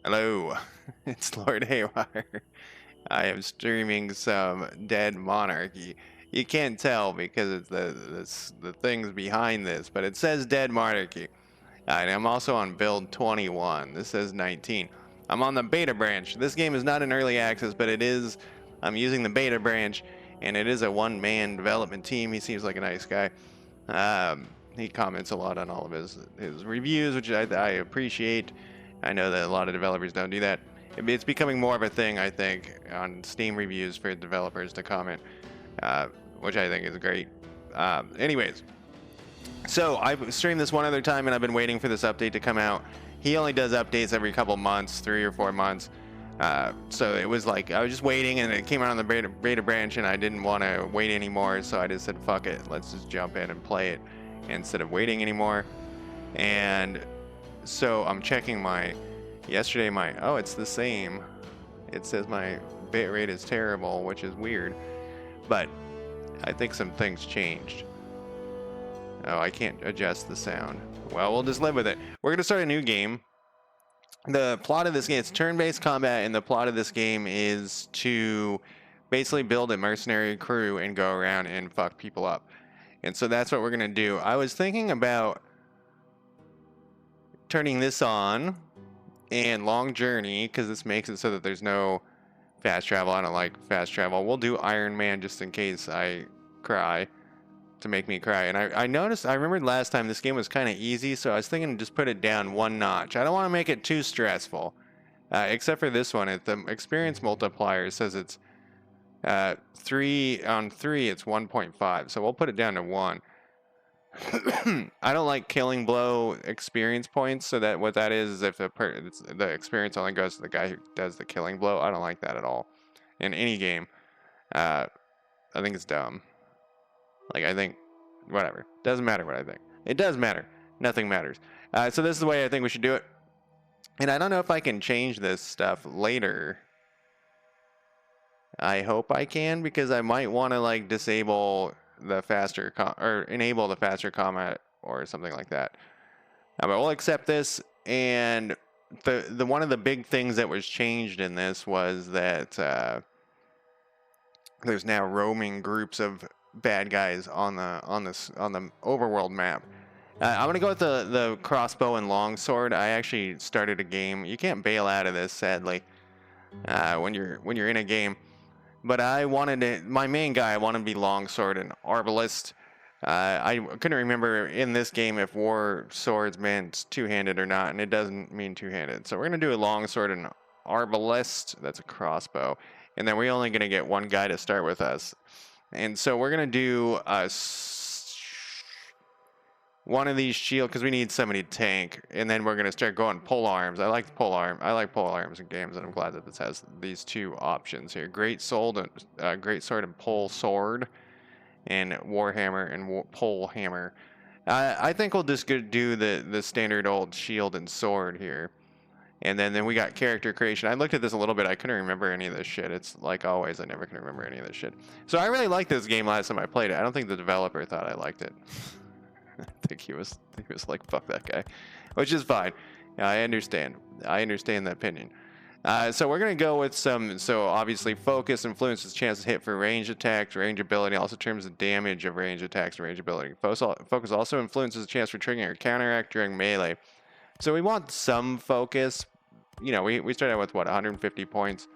Hello, it's Lord Haywire. I am streaming some Dead Monarchy. You can't tell because it's the things behind this, but it says Dead Monarchy. And I'm also on build 21. This says 19. I'm on the beta branch. This game is not in early access, but it is. I'm using the beta branch, and it is a one-man development team. He seems like a nice guy. He comments a lot on all of his reviews, which I appreciate. I know that a lot of developers don't do that. It's becoming more of a thing, I think, on Steam reviews for developers to comment, uh, which I think is great. Anyways, so I've streamed this one other time, and I've been waiting for this update to come out. He only does updates every couple months, 3 or 4 months. So it was like I was just waiting, and it came out on the beta branch, and I didn't want to wait anymore. So I just said, "Fuck it, let's just jump in and play it instead of waiting anymore." And so I'm checking yesterday oh, it's the same. It says my bitrate is terrible, which is weird, but I think some things changed. Oh, I can't adjust the sound. Well, we'll just live with it. We're going to start a new game. The plot of this game, it's turn-based combat, and the plot of this game is to basically build a mercenary crew and go around and fuck people up. And so that's what we're going to do. I was thinking about turning this on and long journey, because this makes it so that there's no fast travel. I don't like fast travel. We'll do Iron Man just in case I cry. To make me cry. And I noticed, I remembered last time this game was kind of easy, so I was thinking to just put it down one notch. I don't want to make it too stressful, except for this one. The experience multiplier says it's 3 on 3, it's 1.5, so we'll put it down to 1. I don't like killing blow experience points, so that what that is if the experience only goes to the guy who does the killing blow. I don't like that at all in any game. I think it's dumb. Like, I think, whatever. Doesn't matter what I think. It does matter. Nothing matters. So this is the way I think we should do it. And I don't know if I can change this stuff later. I hope I can, because I might want to, like, disable the faster, or enable the faster combat, or something like that. But we'll accept this, and the one of the big things that was changed in this was that there's now roaming groups of bad guys on the overworld map. I'm gonna go with the crossbow and longsword. I actually started a game. You can't bail out of this, sadly, when you're in a game. But I wanted my main guy. I wanted to be longsword and arbalist. I couldn't remember in this game if war swords meant two-handed or not, and it doesn't mean two-handed. So we're gonna do a longsword and arbalist. That's a crossbow, and then we're only gonna get one guy to start with us. And so we're going to do one of these shield, because we need somebody to tank. And then we're going to start going pole arms. I like pole arms in games, and I'm glad that this has these two options here. Great sword and pole sword, and warhammer and pole hammer. I think we'll just do the standard old shield and sword here. And then we got character creation. I looked at this a little bit. I couldn't remember any of this shit. It's like always, I never can remember any of this shit. So I really liked this game last time I played it. I don't think the developer thought I liked it. I think he was like, fuck that guy, which is fine. I understand. I understand the opinion. So we're going to go with so obviously focus influences chances hit for range attacks, range ability, also terms of damage of range attacks and range ability. Focus also influences the chance for triggering or counteract during melee. So we want some focus. You know, we started out with, what, 150 points?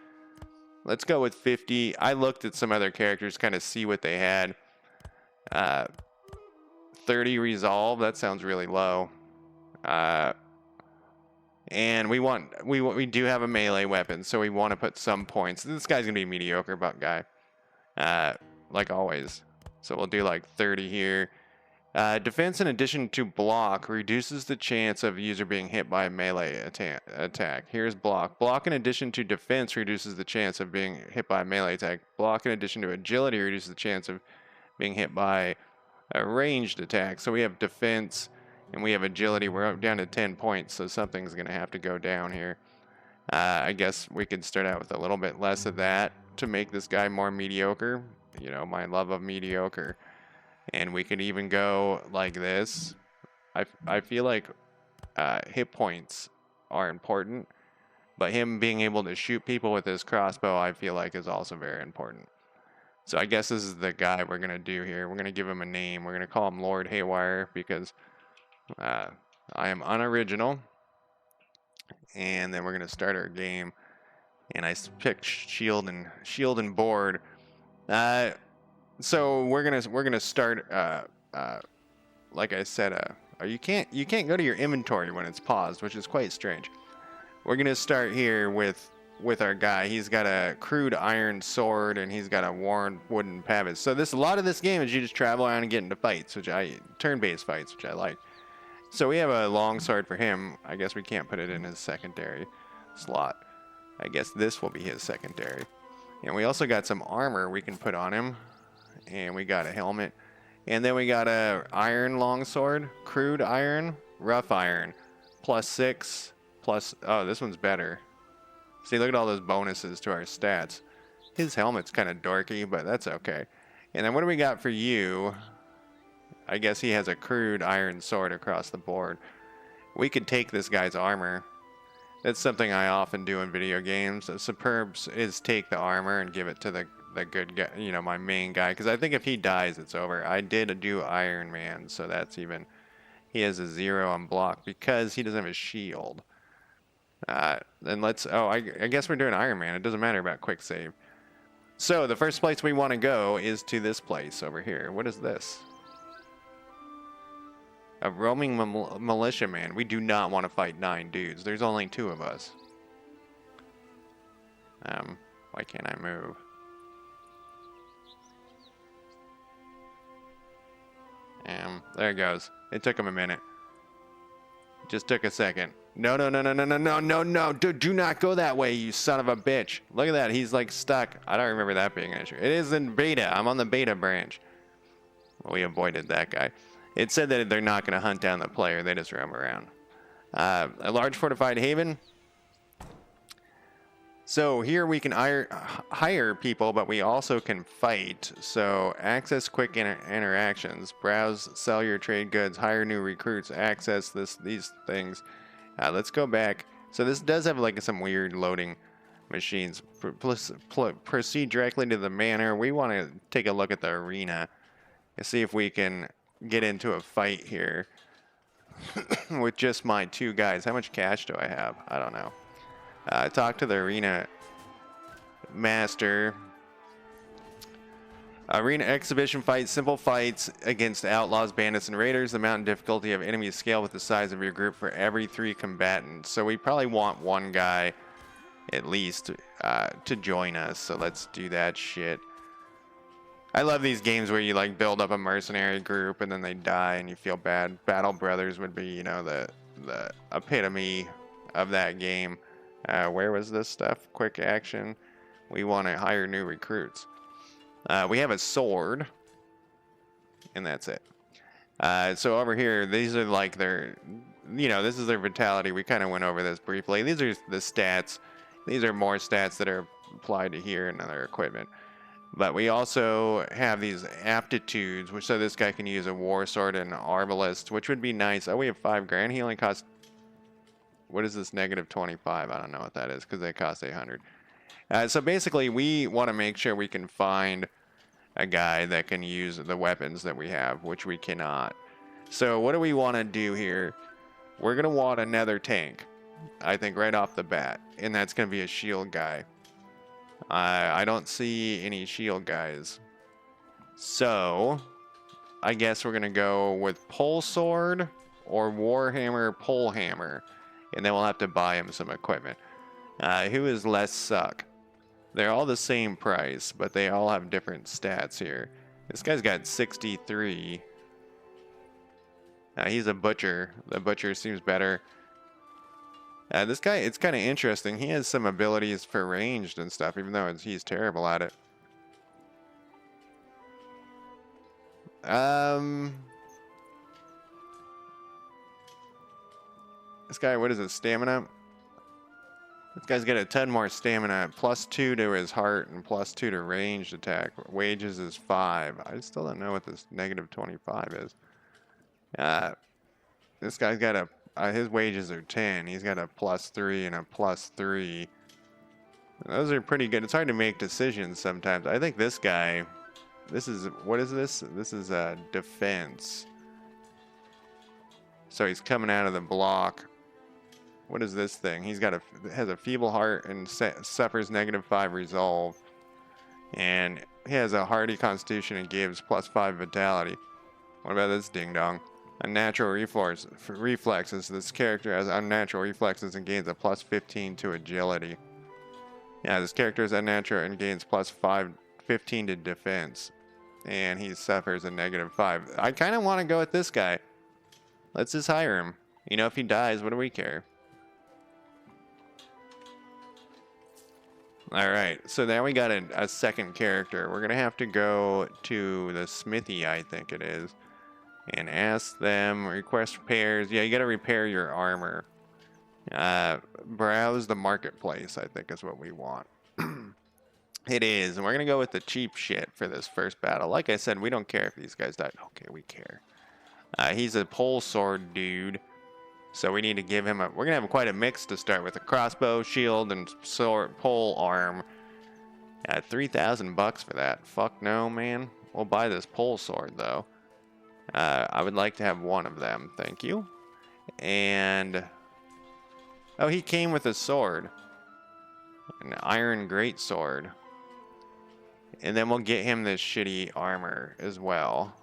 Let's go with 50. I looked at some other characters, kind of see what they had. 30 resolve, that sounds really low. And we do have a melee weapon, so we want to put some points. This guy's going to be a mediocre buck guy, like always. So we'll do like 30 here. Defense in addition to block reduces the chance of user being hit by a melee attack. Here's block. Block in addition to defense reduces the chance of being hit by a melee attack. Block in addition to agility reduces the chance of being hit by a ranged attack. So we have defense and we have agility. We're up down to 10 points, so something's going to have to go down here. I guess we could start out with a little bit less of that to make this guy more mediocre. You know, my love of mediocre. And we could even go like this. I feel like hit points are important. But him being able to shoot people with his crossbow, I feel like, is also very important. So I guess this is the guy we're going to do here. We're going to give him a name. We're going to call him Lord Haywire because I am unoriginal. And then we're going to start our game. And I picked shield and board. So we're gonna start. Like I said, you can't go to your inventory when it's paused, which is quite strange. We're gonna start here with our guy. He's got a crude iron sword and he's got a worn wooden pavot. So a lot of this game is you just travel around and get into fights, turn-based fights, which I like. So we have a long sword for him. I guess we can't put it in his secondary slot. I guess this will be his secondary. And we also got some armor we can put on him. And we got a helmet. And then we got a iron longsword, crude iron, rough iron, +6, oh, this one's better. See, look at all those bonuses to our stats. His helmet's kind of dorky, but that's okay. And then what do we got for you? I guess he has a crude iron sword across the board. We could take this guy's armor. That's something I often do in video games. Superbs is take the armor and give it to the good guy, my main guy. Because I think if he dies, it's over. I did do Iron Man, so that's even... He has a 0 on block because he doesn't have a shield. Then let's... Oh, I guess we're doing Iron Man. It doesn't matter about quick save. So the first place we want to go is to this place over here. What is this? A roaming militiaman. We do not want to fight 9 dudes. There's only 2 of us. Why can't I move? There it goes. It took him a minute. Just took a second. No. Do not go that way, you son of a bitch. Look at that. He's like stuck. I don't remember that being an issue. It is in beta. I'm on the beta branch. Well, we avoided that guy. It said that they're not going to hunt down the player. They just roam around. A large fortified haven. So here we can hire people, but we also can fight. So access quick interactions, browse, sell your trade goods, hire new recruits, access these things. Let's go back. So this does have like some weird loading machines. Proceed directly to the manor. We want to take a look at the arena and see if we can get into a fight here with just my 2 guys. How much cash do I have? I don't know. Talk to the arena master. Arena exhibition fights, simple fights against outlaws, bandits, and raiders. The mountain difficulty of enemies scale with the size of your group for every 3 combatants. So we probably want 1 guy at least to join us. So let's do that shit. I love these games where you like build up a mercenary group and then they die and you feel bad. Battle Brothers would be, the epitome of that game. Where was this stuff? Quick action. We want to hire new recruits. We have a sword. And that's it. So over here, these are like their... this is their vitality. We kind of went over this briefly. These are the stats. These are more stats that are applied to here and other equipment. But we also have these aptitudes, which so this guy can use a war sword and an arbalist, which would be nice. Oh, we have 5 grand. He only costs... What is this -25? I don't know what that is because they cost 800. So basically, we want to make sure we can find a guy that can use the weapons that we have, which we cannot. So what do we want to do here? We're going to want another tank, I think, right off the bat. And that's going to be a shield guy. I don't see any shield guys. So I guess we're going to go with pole sword or warhammer pole hammer. And then we'll have to buy him some equipment. Who is less suck? They're all the same price, but they all have different stats here. This guy's got 63. He's a butcher. The butcher seems better. This guy, it's kind of interesting. He has some abilities for ranged and stuff, even though he's terrible at it. This guy, what is it, stamina? This guy's got a ton more stamina, +2 to his heart and +2 to ranged attack. Wages is 5. I still don't know what this -25 is. This guy's got a his wages are 10. He's got a +3 and a +3. Those are pretty good. It's hard to make decisions sometimes. I think this guy, what is this? This is defense. So he's coming out of the block. What is this thing? Has a feeble heart and suffers -5 resolve. And he has a hardy constitution and gives +5 vitality. What about this ding dong? Unnatural reflexes. This character has unnatural reflexes and gains a +15 to agility. Yeah, this character is unnatural and gains +15 to defense. And he suffers a -5. I kind of want to go with this guy. Let's just hire him. You know, if he dies, what do we care? Alright, so now we got a second character. We're going to have to go to the smithy, I think it is. And ask them, request repairs. Yeah, you got to repair your armor. Browse the marketplace, I think is what we want. It is, and we're going to go with the cheap shit for this first battle. Like I said, we don't care if these guys die. Okay, we care. He's a pole sword dude. So we need to give him we're going to have quite a mix to start with. A crossbow, shield, and sword, pole arm. 3,000 bucks for that. Fuck no, man. We'll buy this pole sword, though. I would like to have one of them. Thank you. And... oh, he came with a sword. An iron greatsword. And then we'll get him this shitty armor as well.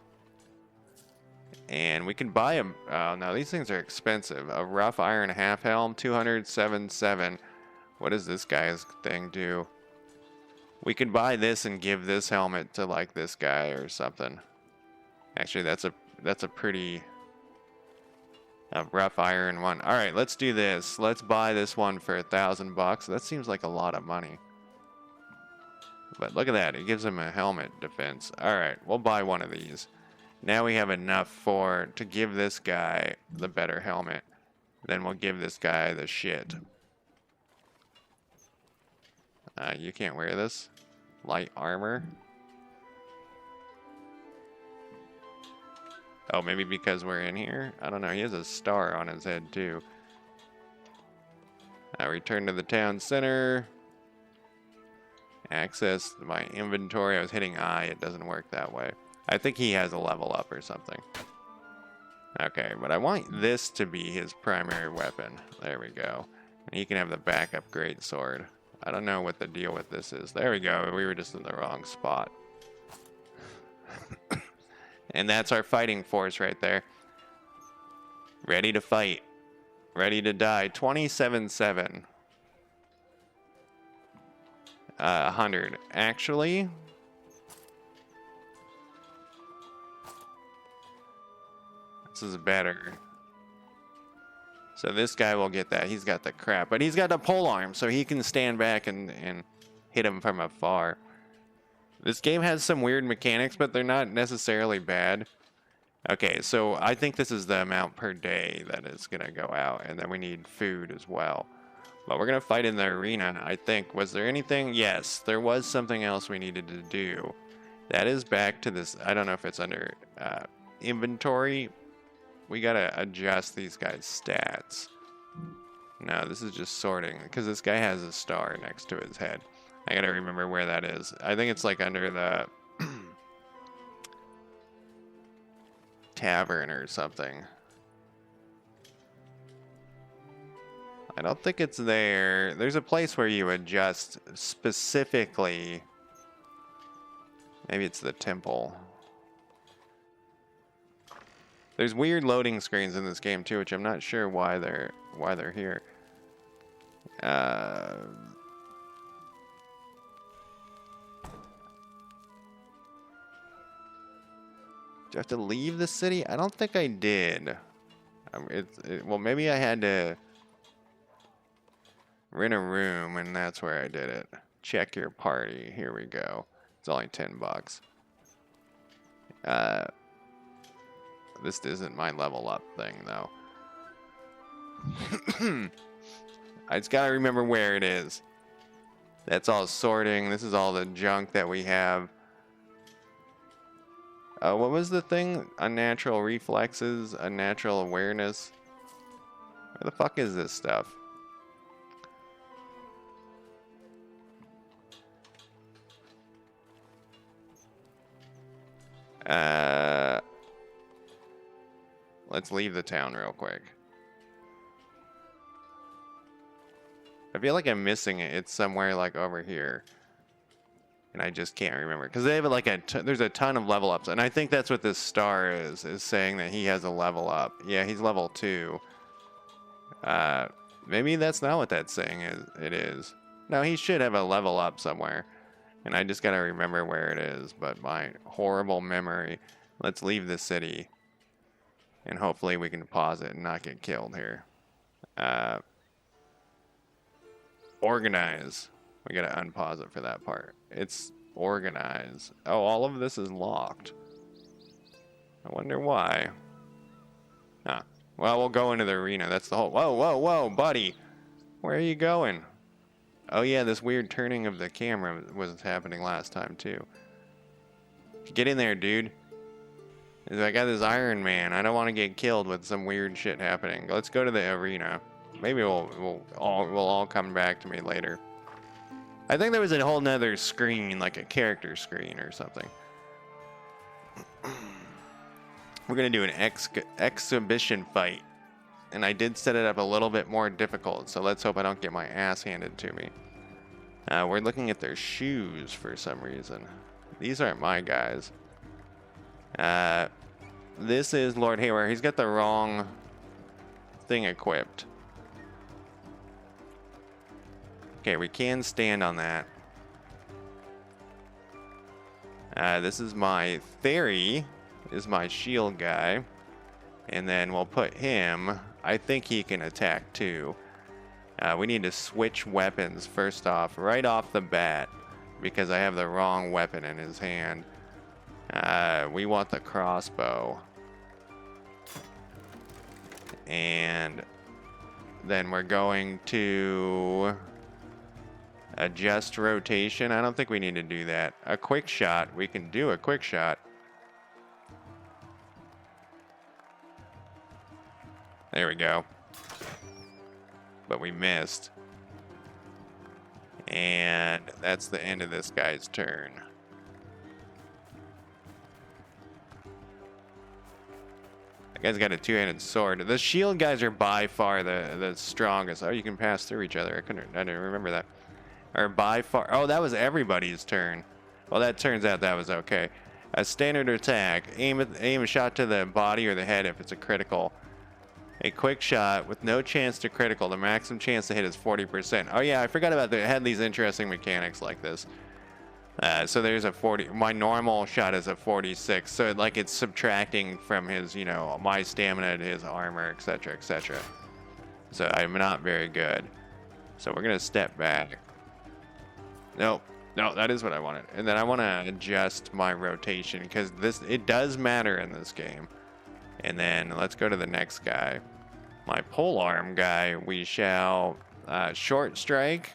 And we can buy him. Oh, no, these things are expensive. A rough iron half helm, 277. What does this guy's thing do? We could buy this and give this helmet to like this guy or something. Actually, that's a pretty rough iron one. All right, let's do this. Let's buy this one for 1,000 bucks. That seems like a lot of money. But look at that. It gives him a helmet defense. All right, we'll buy one of these. Now we have enough to give this guy the better helmet. Then we'll give this guy the shit. You can't wear this. Light armor. Oh, maybe because we're in here? I don't know. He has a star on his head, too. Return to the town center. Access my inventory. I was hitting I. It doesn't work that way. I think he has a level up or something. Okay, but I want this to be his primary weapon. There we go. And he can have the backup greatsword. I don't know what the deal with this is. There we go. We were just in the wrong spot. And that's our fighting force right there. Ready to fight. Ready to die. 27-7. 100. Actually... this is better. So this guy will get that. He's got the crap. But he's got the pole arm, so he can stand back and hit him from afar. This game has some weird mechanics, but they're not necessarily bad. Okay, so I think this is the amount per day that is going to go out. And then we need food as well. But we're going to fight in the arena, I think. Was there anything? Yes, there was something else we needed to do. That is back to this. I don't know if it's under inventory. We gotta adjust these guys' stats. No, this is just sorting, because this guy has a star next to his head. I gotta remember where that is. I think it's like under the tavern or something. I don't think it's there. There's a place where you adjust specifically. Maybe it's the temple. There's weird loading screens in this game too, which I'm not sure why they're here. Do I have to leave the city? I don't think I did. Well, maybe I had to rent a room, and that's where I did it. Check your party. Here we go. It's only 10 bucks. This isn't my level up thing, though. I just gotta remember where it is. That's all sorting. This is all the junk that we have. What was the thing? Unnatural reflexes, unnatural awareness. Where the fuck is this stuff? Let's leave the town real quick. I feel like I'm missing it. It's somewhere like over here. And I just can't remember. Because they have like there's a ton of level ups. And I think that's what this star is saying that he has a level up. Yeah, he's level 2. Maybe that's not what that's saying it is. No, he should have a level up somewhere. And I just gotta remember where it is. But my horrible memory. Let's leave the city. And hopefully we can pause it and not get killed here. Organize. We gotta unpause it for that part. It's organize. Oh, all of this is locked. I wonder why. Huh. Well, we'll go into the arena. That's the whole... Whoa, whoa, whoa, buddy. Where are you going? Oh, yeah, this weird turning of the camera was happening last time, too. Get in there, dude. I got this Iron Man. I don't want to get killed with some weird shit happening. Let's go to the arena. Maybe we'll all come back to me later. I think there was a whole nother screen, like a character screen or something. We're gonna do an exhibition fight, and I did set it up a little bit more difficult. So let's hope I don't get my ass handed to me. We're looking at their shoes for some reason. These aren't my guys. This is Lord Haywire. He's got the wrong thing equipped. Okay, we can stand on that. This is my Theory, is my shield guy. And then we'll put him, I think he can attack too. We need to switch weapons first off, right off the bat, because I have the wrong weapon in his hand. We want the crossbow. And then we're going to adjust rotation. I don't think we need to do that. A quick shot. We can do a quick shot. There we go. But we missed. And that's the end of this guy's turn. That guy's got a two-handed sword. The shield guys are by far the strongest. Oh, you can pass through each other. I didn't remember that. Or by far. Oh, that was everybody's turn. Well, that turns out that was okay. A standard attack. Aim a shot to the body or the head if it's a critical. A quick shot with no chance to critical. The maximum chance to hit is 40%. Oh yeah, I forgot about that. It had these interesting mechanics like this. So there's a 40. My normal shot is a 46. So like it's subtracting from his, you know, my stamina to his armor, etc., etc. So I'm not very good. So we're gonna step back. Nope. No, that is what I wanted. And then I want to adjust my rotation because it does matter in this game. And then let's go to the next guy. My polearm guy, we shall short strike.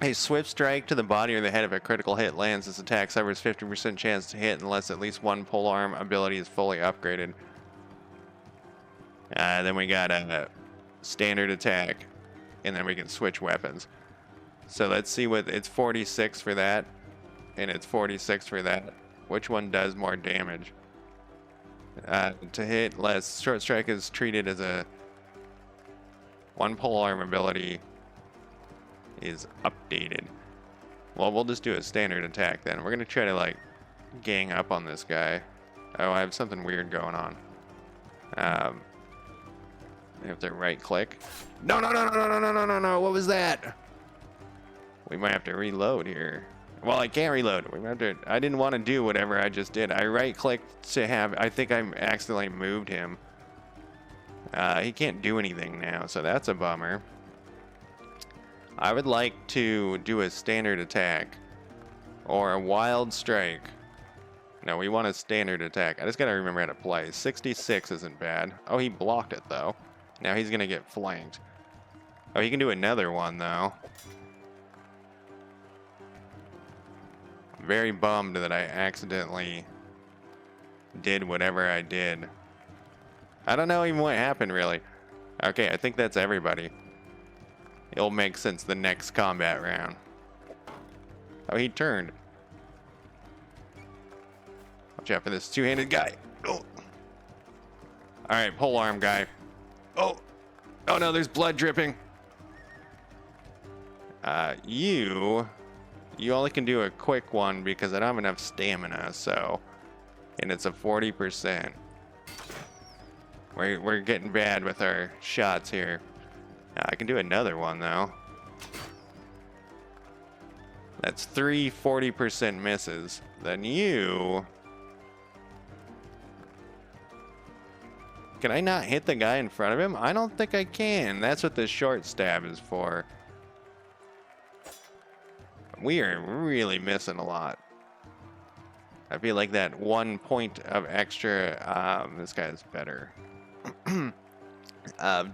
A swift strike to the body or the head of a critical hit lands. This attack suffers 50% chance to hit unless at least one polearm ability is fully upgraded. Then we got a standard attack. And then we can switch weapons. So let's see what, it's 46 for that. And it's 46 for that. Which one does more damage? To hit less, short strike is treated as a one polearm ability is updated. Well, we'll just do a standard attack then. We're gonna try to like gang up on this guy. Oh, I have something weird going on. I have to right click. No, no, no, no, no, no, no, no, no. What was that? We might have to reload here. Well, I can't reload. We have to. I didn't want to do whatever I just did. I right-clicked to have. I think I accidentally moved him. He can't do anything now, so that's a bummer. I would like to do a standard attack or a wild strike. No, we want a standard attack. I just gotta remember how to play. 66 isn't bad. Oh, he blocked it though. Now he's gonna get flanked. Oh, he can do another one though. Very bummed that I accidentally did whatever I did. I don't know even what happened really. Okay, I think that's everybody. It'll make sense the next combat round. Oh, he turned. Watch out for this two-handed guy. Oh. Alright, pole arm guy. Oh. Oh no, there's blood dripping. You only can do a quick one because I don't have enough stamina, so. And it's a 40%. We're getting bad with our shots here. I can do another one though. That's 3 40% misses. Then you... Can I not hit the guy in front of him? I don't think I can. That's what the short stab is for. We are really missing a lot. I feel like that 1 point of extra, this guy's better.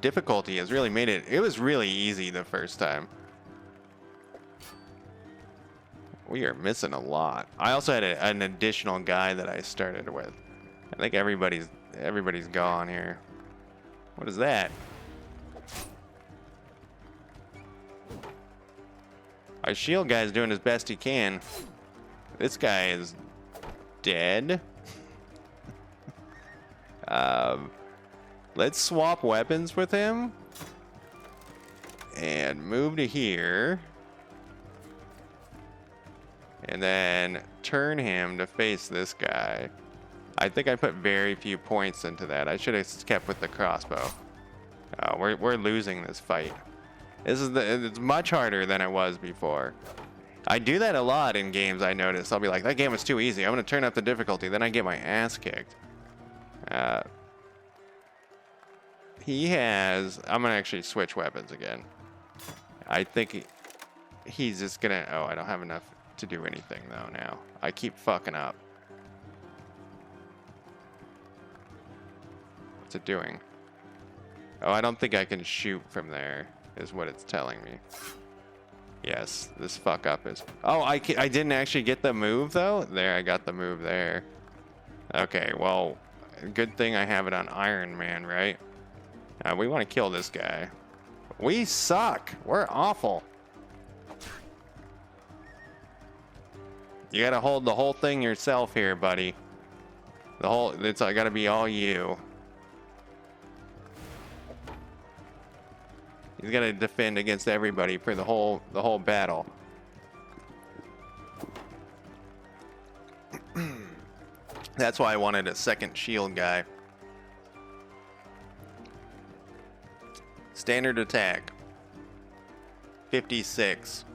Difficulty has really made it, it was really easy the first time. We are missing a lot. I also had an additional guy that I started with. I think everybody's gone here. What is that? Our shield guy's doing his best he can. This guy is dead. Let's swap weapons with him and move to here, and then turn him to face this guy. I think I put very few points into that. I should have kept with the crossbow. We're losing this fight. It's much harder than it was before. I do that a lot in games, I notice. I'll be like, that game was too easy. I'm going to turn up the difficulty. Then I get my ass kicked. I'm going to actually switch weapons again. I think he's just going to... Oh, I don't have enough to do anything, though, now. I keep fucking up. What's it doing? Oh, I don't think I can shoot from there, is what it's telling me. Yes, this fuck up is... Oh, I didn't actually get the move, though? There, I got the move there. Okay, well, good thing I have it on Iron Man, right? We want to kill this guy. We suck. We're awful. You gotta hold the whole thing yourself here, buddy. It's gotta be all you. He's gotta defend against everybody for the whole battle. That's why I wanted a second shield guy. Standard attack. 56.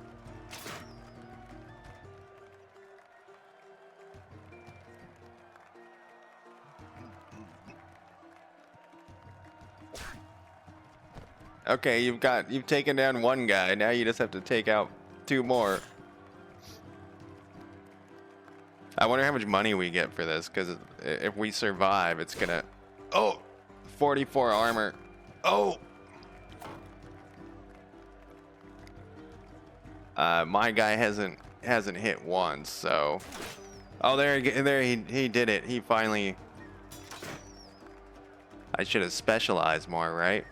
Okay, you've taken down one guy. Now you just have to take out 2 more. I wonder how much money we get for this, because if we survive, it's gonna... Oh! 44 armor. Oh! My guy hasn't hit once, so... Oh, there he did it. He finally... I should have specialized more, right?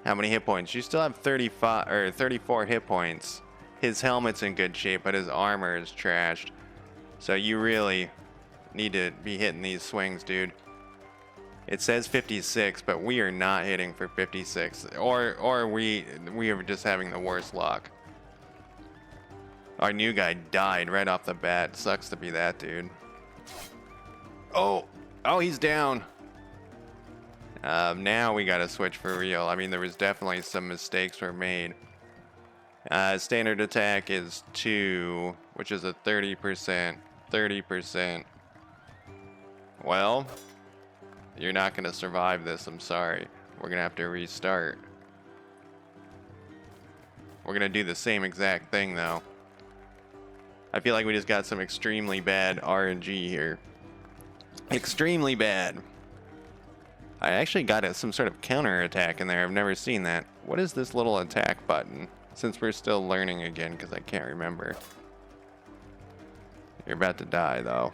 How many hit points? You still have 35 or 34 hit points. His helmet's in good shape, but his armor is trashed. So you really need to be hitting these swings, dude. It says 56, but we are not hitting for 56, or we are just having the worst luck. Our new guy died right off the bat. Sucks to be that dude. Oh, he's down. Now we gotta switch for real. I mean, there was definitely some mistakes were made. Standard attack is 2, which is a 30%. 30%. Well, you're not gonna survive this, I'm sorry. We're gonna have to restart. We're gonna do the same exact thing, though. I feel like we just got some extremely bad RNG here. Extremely bad. I actually got some sort of counter attack in there. I've never seen that. What is this little attack button? Since we're still learning again, because I can't remember. You're about to die, though.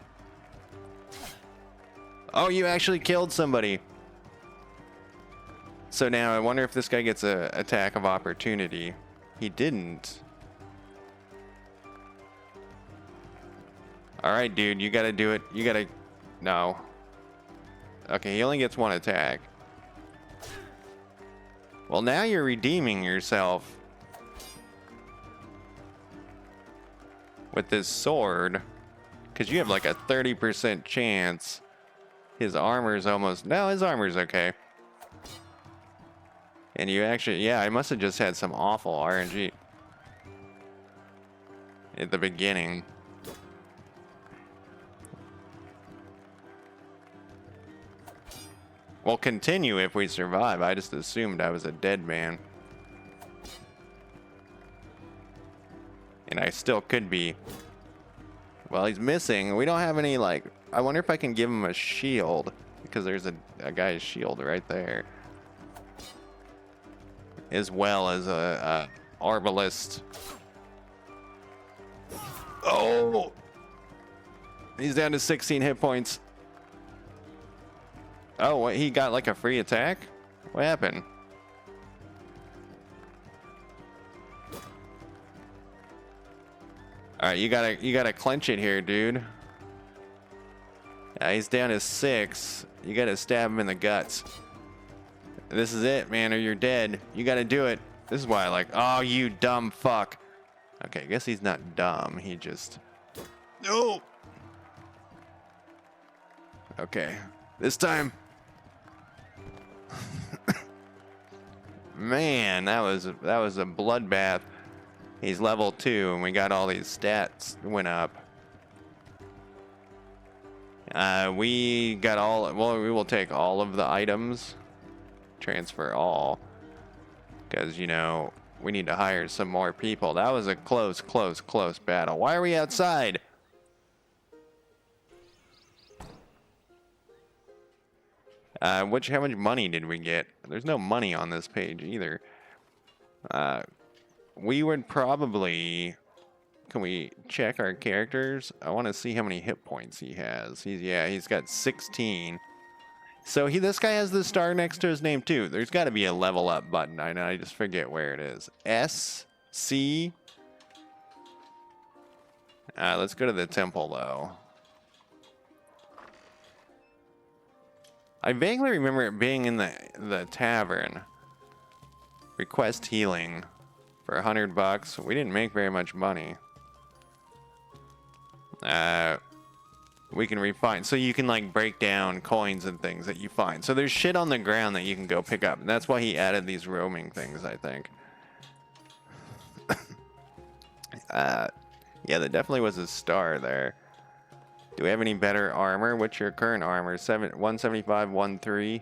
Oh, you actually killed somebody. So now I wonder if this guy gets a attack of opportunity. He didn't. All right, dude, you gotta do it. You gotta... No. Okay, he only gets one attack. Well, now you're redeeming yourself with this sword, because you have like a 30% chance. His armor's almost... No, his armor's okay. And you actually... Yeah, I must have just had some awful RNG at the beginning. We'll continue if we survive. I just assumed I was a dead man. And I still could be. Well, he's missing. We don't have any, like... I wonder if I can give him a shield. Because there's a guy's shield right there. As well as a arbalist. Oh! He's down to 16 hit points. Oh, what, he got like a free attack? What happened? All right, you gotta clench it here, dude. Yeah, he's down to 6. You gotta stab him in the guts. This is it, man, or you're dead. You gotta do it. This is why I like. Oh, you dumb fuck. Okay, I guess he's not dumb. He just. No. Okay, this time. Man, that was a bloodbath. He's level 2, and we got all these stats went up. We got all. Well, we will take all of the items. Transfer all, because you know we need to hire some more people. That was a close battle. Why are we outside? How much money did we get? There's no money on this page either. We would probably... Can we check our characters? I want to see how many hit points he has. He's got 16. So this guy has the star next to his name too. There's got to be a level up button. I know, I just forget where it is. S, C. Let's go to the temple though. I vaguely remember it being in the tavern. Request healing for $100. We didn't make very much money. We can refine. So you can like break down coins and things that you find. So there's shit on the ground that you can go pick up. And that's why he added these roaming things, I think. Yeah, there definitely was a star there. Do we have any better armor? What's your current armor? 175, 13.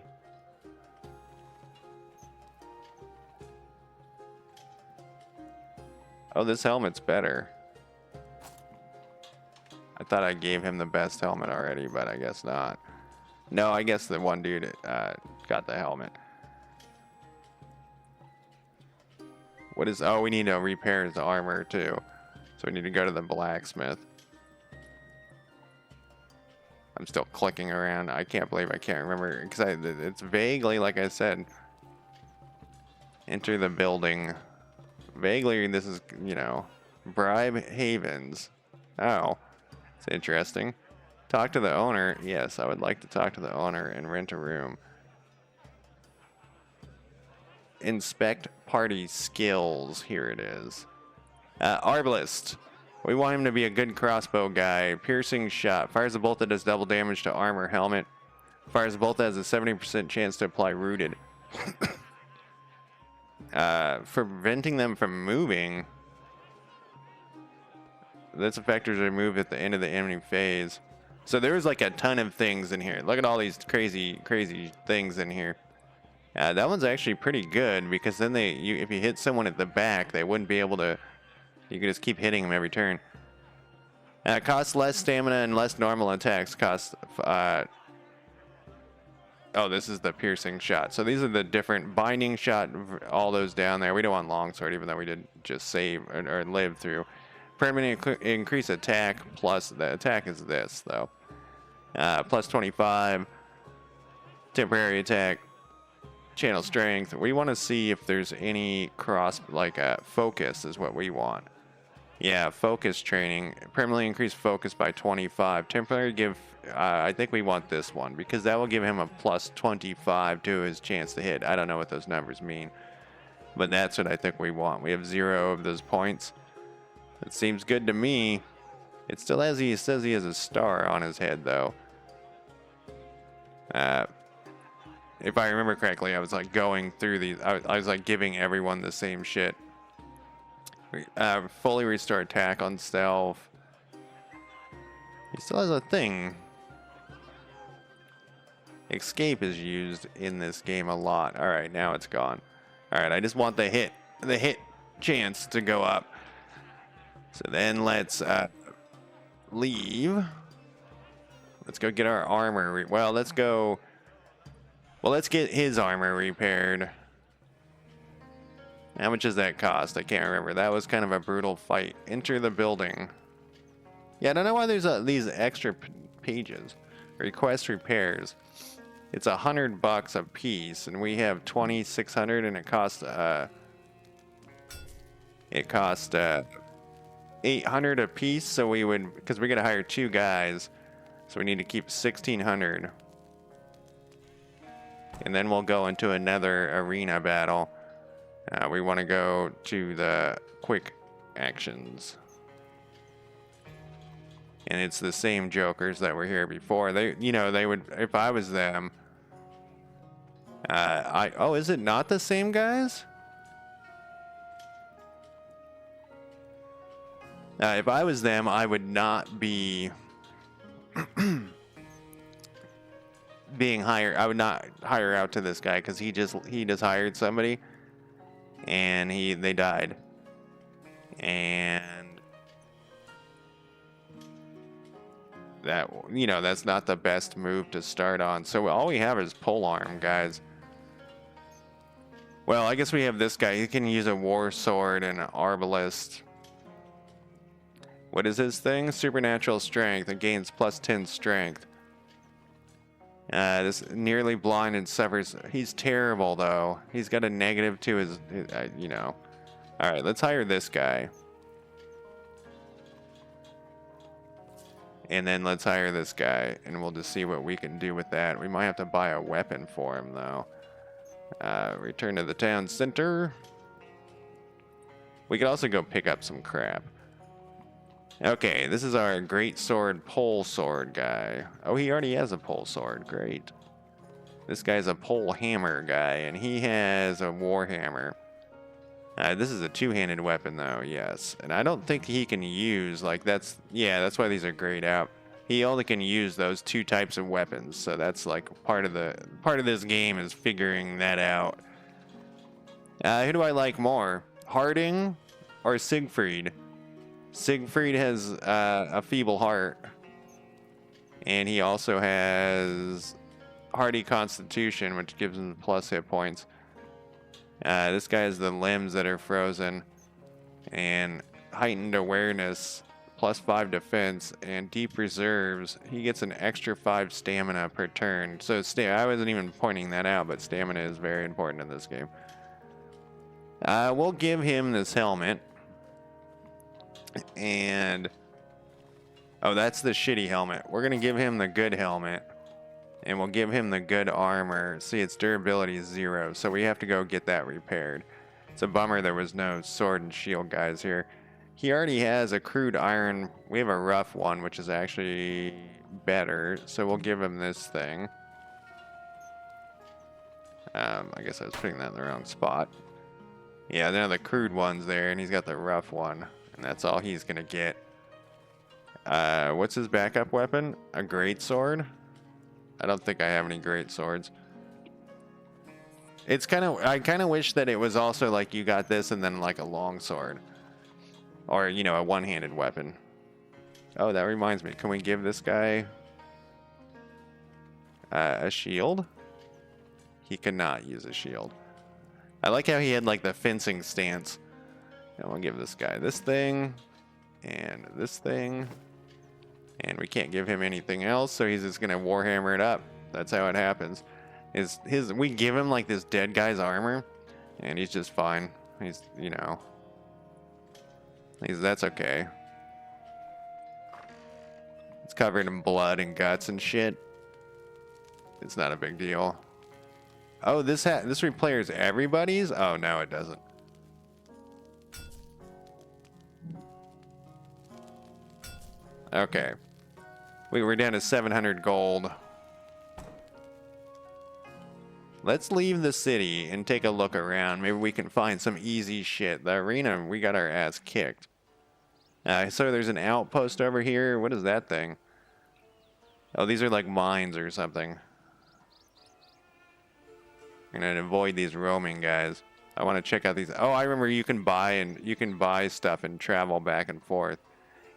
Oh, this helmet's better. I thought I gave him the best helmet already, but I guess not. No, I guess the one dude got the helmet. What is... Oh, we need to repair his armor, too. So we need to go to the blacksmith. I'm still clicking around. I can't believe I can't remember. Because it's vaguely, like I said... Enter the building. Vaguely, this is, you know... Bribe Havens. Oh. It's interesting. Talk to the owner. Yes, I would like to talk to the owner and rent a room. Inspect party skills. Here it is. Arbalist. We want him to be a good crossbow guy. Piercing shot. Fires a bolt that does double damage to armor helmet. Fires a bolt that has a 70% chance to apply rooted. Preventing them from moving. This effectors are removed at the end of the enemy phase. So there was like a ton of things in here. Look at all these crazy things in here. That one's actually pretty good because then if you hit someone at the back, they wouldn't be able to. You could just keep hitting them every turn. Costs less stamina and less normal attacks. Cost. Oh, this is the piercing shot. So these are the different binding shot. All those down there. We don't want longsword, even though we did just save or live through. Permanent increase attack plus the attack is this though. Plus 25. Temporary attack. channel strength. We want to see if there's any cross, like focus is what we want. Yeah, focus training. Permanently increase focus by 25. Temporary give, I think we want this one because that will give him a plus 25 to his chance to hit. I don't know what those numbers mean, but that's what I think we want. We have 0 of those points. It seems good to me. It still has, he says he has a star on his head though. If I remember correctly, I was like going through these, I was like giving everyone the same shit. Fully restore attack on stealth. He still has a thing. Escape is used in this game a lot. Alright, now it's gone. Alright, I just want the hit chance to go up. So then let's leave. Let's go get our armor. Well, let's get his armor repaired. How much does that cost? I can't remember. That was kind of a brutal fight. Enter the building. Yeah, I don't know why there's these extra pages. Request repairs. It's $100 a piece, and we have 2,600, and it costs 800 a piece. So we would, because we're gonna hire 2 guys, so we need to keep 1,600, and then we'll go into another arena battle. We want to go to the quick actions. And it's the same jokers that were here before. They would, if I was them, oh, is it not the same guys? If I was them, I would not be being hired. I would not hire out to this guy because he just hired somebody. And they died, and that, that's not the best move to start on. So all we have is polearm, guys. Well, I guess we have this guy. He can use a war sword and an arbalist. What is his thing? Supernatural strength. It gains plus 10 strength. This nearly blind and suffers. He's terrible though. He's got a negative to his Alright, let's hire this guy. And then let's hire this guy, and we'll just see what we can do with that. We might have to buy a weapon for him though. Return to the town center. We could also go pick up some crap. Okay, this is our great sword pole sword guy. Oh, he already has a pole sword. Great. This guy's a pole hammer guy, and he has a war hammer. This is a two-handed weapon, though. Yes, and I don't think he can use that's why these are grayed out. He only can use those 2 types of weapons, so that's like part of this game is figuring that out. Who do I like more, Harding or Siegfried? Siegfried has a feeble heart, and he also has hardy constitution, which gives him plus hit points. This guy has the limbs that are frozen, and heightened awareness, plus 5 defense, and deep reserves. He gets an extra 5 stamina per turn. So I wasn't even pointing that out, but stamina is very important in this game. We'll give him this helmet. And oh, that's the shitty helmet. We're gonna give him the good helmet, and we'll give him the good armor. See, its durability is 0, so we have to go get that repaired. It's a bummer there was no sword and shield guys here. He already has a crude iron. We have a rough one, which is actually better, so we'll give him this thing. I guess I was putting that in the wrong spot. Yeah, now the crude one's there, and he's got the rough one. And that's all he's gonna get. What's his backup weapon? A great sword? I don't think I have any great swords. I kind of wish that it was also like you got this and then like a long sword, or a one-handed weapon. Oh, that reminds me. Can we give this guy a shield? He cannot use a shield. I like how he had like the fencing stance. And we'll give this guy this thing, and this thing, and we can't give him anything else, so he's just gonna warhammer it up. That's how it happens. We give him like this dead guy's armor, and he's just fine. He's, you know, that's okay. It's covered in blood and guts and shit. It's not a big deal. Oh, this repairs everybody's? Oh, no, it doesn't. Okay. We were down to 700 gold. Let's leave the city and take a look around. Maybe we can find some easy shit. The arena, we got our ass kicked. So there's an outpost over here. What is that thing? Oh, these are like mines or something. I'm gonna avoid these roaming guys. I want to check out these. Oh, I remember you can buy stuff and travel back and forth.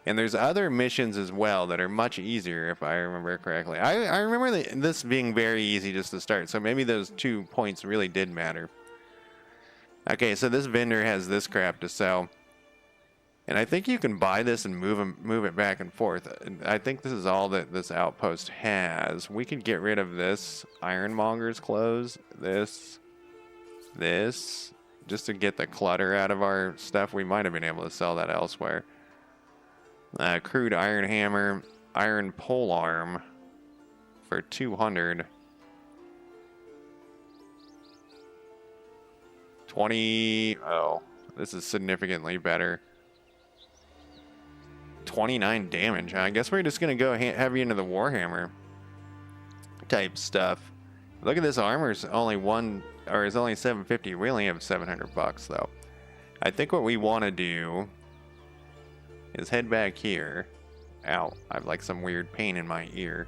And there's other missions as well that are much easier, if I remember correctly. I remember this being very easy just to start, so maybe those 2 points really did matter. Okay, so this vendor has this crap to sell. And I think you can buy this and move it back and forth. I think this is all that this outpost has. We could get rid of this ironmonger's clothes, this, just to get the clutter out of our stuff. We might have been able to sell that elsewhere. Crude iron hammer, iron pole arm for 200. 20. Oh, this is significantly better. 29 damage. I guess we're just gonna go heavy into the warhammer type stuff. Look at this armor's only it's only 750. We only have 700 bucks though. I think what we want to do is head back here. Ow, I have like some weird pain in my ear.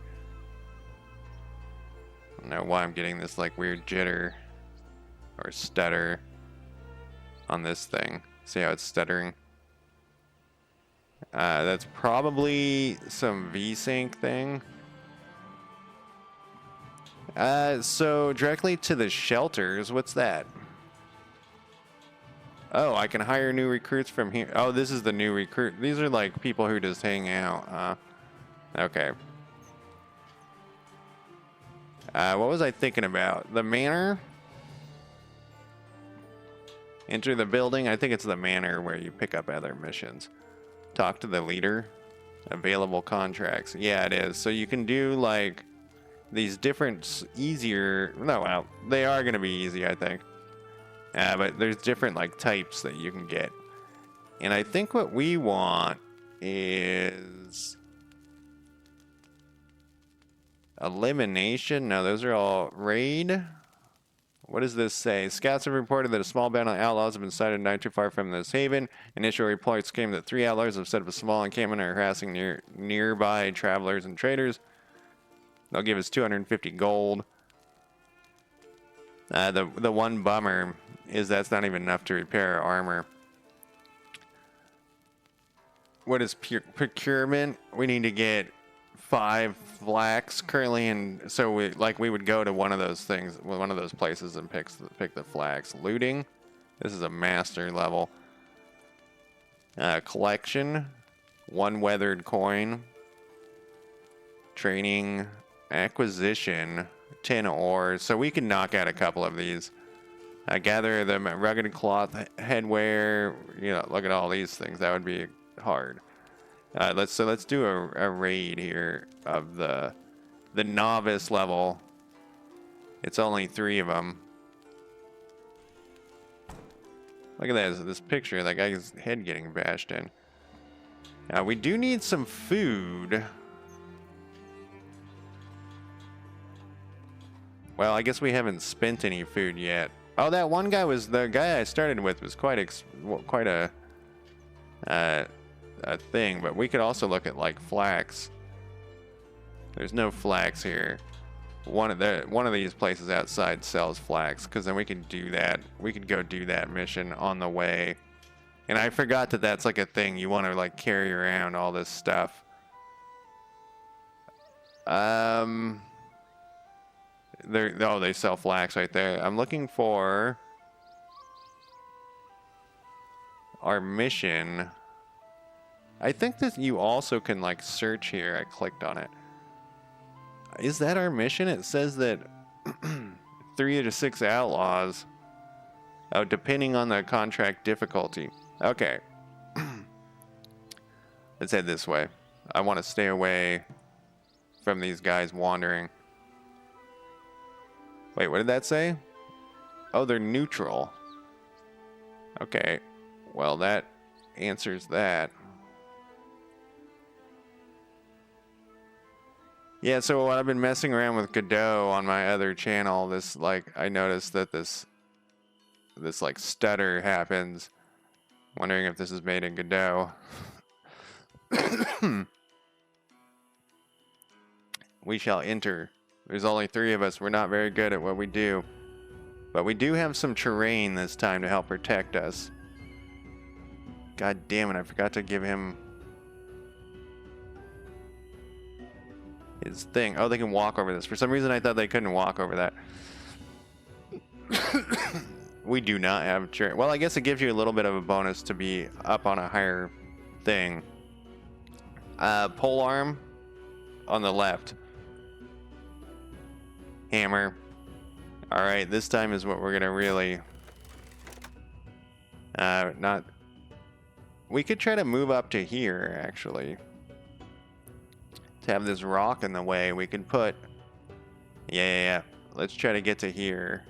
I don't know why I'm getting this like weird jitter or stutter on this thing. See how it's stuttering? That's probably some VSync thing. So directly to the shelters, what's that? Oh, I can hire new recruits from here. Oh, this is the new recruit. These are like people who just hang out. Okay. What was I thinking about? The manor? Enter the building. I think it's the manor where you pick up other missions. Talk to the leader. Available contracts. Yeah, it is. So you can do like these different easier. No, well, they are going to be easy, I think. But there's different like types that you can get. And I think what we want is elimination. No, those are all raid. What does this say? Scouts have reported that a small band of outlaws have been sighted not too far from this haven. Initial reports came that 3 outlaws have set up a small encampment and are harassing nearby travelers and traders. They'll give us 250 gold. The one bummer is that's not even enough to repair our armor. What is procurement? We need to get 5 flax currently, and so we would go to one of those things, one of those places, and pick the flax. Looting. This is a master level. Collection. 1 weathered coin. Training. Acquisition. 10 ores. So we can knock out a couple of these. Gather the rugged cloth headwear. You know, look at all these things. That would be hard. Let's do a raid here of the novice level. It's only 3 of them. Look at this picture. That guy's head getting bashed in. We do need some food. Well, I guess we haven't spent any food yet. Oh, that one guy was the guy I started with was quite a thing, but we could also look at like flax. There's no flax here. One of these places outside sells flax, because then we could do that. We could go do that mission on the way. And I forgot that that's like a thing. You want to like carry around all this stuff. They sell flax right there. I'm looking for our mission. I think that you also can like search here. I clicked on it. Is that our mission? It says that 3 to 6 outlaws. Oh, depending on the contract difficulty. Okay. Let's head this way. I want to stay away from these guys wandering. Wait, what did that say? Oh, they're neutral. Okay. Well, that answers that. Yeah, so when I've been messing around with Godot on my other channel, I noticed that this like stutter happens. Wondering if this is made in Godot. We shall enter. There's only 3 of us. We're not very good at what we do. But we do have some terrain this time to help protect us. God damn it, I forgot to give him his thing. Oh, they can walk over this. For some reason I thought they couldn't walk over that. We do not have terrain. Well, I guess it gives you a little bit of a bonus to be up on a higher thing. Pole arm on the left. Hammer. Alright, this time is what we're gonna really... We could try to move up to here, actually. To have this rock in the way, we can put... Yeah. Let's try to get to here.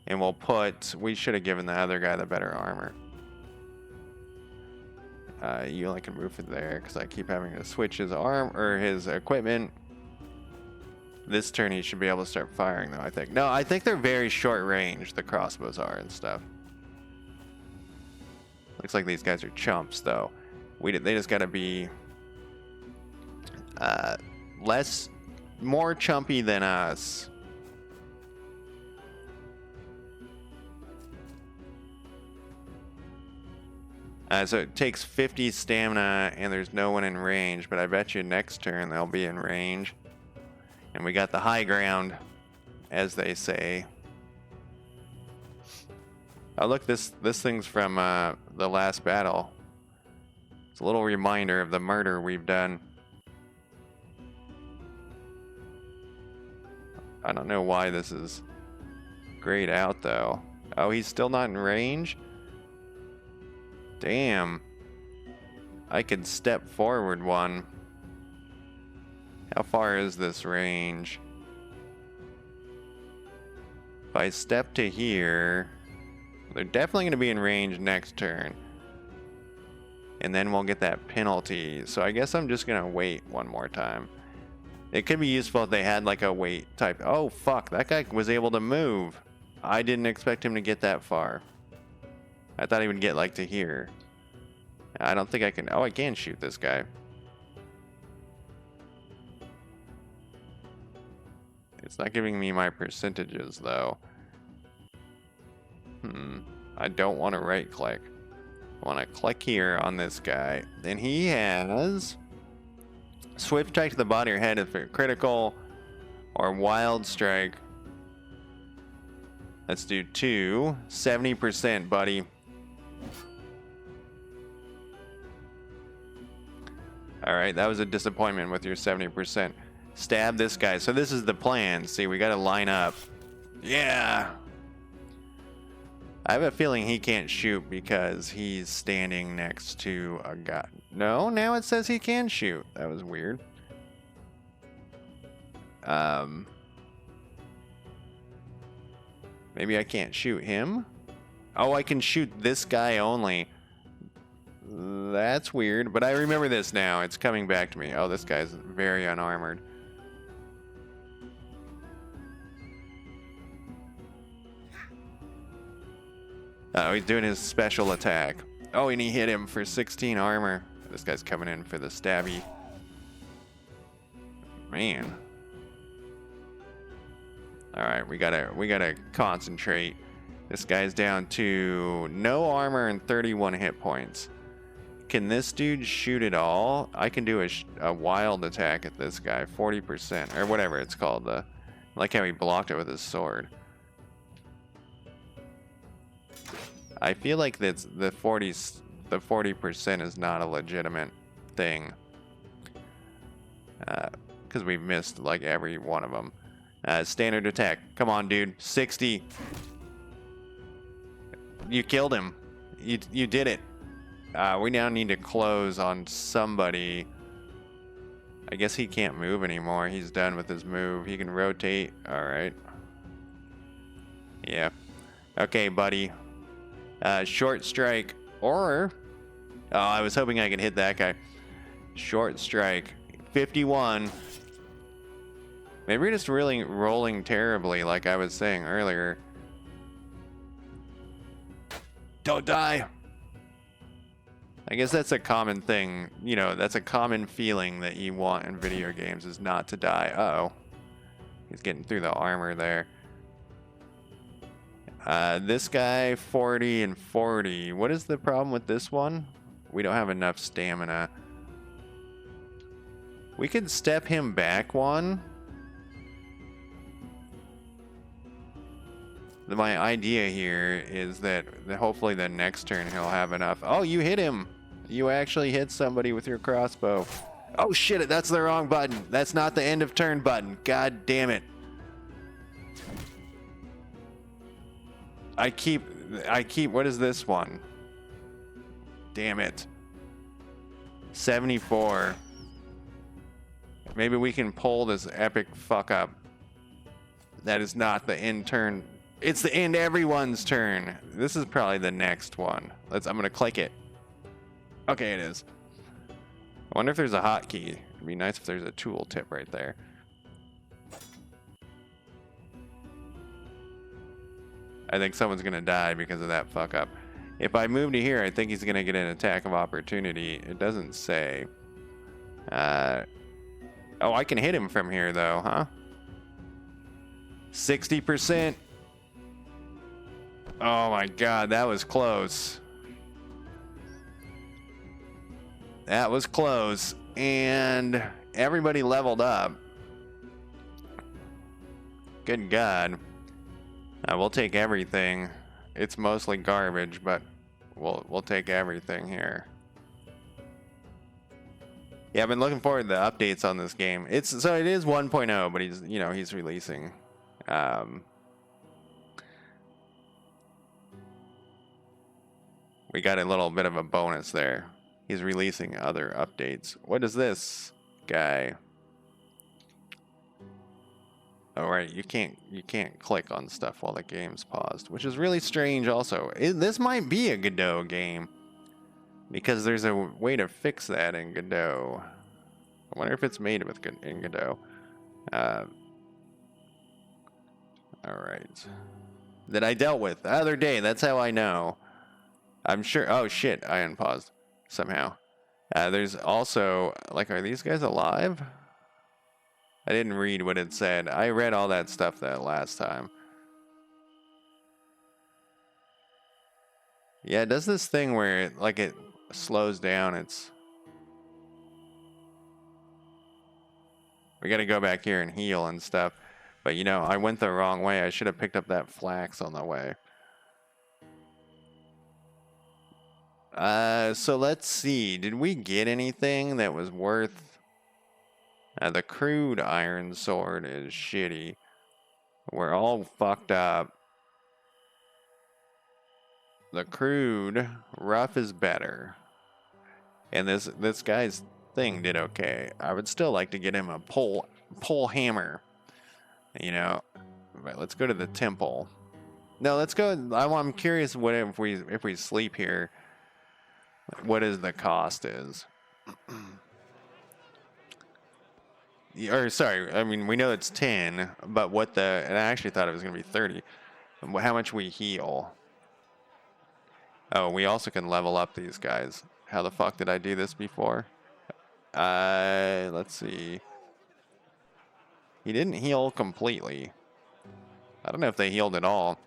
And we'll put... We should have given the other guy the better armor. You only can move it there, because I keep having to switch his arm, or his equipment. This turn he should be able to start firing, though, I think. No, I think they're very short range, the crossbows are and stuff. Looks like these guys are chumps, though. They just gotta be... more chumpy than us. So it takes 50 stamina, and there's no one in range, but I bet you next turn they'll be in range. And we got the high ground, as they say. Oh, look, this thing's from the last battle. It's a little reminder of the murder we've done. I don't know why this is grayed out, though. Oh, he's still not in range? Damn. I could step forward one. How far is this range? If I step to here, they're definitely going to be in range next turn. And then we'll get that penalty. So I guess I'm just going to wait one more time. It could be useful if they had like a wait type. Oh, fuck. That guy was able to move. I didn't expect him to get that far. I thought he would get like to here. I don't think I can. Oh, I can shoot this guy. It's not giving me my percentages, though. I don't want to right click. I want to click here on this guy. And he has swift strike to the body or head if it's critical, or wild strike. Let's do 2. 70%, buddy. Alright, that was a disappointment with your 70%. Stab this guy. So this is the plan. See, we gotta line up. Yeah! I have a feeling he can't shoot because he's standing next to a guy. No, now it says he can shoot. That was weird. Maybe I can't shoot him? Oh, I can shoot this guy only. That's weird, but I remember this now. It's coming back to me. Oh, this guy's very unarmored. Oh, he's doing his special attack. Oh, and he hit him for 16 armor. This guy's coming in for the stabby. Man. Alright, we gotta concentrate. This guy's down to no armor and 31 hit points. Can this dude shoot at all? I can do a wild attack at this guy, 40%, or whatever it's called. I like how he blocked it with his sword. I feel like that's the 40% is not a legitimate thing. Because we've missed like every one of them. Standard attack. Come on, dude. 60. You killed him. You did it. We now need to close on somebody. I guess he can't move anymore. He's done with his move. He can rotate. All right. Yeah. Okay, buddy. Short strike. Or... Oh, I was hoping I could hit that guy. Short strike. 51. Maybe we're just really rolling terribly, like I was saying earlier. Don't die. I guess that's a common thing. You know, that's a common feeling that you want in video games, is not to die. Uh-oh. He's getting through the armor there. This guy, 40 and 40. What is the problem with this one? We don't have enough stamina. We could step him back one. My idea here is that hopefully the next turn he'll have enough. Oh, you hit him. You actually hit somebody with your crossbow. Oh shit, that's the wrong button. That's not the end of turn button. God damn it. I keep, what is this one? Damn it. 74. Maybe we can pull this epic fuck up. That is not the end turn. It's the end everyone's turn. This is probably the next one. I'm gonna click it. Okay, it is. I wonder if there's a hotkey. It'd be nice if there's a tool tip right there. I think someone's gonna die because of that fuck up. If I move to here, I think he's gonna get an attack of opportunity. It doesn't say. Oh, I can hit him from here though, huh? 60%. Oh my god, that was close. That was close. And everybody leveled up. Good god. We'll take everything. It's mostly garbage, but we'll take everything here. Yeah, I've been looking forward to the updates on this game. It is 1.0, but he's releasing. We got a little bit of a bonus there. He's releasing other updates. What is this guy? Oh, right, you can't click on stuff while the game's paused, which is really strange also. This might be a Godot game, because there's a way to fix that in Godot. I wonder if it's made in Godot. Alright. That I dealt with the other day, that's how I know. I'm sure. Oh shit, I unpaused somehow. There's also, like, are these guys alive? I didn't read what it said. I read all that stuff that last time. Yeah, it does this thing where it slows down. We gotta go back here and heal and stuff. But I went the wrong way. I should have picked up that flax on the way. So let's see. Did we get anything that was worth... the crude iron sword is shitty. We're all fucked up. The crude rough is better. And this guy's thing did okay. I would still like to get him a pole hammer. Right, let's go to the temple. No, let's go. I'm curious what if we sleep here. What is the cost is? Or sorry, I mean we know it's 10, but and I actually thought it was gonna be 30. How much we heal? Oh, we also can level up these guys. How the fuck did I do this before? Let's see. He didn't heal completely. I don't know if they healed at all.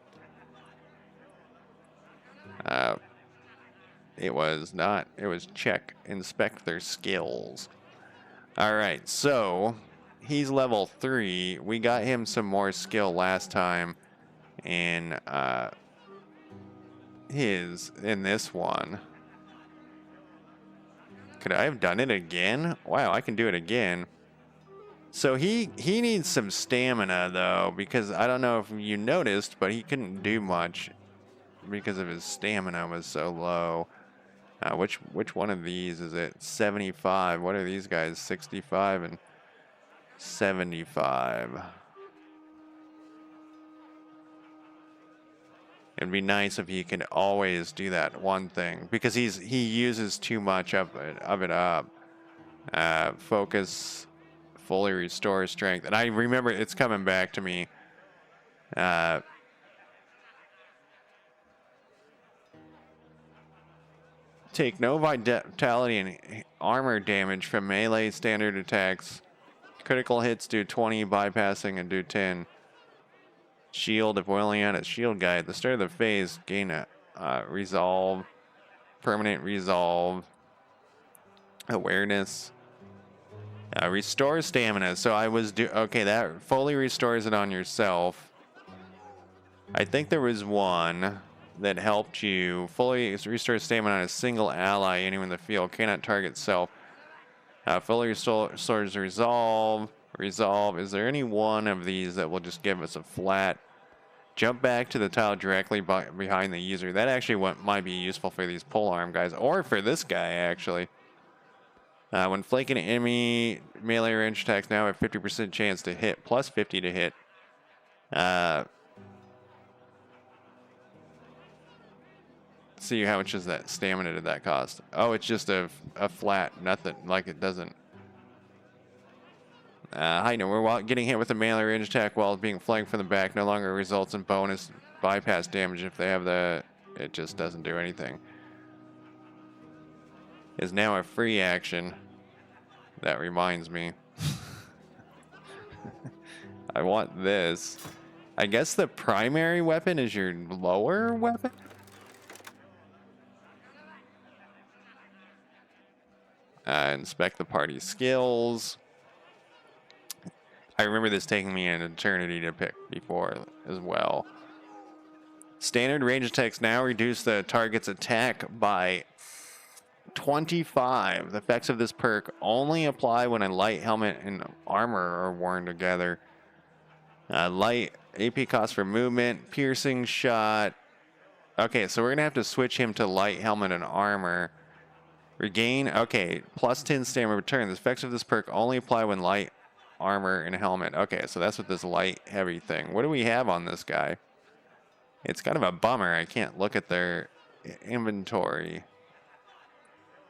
It was not. It was inspect their skills. Alright, so he's level 3. We got him some more skill last time in this one. Could I have done it again? Wow, I can do it again. So he needs some stamina though, because I don't know if you noticed, but he couldn't do much because of his stamina was so low. Which one of these is it? 75. What are these guys? 65 and 75. It'd be nice if he could always do that one thing because he uses too much of it up. Focus, fully restore strength, and I remember it's coming back to me. Take no vitality and armor damage from melee standard attacks. Critical hits do 20, bypassing and do 10. Shield, if oiling out its shield guy at the start of the phase, gain a resolve, permanent resolve, awareness. Restore stamina. So I was okay. That fully restores it on yourself. I think there was one that helped you fully restore stamina on a single ally anywhere in the field. Cannot target self. Fully restores resolve. Resolve. Is there any one of these that will just give us a flat jump back to the tile directly behind the user? That actually might be useful for these polearm guys, or for this guy actually. When flanking an enemy, melee range attacks now have 50% chance to hit, plus 50 to hit. See how much is that stamina did that cost? Oh, it's just a flat nothing. Like it doesn't. Hi, no, we're getting hit with a melee range attack while being flanked from the back no longer results in bonus bypass damage if they have the. It just doesn't do anything. Is now a free action. That reminds me. I want this. I guess the primary weapon is your lower weapon? Inspect the party skills. I remember this taking me an eternity to pick before as well. Standard range attacks now reduce the target's attack by 25. The effects of this perk only apply when a light helmet and armor are worn together. Light AP cost for movement, piercing shot. Okay, so we're going to have to switch him to light helmet and armor. Regain, okay, plus 10 stamina return. The effects of this perk only apply when light armor and helmet. Okay, so that's what this light heavy thing. What do we have on this guy? It's kind of a bummer. I can't look at their inventory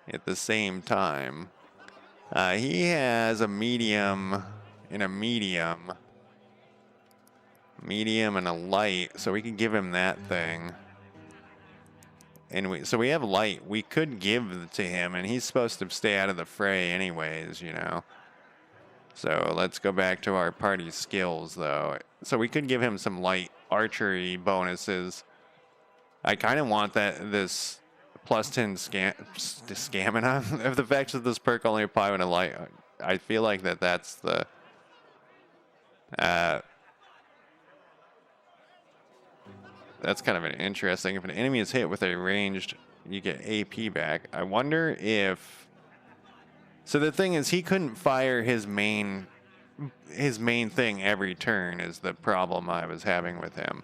at the same time. He has a medium and a medium and a light, so we can give him that thing. And so we have light. We could give to him, and he's supposed to stay out of the fray anyways, you know. So let's go back to our party skills, though. So we could give him some light archery bonuses. I kind of want this plus 10 stamina. If the effects of this perk only apply when a light, I feel like that's the. That's kind of an interesting. If an enemy is hit with a ranged, you get AP back. I wonder if. So the thing is, he couldn't fire his main thing every turn. Is the problem I was having with him.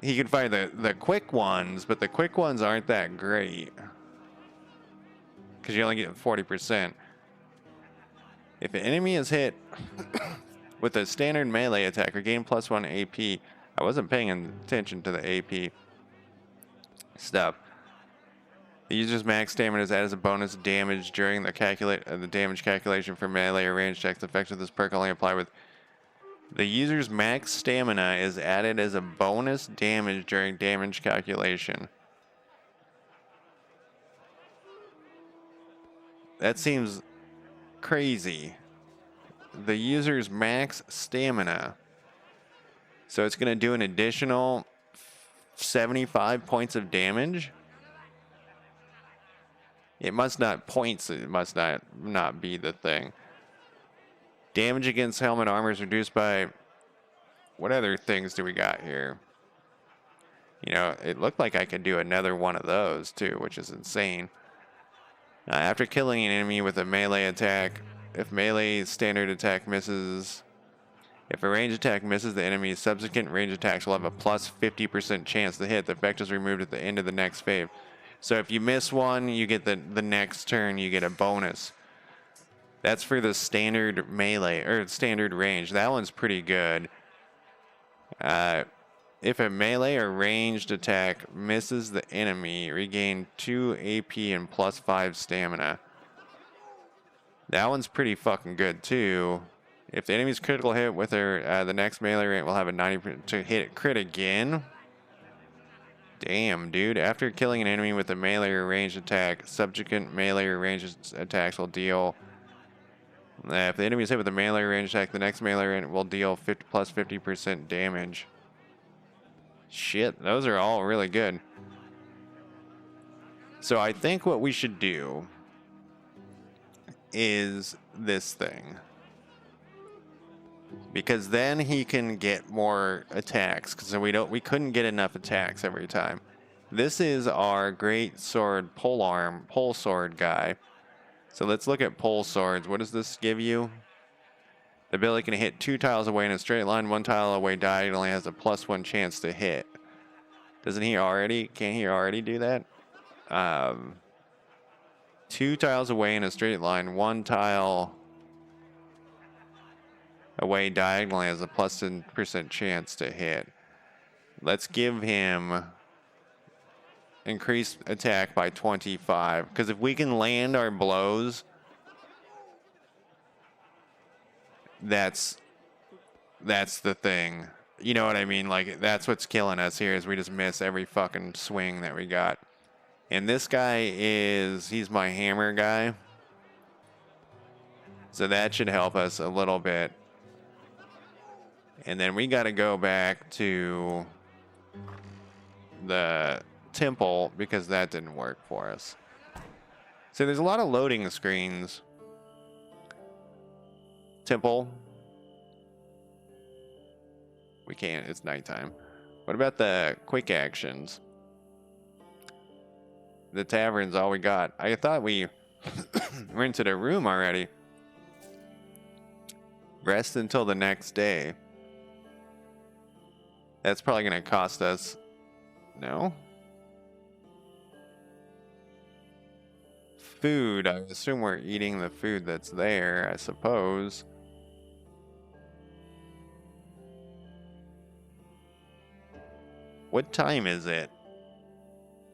He could fire the quick ones, but the quick ones aren't that great because you only get 40%. If an enemy is hit with a standard melee attack, regain plus 1 AP. I wasn't paying attention to the AP stuff. The user's max stamina is added as a bonus damage during the damage calculation for melee or range checks. The effects of this perk only apply with. The user's max stamina is added as a bonus damage during damage calculation. That seems crazy. The user's max stamina. So it's going to do an additional 75 points of damage. It must not be the thing. Damage against helmet armor is reduced by. What other things do we got here? You know, it looked like I could do another one of those too, which is insane. After killing an enemy with a melee attack, if melee standard attack misses, if a range attack misses, the enemy's subsequent range attacks will have a plus 50% chance to hit. The effect is removed at the end of the next phase. So if you miss one, you get the next turn, you get a bonus. That's for the standard melee, or standard range. That one's pretty good. If a melee or ranged attack misses the enemy, regain 2 AP and plus 5 stamina. That one's pretty fucking good too. If the enemy's critical hit with her, the next melee range will have a 90% to hit crit again. Damn, dude. After killing an enemy with a melee or ranged attack, subsequent melee or ranged attacks will deal. If the enemy is hit with a melee or ranged attack, the next melee range will deal 50 plus 50% damage. Shit, those are all really good. So I think what we should do is this thing. Because then he can get more attacks. Because we couldn't get enough attacks every time. This is our great sword pole sword guy. So let's look at pole swords. What does this give you? The ability can hit 2 tiles away in a straight line, 1 tile away diagonally has a +1 chance to hit. Can't he already do that? 2 tiles away in a straight line, 1 tile away diagonally has a +10% chance to hit. Let's give him increased attack by 25. Because if we can land our blows, that's the thing. You know what I mean? Like, that's what's killing us here is we just miss every fucking swing that we got. And this guy he's my hammer guy. So that should help us a little bit. And then we got to go back to the temple because that didn't work for us. So there's a lot of loading screens. Temple. We can't, it's nighttime. What about the quick actions? The tavern's all we got. I thought we rented a room already. Rest until the next day. That's probably going to cost us... No? Food. I assume we're eating the food that's there, I suppose. What time is it?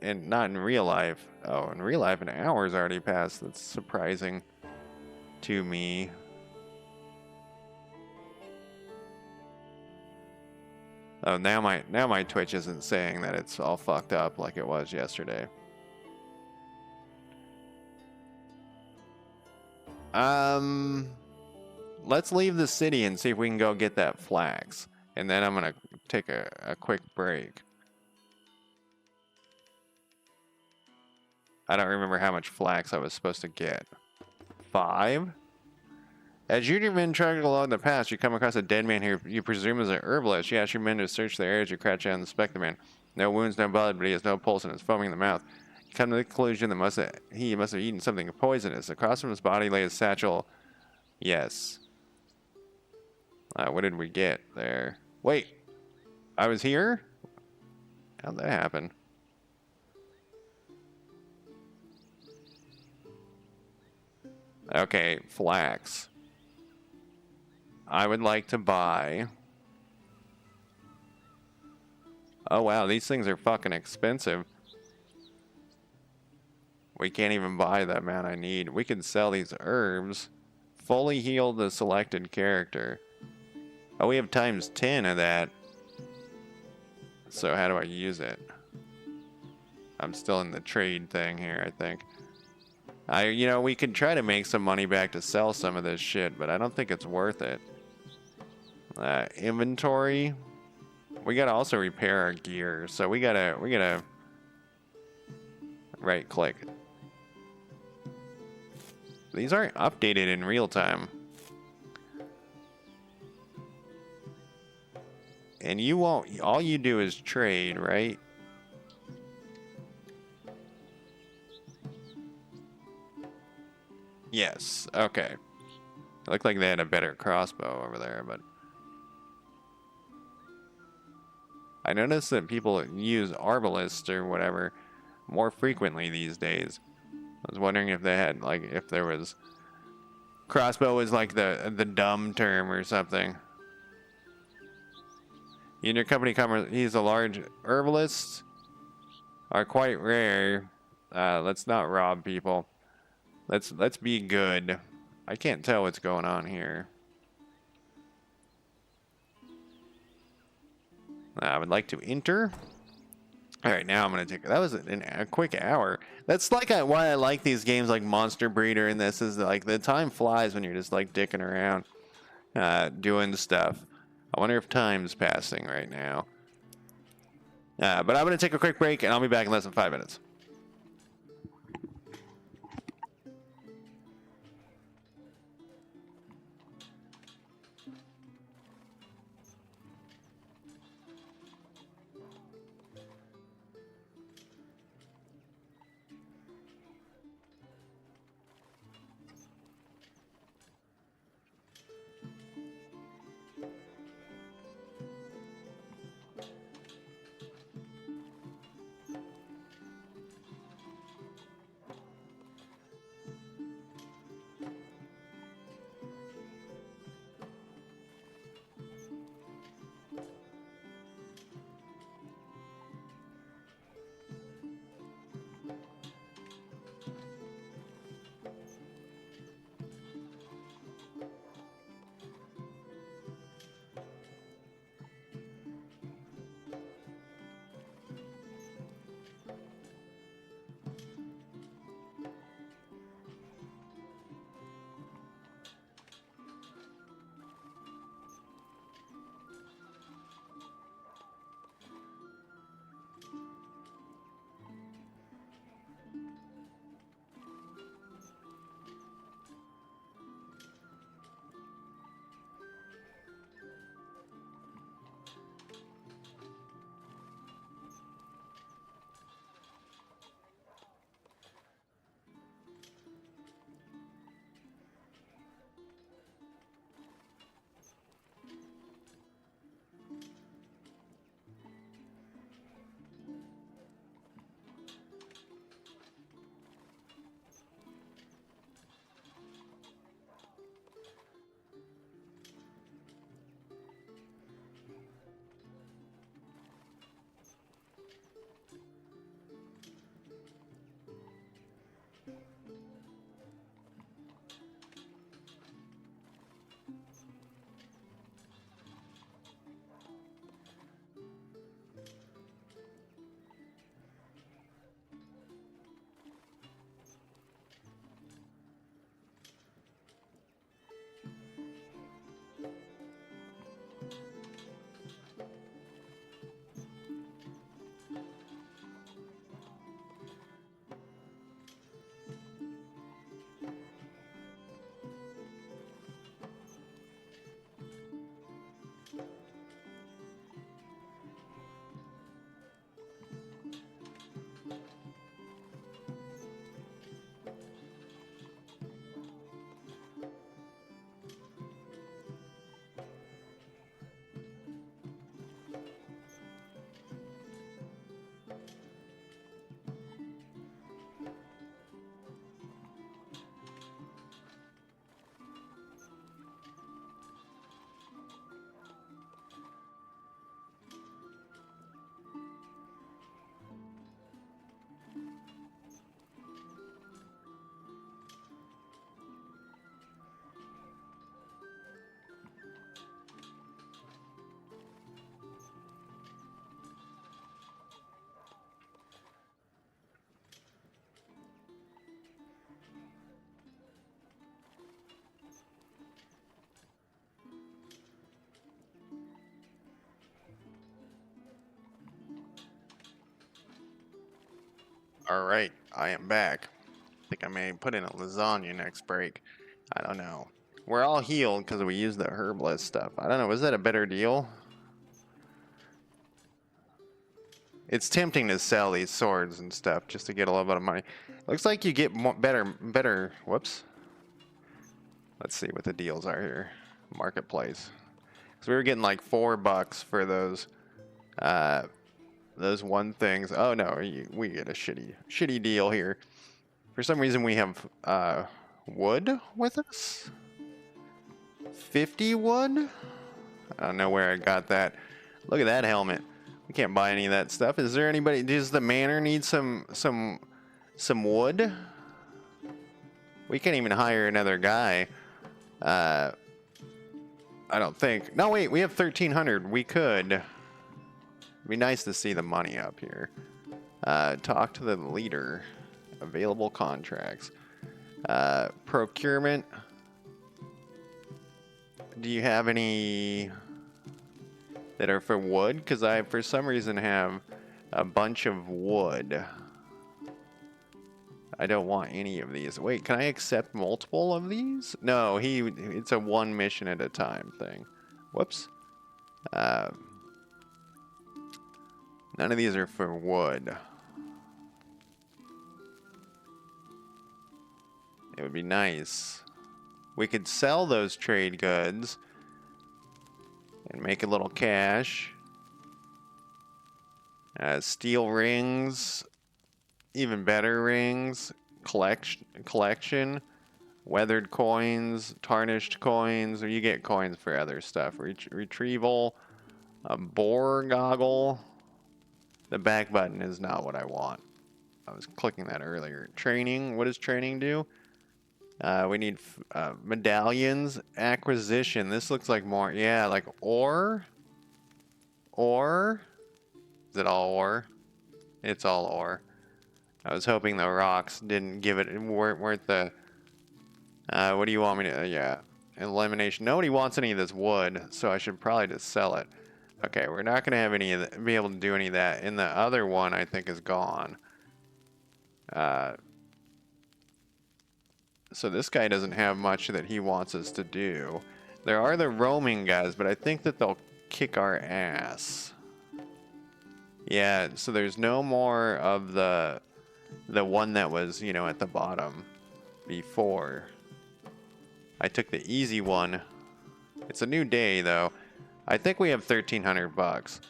And not in real life. Oh, in real life, an hour's already passed. That's surprising to me. Oh, now my Twitch isn't saying that it's all fucked up like it was yesterday. Let's leave the city and see if we can go get that flax. And then I'm gonna take a quick break. I don't remember how much flax I was supposed to get. 5? As your men travel along the path, you come across a dead man who you presume is an herbalist. You ask your men to search the area as you crouch down and inspect the man. No wounds, no blood, but he has no pulse and is foaming in the mouth. You come to the conclusion that he must have eaten something poisonous. Across from his body lay a satchel. Yes. What did we get there? Wait. I was here? How'd that happen? Okay, flax. I would like to buy... Oh wow, these things are fucking expensive. We can't even buy the amount I need. We can sell these herbs. Fully heal the selected character. Oh, we have times 10 of that. So how do I use it? I'm still in the trade thing here, I think. We could try to make some money back to sell some of this shit, but I don't think it's worth it. Inventory. We gotta also repair our gear, so we gotta right click. These aren't updated in real time. And you won't, all you do is trade, right? Yes. Okay. It looked like they had a better crossbow over there, but I noticed that people use arbalists or whatever more frequently these days. I was wondering if they had like if there was crossbow was like the dumb term or something. In your company, he's a large herbalist. Are quite rare. Let's not rob people. Let's be good. I can't tell what's going on here. I would like to enter. All right, now I'm gonna take. That was a quick hour. That's like why I like these games like Monster Breeder. And this is like the time flies when you're just like dicking around, doing stuff. I wonder if time's passing right now. But I'm gonna take a quick break, and I'll be back in less than 5 minutes. All right, I am back. I think I may put in a lasagna next break. I don't know. We're all healed because we used the herbalist stuff. I don't know. Was that a better deal? It's tempting to sell these swords and stuff just to get a little bit of money. Looks like you get more, better. Whoops. Let's see what the deals are here. Marketplace. So we were getting like $4 for those one things. Oh no, we get a shitty deal here. For some reason we have wood with us. 50 wood? I don't know where I got that. Look at that helmet. We can't buy any of that stuff. Is there anybody? Does the manor need some wood? We can't even hire another guy. I don't think. No, wait. We have 1,300. We could. It'd be nice to see the money up here. Talk to the leader. Available contracts. Procurement. Do you have any that are for wood? Because I, for some reason, have a bunch of wood. I don't want any of these. Wait, can I accept multiple of these? No, it's a one mission at a time thing. Whoops. None of these are for wood. It would be nice. We could sell those trade goods and make a little cash. Steel rings, even better rings, collection, weathered coins, tarnished coins, or you get coins for other stuff. Retrieval, a boar goggle. The back button is not what I want. I was clicking that earlier. Training, what does training do? We need medallions. Acquisition. This looks like more, yeah, like ore. Ore. Is it all ore? It's all ore. I was hoping the rocks didn't give it, weren't the, what do you want me to, yeah. Elimination. Nobody wants any of this wood, so I should probably just sell it. Okay, we're not going to have any of that, be able to do any of that. And the other one, I think, is gone. So this guy doesn't have much that he wants us to do. There are the roaming guys, but I think that they'll kick our ass. Yeah, so there's no more of the one that was, you know, at the bottom before. I took the easy one. It's a new day, though. I think we have 1,300 bucks.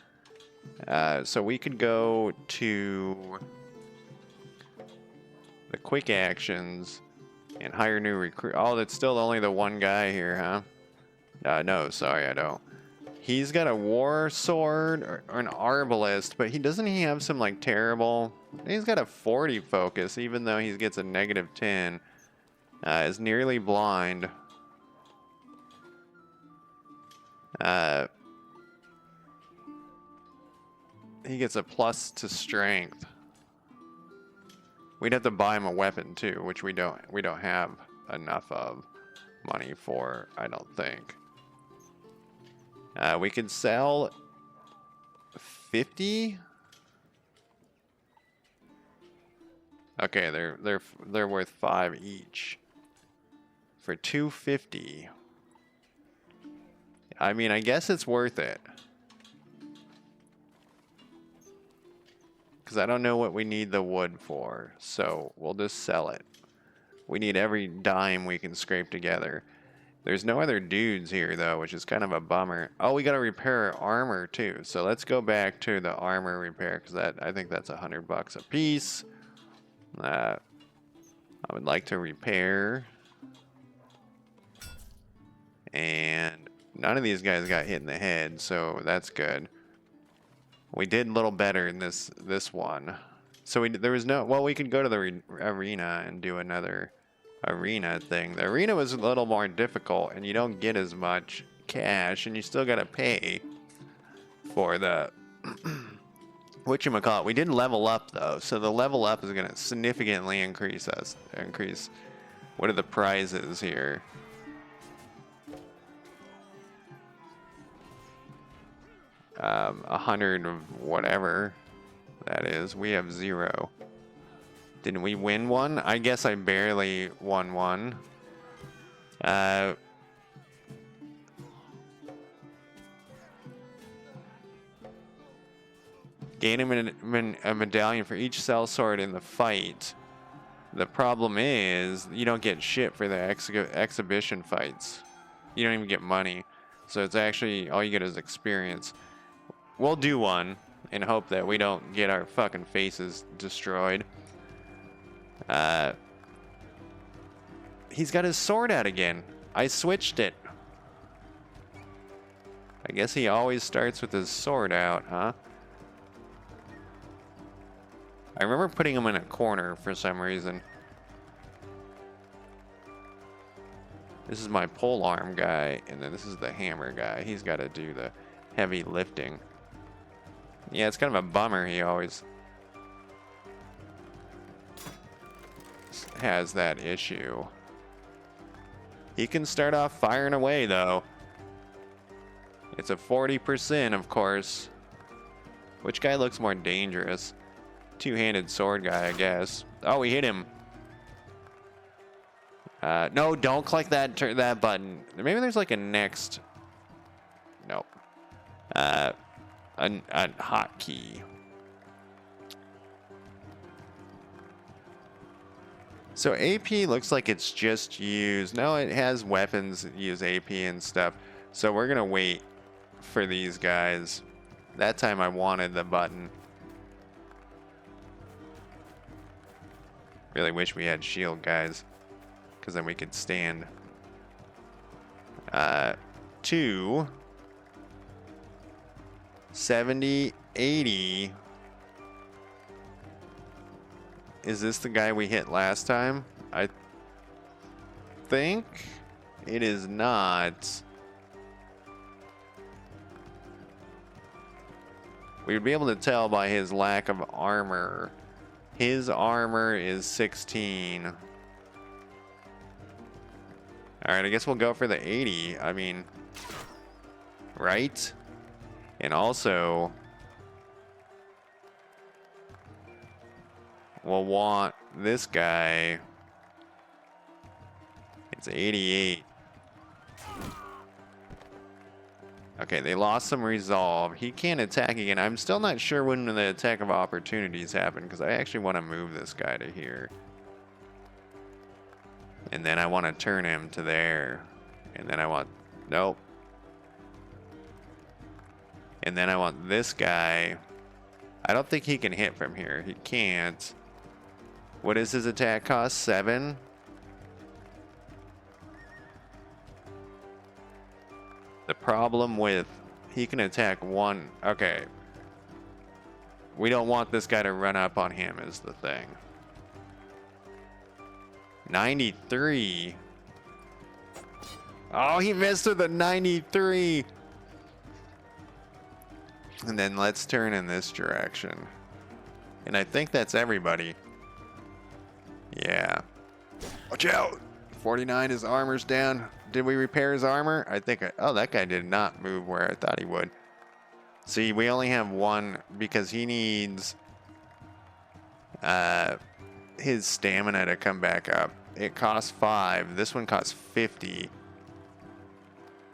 So we could go to the quick actions and hire new recruit. Oh, that's still only the one guy here, huh? No, sorry, I don't. He's got a war sword or an arbalist, but doesn't he have some like terrible? He's got a 40 focus, even though he gets a -10. Is nearly blind. He gets a plus to strength. We'd have to buy him a weapon too, which we don't have enough of money for, I don't think. We could sell 50. Okay, they're worth 5 each for 250. I mean, I guess it's worth it. Because I don't know what we need the wood for, so we'll just sell it. We need every dime we can scrape together. There's no other dudes here, though, which is kind of a bummer. Oh, we got to repair armor, too. So let's go back to the armor repair, because I think that's $100 a piece. I would like to repair. And none of these guys got hit in the head, so that's good. We did a little better in this one. So there was no... Well, we could go to the arena and do another arena thing. The arena was a little more difficult, and you don't get as much cash, and you still got to pay for the... whatchamacallit. We didn't level up, though, so the level up is going to significantly increase us. What are the prizes here? Uh, 100 of whatever that is. We have 0. Didn't we win one? I guess I barely won one. Gain a medallion for each sellsword in the fight. The problem is you don't get shit for the exhibition fights. You don't even get money. So it's actually, all you get is experience. We'll do one and hope that we don't get our fucking faces destroyed. He's got his sword out again. I switched it. I guess he always starts with his sword out, huh? I remember putting him in a corner for some reason. This is my pole arm guy, and then this is the hammer guy. He's got to do the heavy lifting. Yeah, it's kind of a bummer. He always has that issue. He can start off firing away, though. It's a 40%, of course. Which guy looks more dangerous? Two-handed sword guy, I guess. Oh, we hit him. No, don't click that button. Maybe there's like a next. Nope. A hotkey. So AP looks like it's just used. No, it has weapons that use AP and stuff. So we're gonna wait for these guys. That time I wanted the button. Really wish we had shield guys, because then we could stand. 2 70 80. Is this the guy we hit last time? I think it is not. We would be able to tell by his lack of armor. His armor is 16. Alright, I guess we'll go for the 80. I mean, right? And also, we'll want this guy. It's 88. Okay, they lost some resolve. He can't attack again. I'm still not sure when the attack of opportunities happen, because I actually want to move this guy to here. And then I want to turn him to there. And then I want... Nope. And then I want this guy. I don't think he can hit from here. He can't. What is his attack cost? 7? The problem with... He can attack 1... Okay. We don't want this guy to run up on him is the thing. 93. Oh, he missed with a 93. And then let's turn in this direction. And I think that's everybody. Yeah. Watch out. 49, his armor's down. Did we repair his armor? I think oh, that guy did not move where I thought he would. See, we only have one because he needs his stamina to come back up. It costs 5. This one costs 50.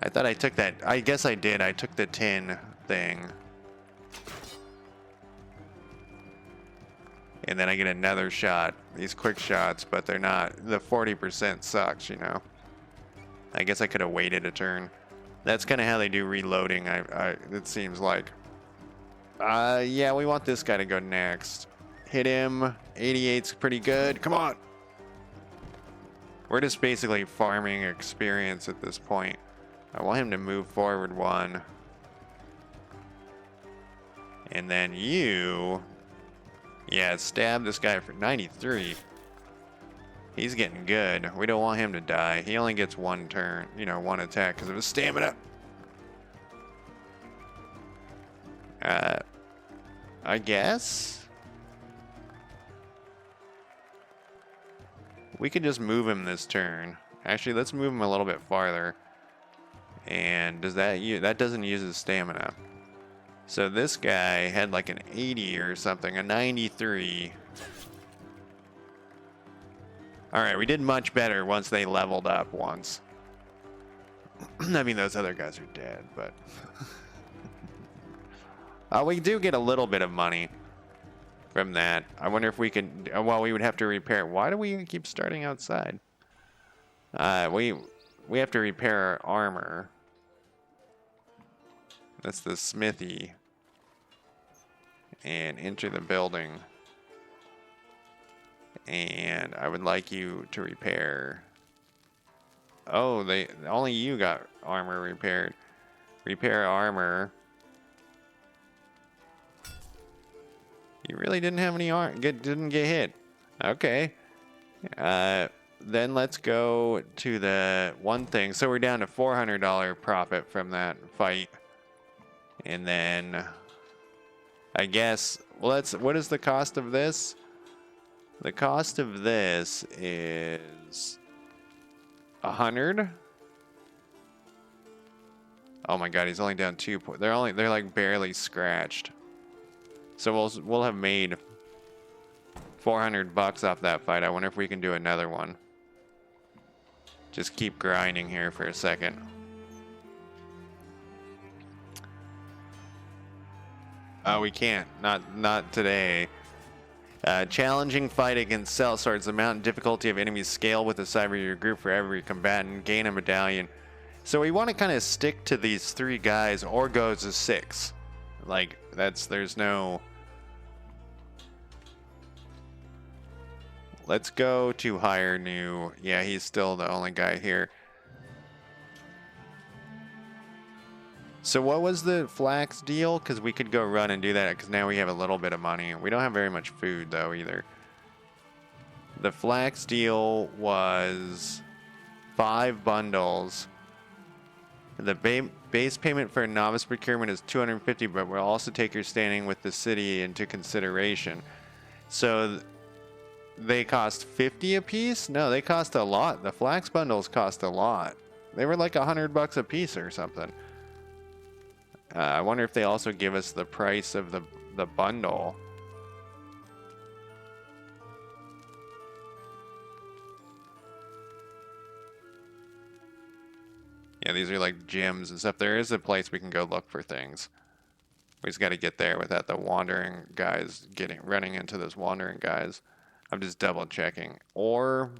I thought I took that. I guess I did. I took the 10 thing. And then I get another shot. These quick shots, but they're not. The 40% sucks, you know. I guess I could have waited a turn. That's kind of how they do reloading, it seems like. Yeah, we want this guy to go next. Hit him. 88's pretty good. Come on. We're just basically farming experience at this point. I want him to move forward 1. And then you... Yeah, stab this guy for 93. He's getting good. We don't want him to die. He only gets 1 turn, you know, 1 attack because of his stamina. I guess we could just move him this turn. Actually, let's move him a little bit farther. And does that doesn't use his stamina. So this guy had like an 80 or something, a 93. Alright, we did much better once they leveled up once. I mean, those other guys are dead, but... we do get a little bit of money from that. I wonder if we could, well, we would have to repair. Why do we keep starting outside? We have to repair our armor. That's the smithy. And enter the building. And I would like you to repair. Oh, only you got armor repaired. Repair armor. You really didn't have any didn't get hit. Okay. Then let's go to the one thing. So we're down to $400 profit from that fight. And then I guess, well, what is the cost of this? The cost of this is 100. Oh my god, he's only down 2 points. They're like barely scratched. So we'll have made $400 off that fight. I wonder if we can do another one. Just keep grinding here for a second. Oh, we can't. Not today. Challenging fight against sellswords. The amount and difficulty of enemies scale with the size of your group for every combatant. Gain a medallion. So we want to kind of stick to these 3 guys or go to 6. Like, there's no... Let's go to hire new. Yeah, he's still the only guy here. So what was the flax deal? Because we could go run and do that because now we have a little bit of money. We don't have very much food though either. The flax deal was 5 bundles. The base payment for a novice procurement is $250, but we'll also take your standing with the city into consideration. So they cost 50 a piece? No, they cost a lot. The flax bundles cost a lot. They were like $100 a piece or something. I wonder if they also give us the price of the bundle. Yeah, these are like gyms and stuff. There is a place we can go look for things. We just got to get there without the wandering guys running into those wandering guys. I'm just double checking. Or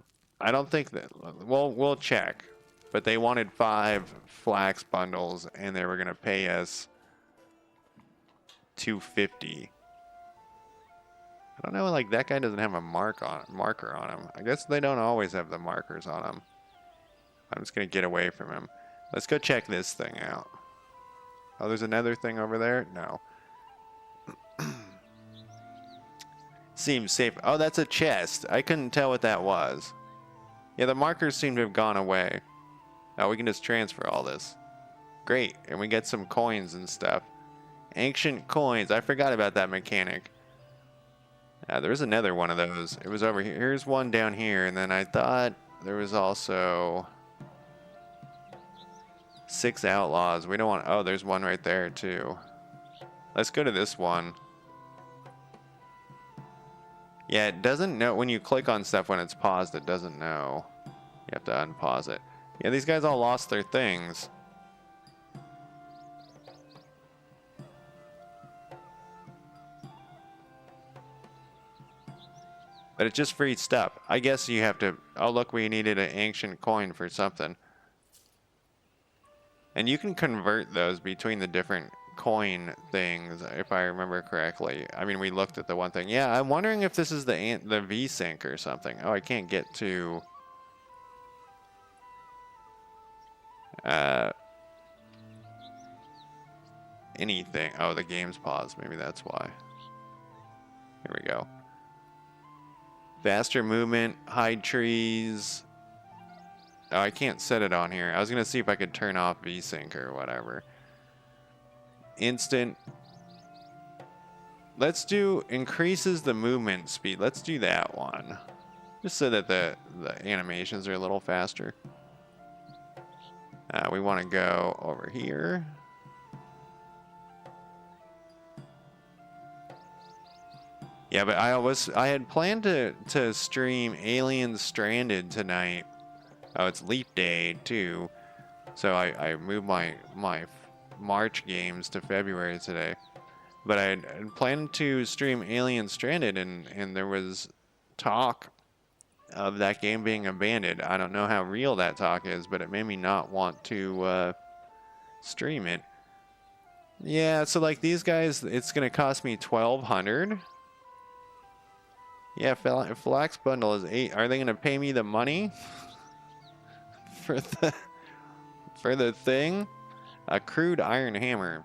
I don't think that. We'll check. But they wanted 5 flax bundles, and they were gonna pay us $250. I don't know. Like that guy doesn't have a marker on him. I guess they don't always have the markers on him. I'm just gonna get away from him. Let's go check this thing out. Oh, there's another thing over there? No. Seems safe. Oh, that's a chest. I couldn't tell what that was. Yeah, the markers seem to have gone away. Now we can just transfer all this. Great. And we get some coins and stuff. Ancient coins. I forgot about that mechanic. There was another one of those. It was over here. Here's one down here. And then I thought there was also 6 outlaws. We don't want... Oh, there's one right there too. Let's go to this one. Yeah, it doesn't know when you click on stuff when it's paused. It doesn't know. You have to unpause it. Yeah, these guys all lost their things. But it's just free stuff. I guess you have to... Oh, look, we needed an ancient coin for something. And you can convert those between the different coin things, if I remember correctly. I mean, we looked at the one thing. Yeah, I'm wondering if this is the V-Sync or something. Oh, I can't get to... anything. Oh, the game's paused. Maybe that's why. Here we go. Faster movement, hide trees. Oh, I can't set it on here. I was gonna see if I could turn off V-Sync or whatever. Instant. Let's do increases the movement speed. Let's do that one. Just so that the animations are a little faster. We want to go over here. Yeah, but I had planned to stream Alien Stranded tonight. Oh, it's Leap Day too, so I moved my March games to February today. But I planned to stream Alien Stranded, and there was talk of that game being abandoned. I don't know how real that talk is, but it made me not want to stream it. Yeah, so like these guys, it's gonna cost me 1,200. Yeah, Flax bundle is 8. Are they gonna pay me the money for the thing? A crude iron hammer.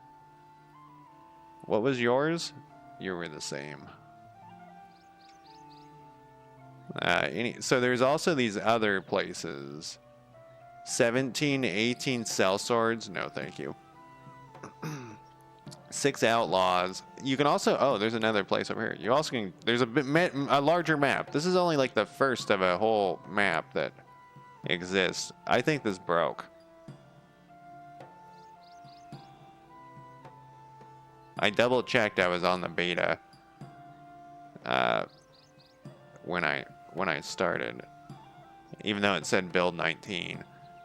What was yours? You were the same. So there's also these other places. 17 to 18 cell swords. No, thank you. 6 outlaws. You can also, oh, there's another place over here. You also can, there's a larger map. This is only like the first of a whole map that exists. I think this broke. I double checked I was on the beta when I started. Even though it said build 19,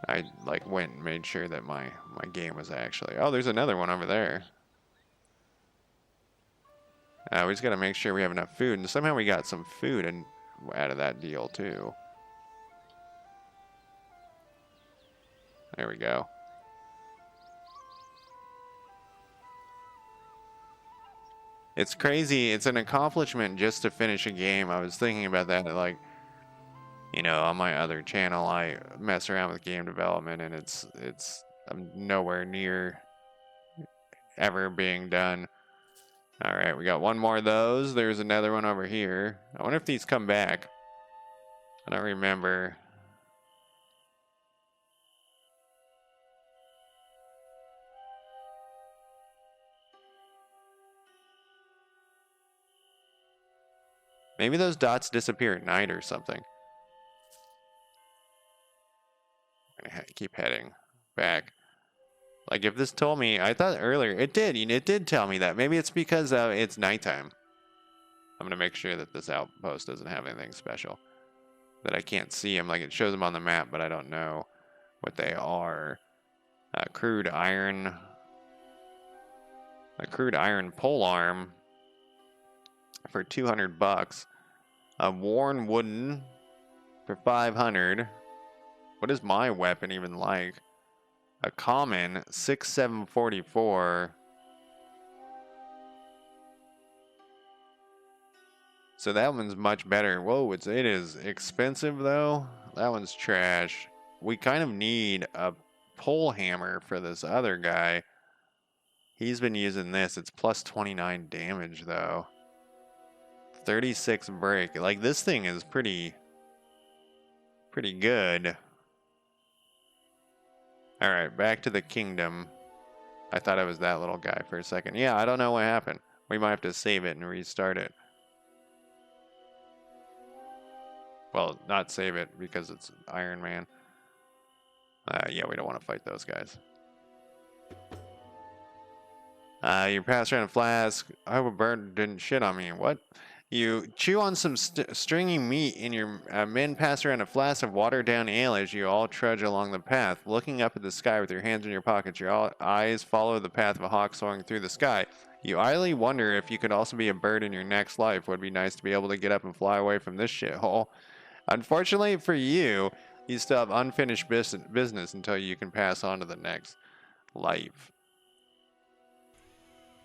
I like went and made sure that my game was actually. Oh, there's another one over there. We just gotta make sure we have enough food, and somehow we got some food out of that deal too. There we go. It's crazy. It's an accomplishment just to finish a game. I was thinking about that, like, you know, on my other channel, I mess around with game development, and I'm nowhere near ever being done. All right, we got one more of those. There's another one over here. I wonder if these come back. I don't remember. Maybe those dots disappear at night or something. I'm gonna keep heading back. Like if this told me, I thought earlier it did. It did tell me that. Maybe it's because it's nighttime. I'm gonna make sure that this outpost doesn't have anything special. That I can't see them. Like it shows them on the map, but I don't know what they are. Crude iron. A crude iron pole arm for 200 bucks. A worn wooden for 500. What is my weapon even like? A common 6744. So that one's much better. Whoa, it is expensive though. That one's trash. We kind of need a pole hammer for this other guy. He's been using this. It's plus 29 damage though. 36 break. Like this thing is pretty good. All right, back to the kingdom. I thought I was that little guy for a second. Yeah, I don't know what happened. We might have to save it and restart it. Well, not save it because it's Iron Man. Yeah, we don't want to fight those guys. You pass around a flask. I hope a bird didn't shit on me. What? You chew on some stringy meat, and your men pass around a flask of watered-down ale as you all trudge along the path, looking up at the sky with your hands in your pockets. Your eyes follow the path of a hawk soaring through the sky. You idly wonder if you could also be a bird in your next life. Would be nice to be able to get up and fly away from this shithole. Unfortunately for you, you still have unfinished business until you can pass on to the next life.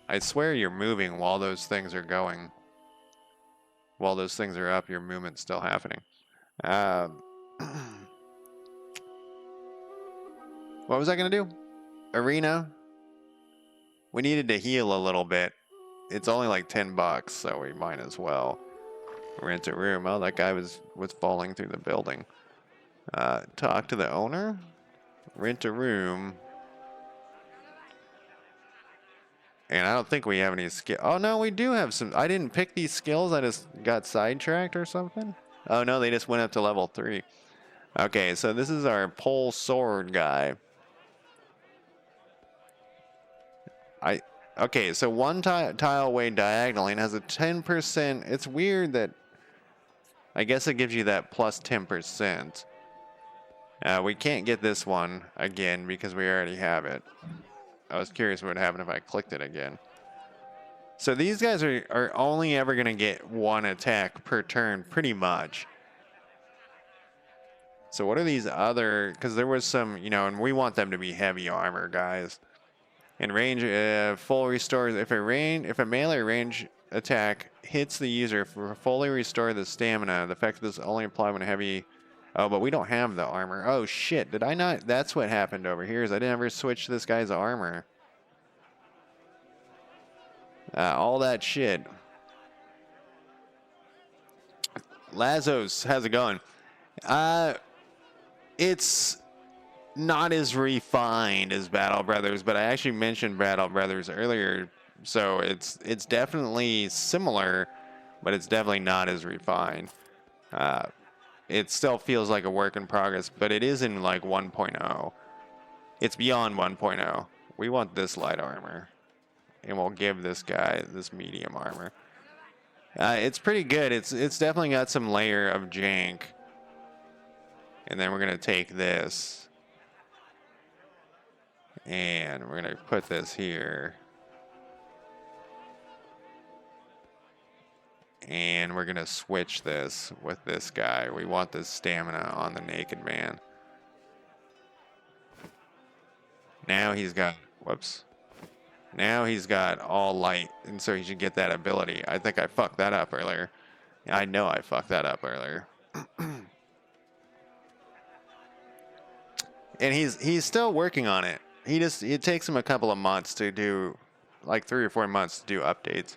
I swear you're moving while those things are going. While those things are up, your movement's still happening. What was I going to do? Arena. We needed to heal a little bit. It's only like 10 bucks, so we might as well rent a room. Oh, that guy was falling through the building. Talk to the owner. Rent a room. And I don't think we have any skill. Oh, no, we do have some. I didn't pick these skills. I just got sidetracked or something. Oh, no, they just went up to level 3. Okay, so this is our pole sword guy. Okay, so one tile away diagonally and has a 10%. It's weird that. I guess it gives you that plus 10%. We can't get this one again because we already have it. I was curious what would happen if I clicked it again. So these guys are only ever going to get one attack per turn, pretty much. So what are these other... Because there was some, you know, and we want them to be heavy armor, guys. And range, full restores. If a melee range attack hits the user, for fully restore the stamina. The effect of this only apply when heavy... Oh, but we don't have the armor. Oh, shit. Did I not... That's what happened over here, is I didn't ever switch this guy's armor. All that shit. Lazos, how's it going? It's not as refined as Battle Brothers, but I actually mentioned Battle Brothers earlier, so it's definitely similar, but it's definitely not as refined. It still feels like a work in progress, but it is in like 1.0. It's beyond 1.0. We want this light armor, and we'll give this guy this medium armor. It's pretty good. It's definitely got some layer of jank. And then we're going to take this. And we're going to put this here. And we're going to switch this with this guy. We want this stamina on the naked man. Now he's got... Whoops. Now he's got all light, and so he should get that ability. I think I fucked that up earlier. I know I fucked that up earlier. And he's still working on it. It takes him a couple of months to do, like 3 or 4 months to do updates.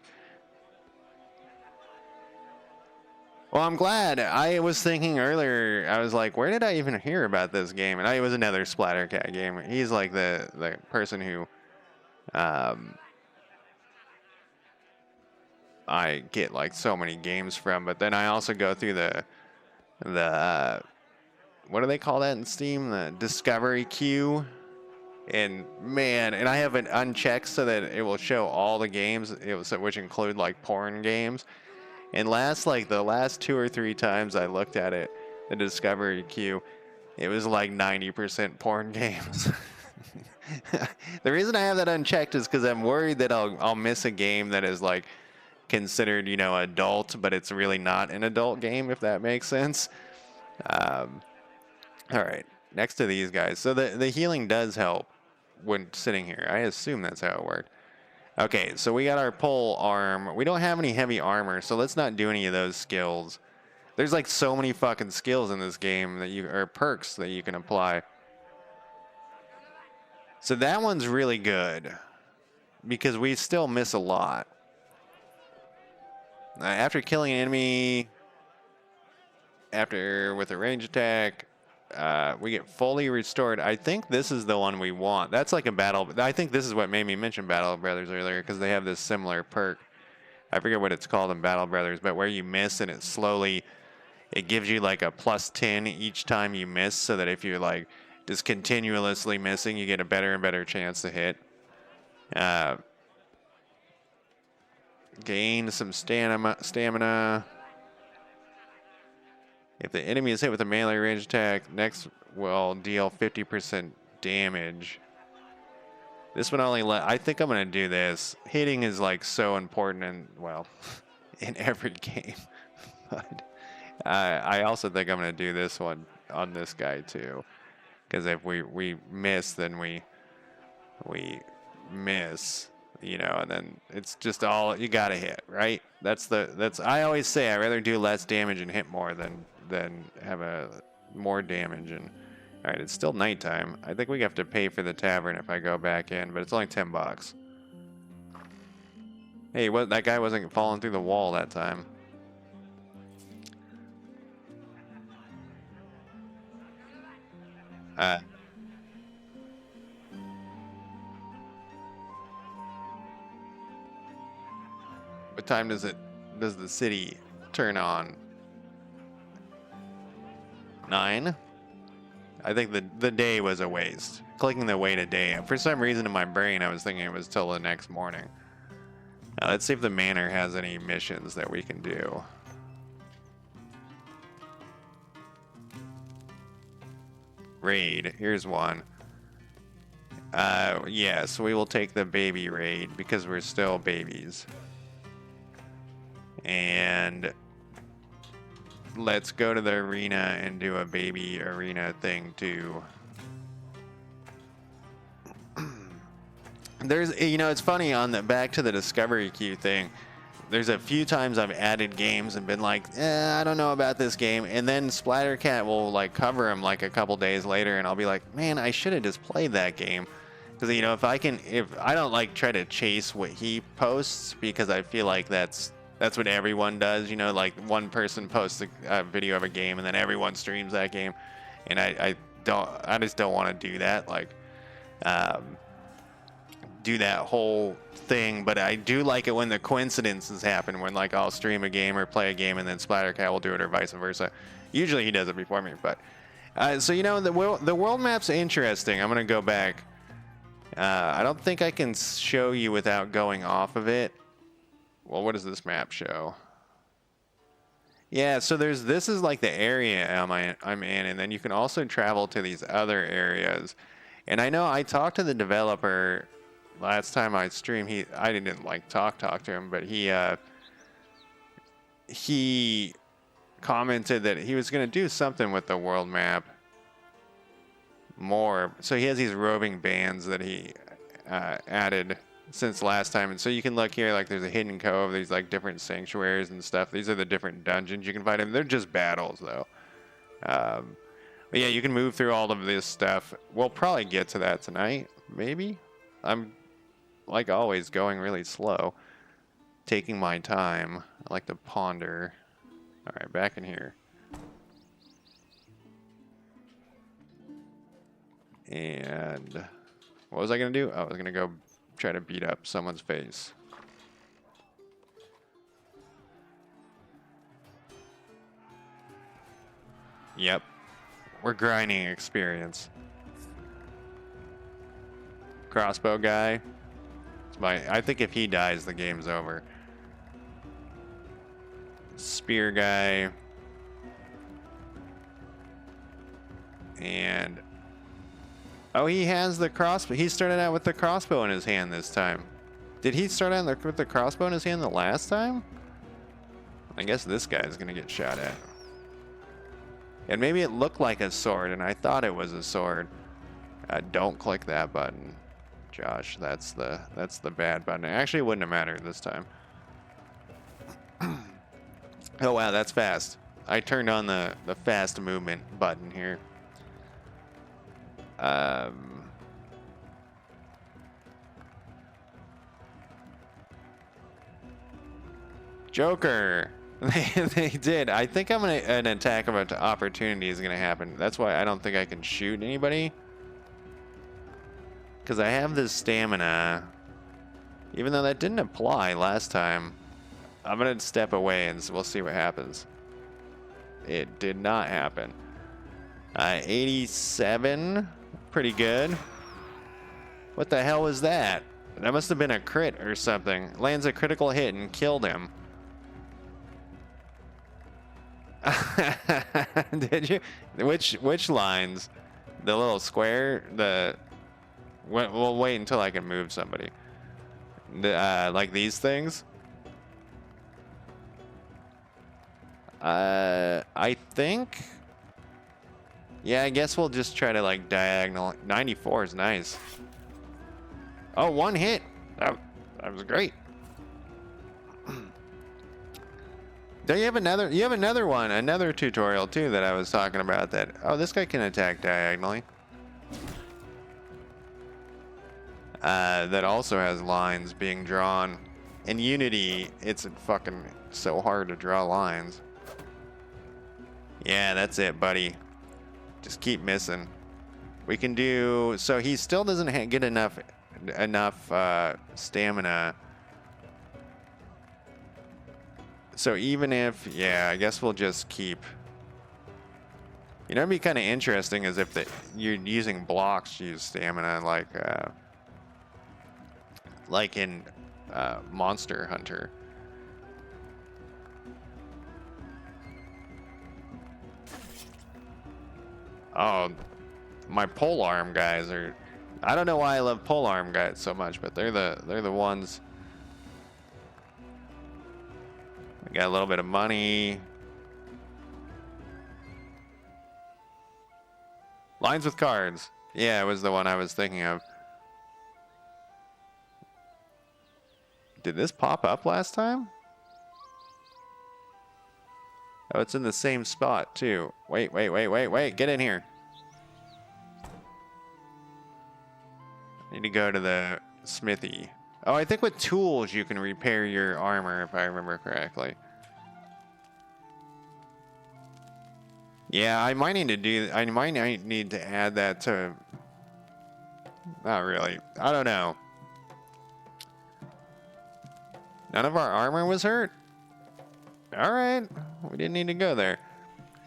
Well, I'm glad. I was thinking earlier, I was like, where did I even hear about this game? And it was another Splattercat game. He's like the person who... I get like so many games from, but then I also go through the what do they call that in Steam? The discovery queue. And man, and I have it unchecked so that it will show all the games, which include like porn games. And the last 2 or 3 times I looked at it, the discovery queue, it was like 90% porn games. The reason I have that unchecked is because I'm worried that I'll miss a game that is like considered, you know, adult, but it's really not an adult game, if that makes sense. All right, next to these guys. So the healing does help when sitting here. I assume that's how it worked. Okay, so we got our pole arm. We don't have any heavy armor, so let's not do any of those skills. There's like so many fucking skills in this game or perks that you can apply. So that one's really good because we still miss a lot. After killing an enemy, with a range attack, we get fully restored. I think this is the one we want. That's like a battle. I think this is what made me mention Battle Brothers earlier because they have this similar perk. I forget what it's called in Battle Brothers, but where you miss and it gives you like a +10 each time you miss, so that if you're like just continuously missing, you get a better and better chance to hit. Gain some stamina. If the enemy is hit with a melee range attack, next will deal 50% damage. This one only I think I'm going to do this. Hitting is like so important in every game. But I also think I'm going to do this one on this guy too. Because if we miss, then we miss, you know, and then it's just all you gotta hit, right? That's I always say I'd rather do less damage and hit more than have more damage. And all right, it's still nighttime. I think we have to pay for the tavern if I go back in, but it's only $10. Hey, that guy wasn't falling through the wall that time. What time does the city turn on? 9? I think the day was a waste. Clicking the wait a day. For some reason in my brain I was thinking it was till the next morning. Now let's see if the manor has any missions that we can do. Raid. Here's one. Yes, we will take the baby raid because we're still babies. And let's go to the arena and do a baby arena thing too. There's, you know, it's funny on the back to the discovery queue thing. There's a few times I've added games and been like, I don't know about this game. And then Splattercat will like cover them like a couple days later, and I'll be like, man, I should have just played that game. Because, you know, if I don't like try to chase what he posts, because I feel like that's what everyone does. You know, like one person posts a video of a game and then everyone streams that game. And I just don't want to do that. Like, do that whole thing, but I do like it when the coincidences happen, when like I'll stream a game or play a game and then Splattercat will do it, or vice versa. Usually he does it before me, but so, you know, the world map's interesting. I'm gonna go back. I don't think I can show you without going off of it. Well, what does this map show? Yeah, so this is like the area I'm in, and then you can also travel to these other areas. And I know I talked to the developer last time I streamed. I didn't like talk to him, but he commented that he was going to do something with the world map more. So he has these roving bands that he added since last time, and so you can look here, like there's a hidden cove, there's like different sanctuaries and stuff. These are the different dungeons you can fight in. They're just battles though. But yeah, you can move through all of this stuff. We'll probably get to that tonight, maybe. I'm, like always, going really slow, taking my time. I like to ponder. All right, back in here. And what was I gonna do? I was gonna go try to beat up someone's face. Yep, we're grinding experience. Crossbow guy. I think if he dies, the game's over. Spear guy. And oh, he has the crossbow. He started out with the crossbow in his hand this time. Did he start out with the crossbow in his hand the last time? I guess this guy's gonna get shot at. And maybe it looked like a sword, and I thought it was a sword. Don't click that button, Josh. That's the bad button. Actually, it wouldn't have mattered this time. Oh wow, that's fast. I turned on the fast movement button here. Joker. They did. I think an attack of opportunity is gonna happen. That's why I don't think I can shoot anybody. Because I have this stamina. Even though that didn't apply last time. I'm gonna step away and we'll see what happens. It did not happen. 87. Pretty good. What the hell was that? That must have been a crit or something. Lands a critical hit and killed him. Did you? Which lines? The little square? We'll wait until I can move somebody. Like these things? I think... Yeah, I guess we'll just try to like diagonal. 94 is nice. Oh, one hit. That was great. Don't you have another? You have another one, another tutorial too that I was talking about. That this guy can attack diagonally. That also has lines being drawn. In Unity, it's fucking so hard to draw lines. Yeah, that's it, buddy. Just keep missing. We can do... So he still doesn't get enough stamina. So even if... Yeah, I guess we'll just keep... You know, it'd be kind of interesting is if you're using blocks to use stamina, like in Monster Hunter. Oh, my polearm guys are... I don't know why I love polearm guys so much, but they're the ones. Got a little bit of money. Lines with cards. Yeah, it was the one I was thinking of. Did this pop up last time? Oh, it's in the same spot, too. Wait. Get in here. Need to go to the smithy. Oh, I think with tools you can repair your armor, if I remember correctly. Yeah, I might need to do... I might need to add that to... Not really. I don't know. None of our armor was hurt? Alright. We didn't need to go there.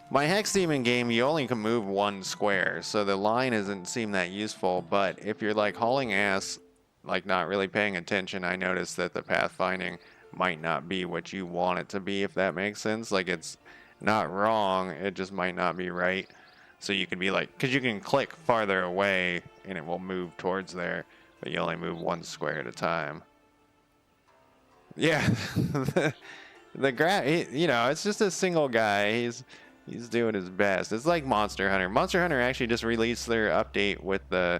My Hex Demon game, you only can move one square, so the line doesn't seem that useful, but if you're like hauling ass, like not really paying attention, I noticed that the pathfinding might not be what you want it to be, if that makes sense. Like, it's not wrong, it just might not be right. So you can be like, because you can click farther away and it will move towards there, but you only move one square at a time. Yeah, you know, it's just a single guy. He's doing his best. It's like Monster Hunter. Monster Hunter actually just released their update with the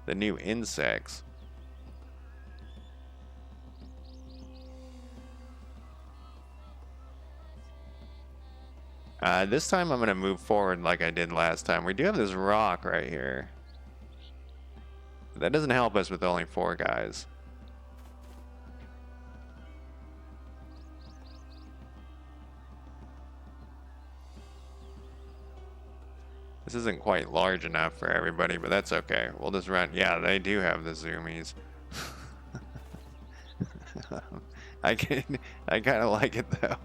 new insects. This time I'm going to move forward like I did last time. We do have this rock right here. That doesn't help us with only 4 guys. This isn't quite large enough for everybody, but that's okay. We'll just run. Yeah, they do have the zoomies. I kind of like it though.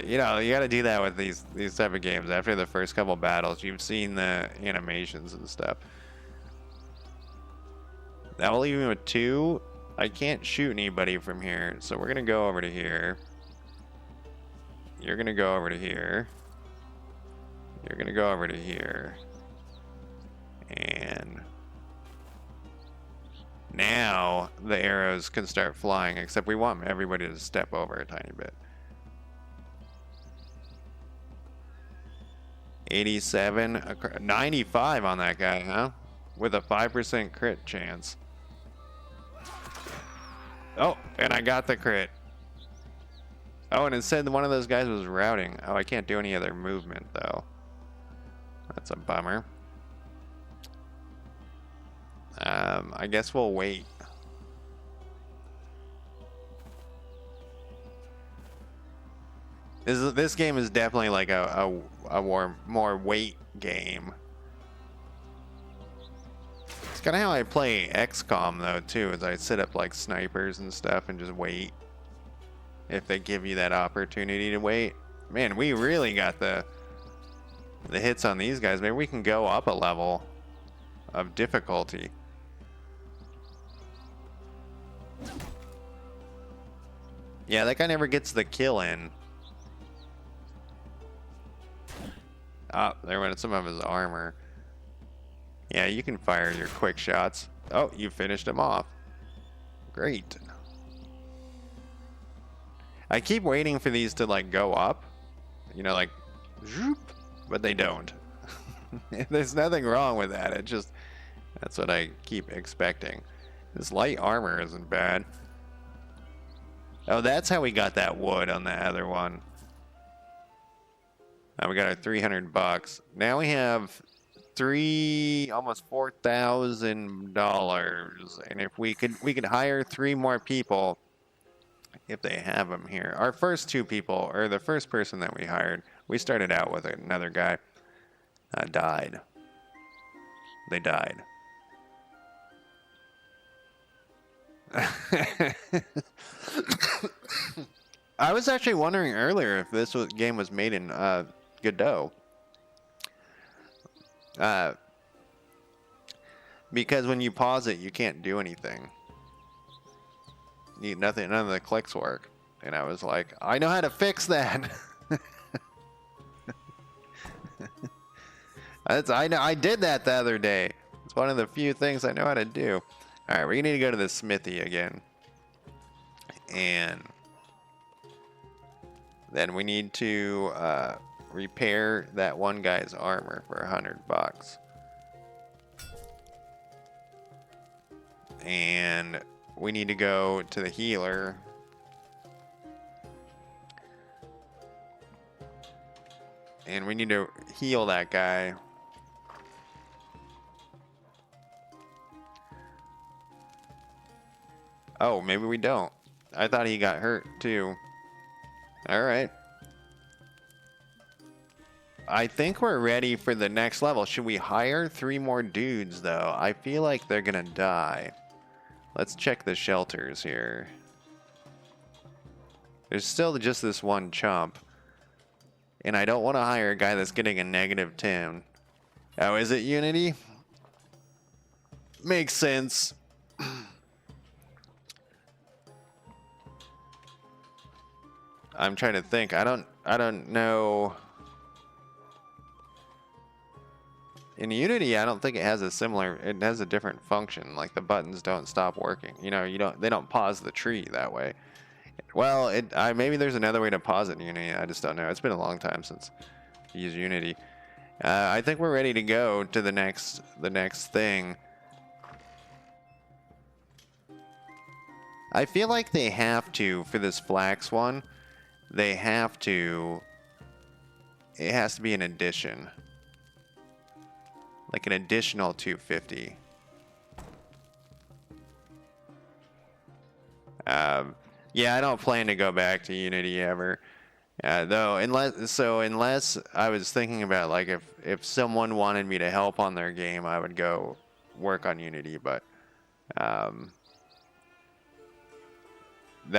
You know, you got to do that with these type of games. After the first couple battles, you've seen the animations and stuff. That will leave me with 2. I can't shoot anybody from here, so we're gonna go over to here. You're gonna go over to here. You're gonna go over to here. And now the arrows can start flying, except we want everybody to step over a tiny bit. 87, 95 on that guy, huh? With a 5% crit chance. Oh, and I got the crit. Oh, and it said one of those guys was routing. Oh, I can't do any other movement, though. That's a bummer. I guess we'll wait. This game is definitely like a more weight game. It's kind of how I play XCOM though too, is I set up like snipers and stuff and just wait. If they give you that opportunity to wait. Man, we really got the hits on these guys. Maybe we can go up a level of difficulty. Yeah, that guy never gets the kill in. Oh, there went some of his armor. Yeah, you can fire your quick shots. Oh, you finished him off. Great. I keep waiting for these to like go up. You know, like zoop, but they don't. There's nothing wrong with that. It just, that's what I keep expecting. This light armor isn't bad. Oh, that's how we got that wood on the other one. Now we got our $300. Now we have almost $4,000, and if we could hire 3 more people if they have them here. Our first 2 people, or the first person that we hired, we started out with another guy. Died. They died. I was actually wondering earlier if this game was made in Godot. Because when you pause it, you can't do anything. Nothing, none of the clicks work. And I was like, I know how to fix that. I did that the other day. It's one of the few things I know how to do. All right, we need to go to the smithy again. And Then we need to repair that one guy's armor for $100. And we need to go to the healer. And we need to heal that guy. Oh, maybe we don't. I thought he got hurt too. Alright. I think we're ready for the next level. Should we hire 3 more dudes though? I feel like they're gonna die. Let's check the shelters here. There's still just this one chump. And I don't want to hire a guy that's getting a -10. Oh, is it Unity? Makes sense. I'm trying to think. I don't know. In Unity, I don't think it has a similar, it has a different function. Like the buttons don't stop working. You know, they don't pause the tree that way. Well, maybe there's another way to pause it in Unity. I just don't know. It's been a long time since I used Unity. I think we're ready to go to the next thing. I feel like they have to, for this flax one, they have to, it has to be an addition. Like an additional 250. Yeah, I don't plan to go back to Unity ever. Though, unless I was thinking about, like, if someone wanted me to help on their game, I would go work on Unity, but that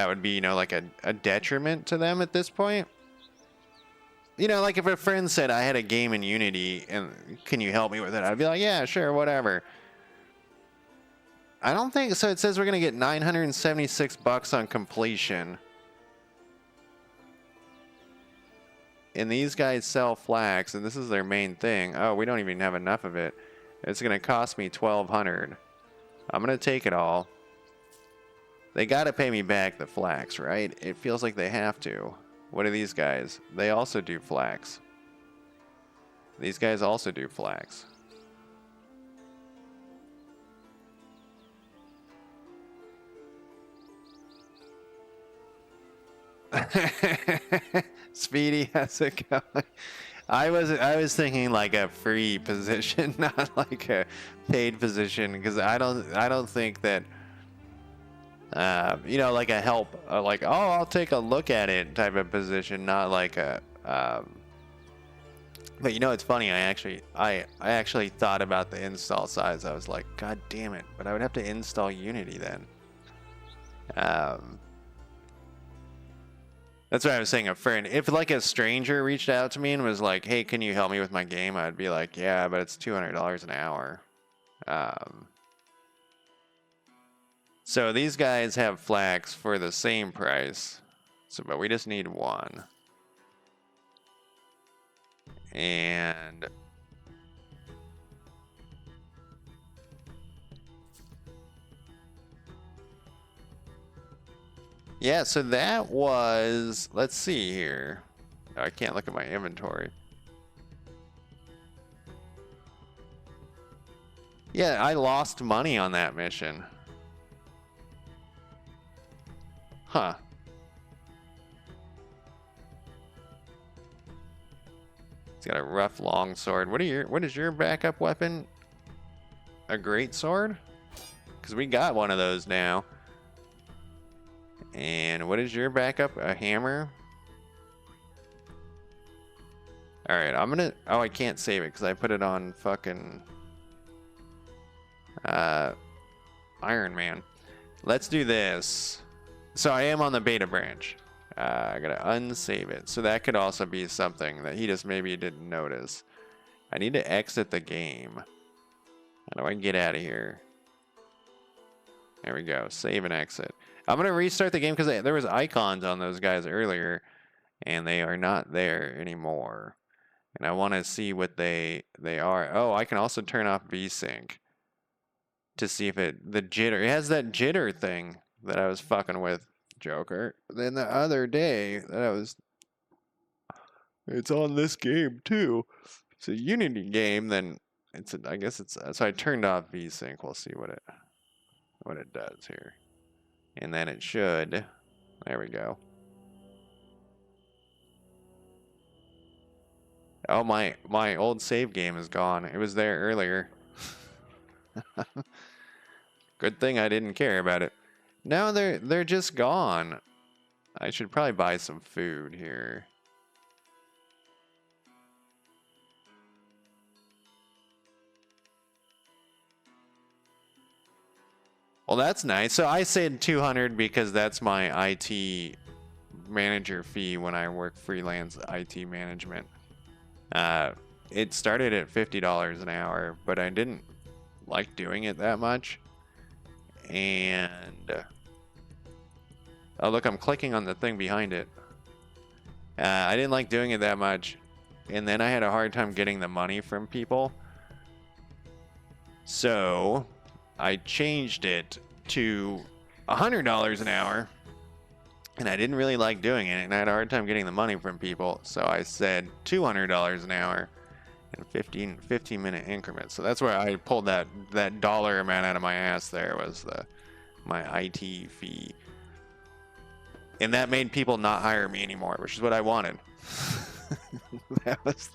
would be, you know, like a detriment to them at this point. You know, like if a friend said I had a game in Unity and can you help me with it, I'd be like, yeah, sure, whatever. I don't think so. It says we're gonna get $976 on completion. And these guys sell flax, and this is their main thing. Oh, we don't even have enough of it. It's gonna cost me $1,200. I'm gonna take it all. They gotta pay me back the flax, right? It feels like they have to. What are these guys? They also do flax. These guys also do flax. Speedy, how's it going? I was thinking like a free position, not like a paid position, because I don't think that you know, like a help, like, oh, I'll take a look at it type of position, not like a but you know, it's funny, I actually thought about the install size. I was like, god damn it, but I would have to install Unity then. That's why I was saying a friend. If like a stranger reached out to me and was like, hey, can you help me with my game? I'd be like, yeah, but it's $200 an hour. So these guys have flax for the same price. So, but we just need one. And yeah, so that was, let's see here. Oh, I can't look at my inventory. Yeah, I lost money on that mission. Huh. He's got a rough long sword. What is your backup weapon? A great sword? Because we got one of those now. And what is your backup? A hammer? Alright, I'm gonna... Oh, I can't save it because I put it on fucking... Iron Man. Let's do this. So I am on the beta branch. I gotta unsave it. So that could also be something that he just maybe didn't notice. I need to exit the game. How do I get out of here? There we go. Save and exit. I'm gonna restart the game because there was icons on those guys earlier, and they are not there anymore. And I want to see what they are. Oh, I can also turn off VSync to see if the jitter. It has that jitter thing that I was fucking with, Joker. Then the other day that I was It's on this game too. It's a Unity game, then I guess it's so I turned off VSync. We'll see what it does here. And then it should. There we go. Oh, my old save game is gone. It was there earlier. Good thing I didn't care about it. No, they're just gone. I should probably buy some food here. Well, that's nice. So I said 200 because that's my IT manager fee when I work freelance IT management. It started at $50 an hour, but I didn't like doing it that much. And oh, look, I'm clicking on the thing behind it. I didn't like doing it that much, and then I had a hard time getting the money from people. So I changed it to $100 an hour, and I didn't really like doing it, and I had a hard time getting the money from people. So I said $200 an hour in 15-minute increments. So that's where I pulled that dollar amount out of my ass. There was my IT fee. And that made people not hire me anymore, which is what I wanted. That was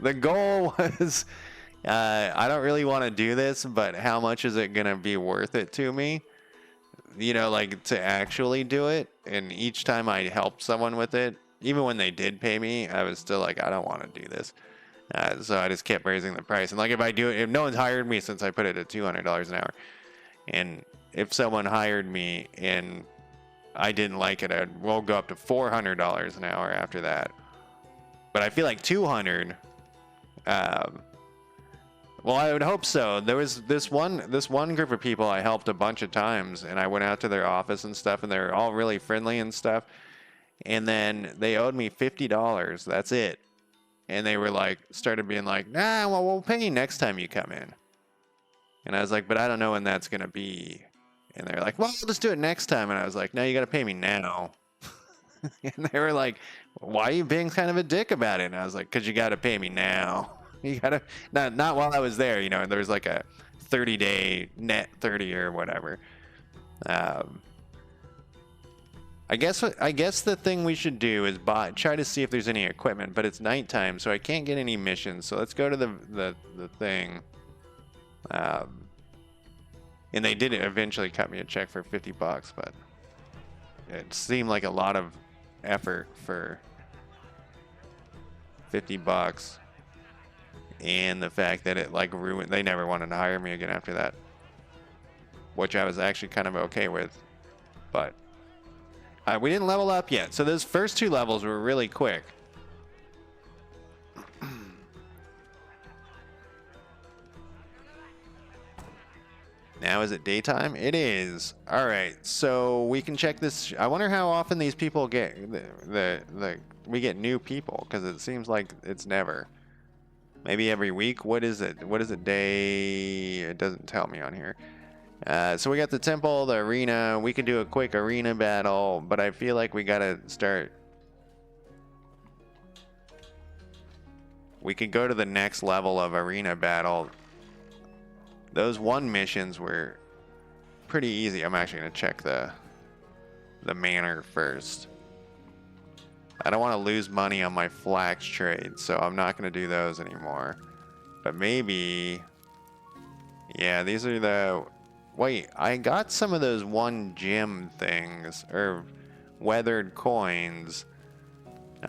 the goal was, I don't really want to do this, but how much is it going to be worth it to me? You know, like to actually do it. And each time I helped someone with it, even when they did pay me, I was still like, I don't want to do this. So I just kept raising the price. And like if I do it, if no one's hired me since I put it at $200 an hour, and if someone hired me and I didn't like it, we'll go up to $400 an hour after that. But I feel like 200. Well, I would hope so. There was this one group of people I helped a bunch of times, and I went out to their office and stuff, and they were all really friendly and stuff. And then they owed me $50. That's it. And they were like, started being like, nah, well, we'll pay you next time you come in. And I was like, but I don't know when that's going to be. And they were like, well, we'll just do it next time. And I was like, no, you got to pay me now. And they were like, why are you being kind of a dick about it? And I was like, because you got to pay me now. You got to, not while I was there, you know, there was like a 30-day net 30 or whatever. I guess the thing we should do is try to see if there's any equipment, but it's nighttime, so I can't get any missions. So let's go to the thing. And they did eventually cut me a check for $50, but it seemed like a lot of effort for $50, and the fact that it like ruined. They never wanted to hire me again after that, which I was actually kind of okay with, but we didn't level up yet. So those first two levels were really quick. Now is it daytime? It is. All right, so we can check this. I wonder how often these people get we get new people, because it seems like it's never. Maybe every week. What is it? What is it day? It doesn't tell me on here. So we got the temple, the arena. We can do a quick arena battle, but I feel like we gotta start. We could go to the next level of arena battle. Those one missions were pretty easy. I'm actually gonna check the manor first. I don't want to lose money on my flax trade, so I'm not gonna do those anymore. But maybe, yeah, these are the. Wait, I got some of those one gem things, or weathered coins.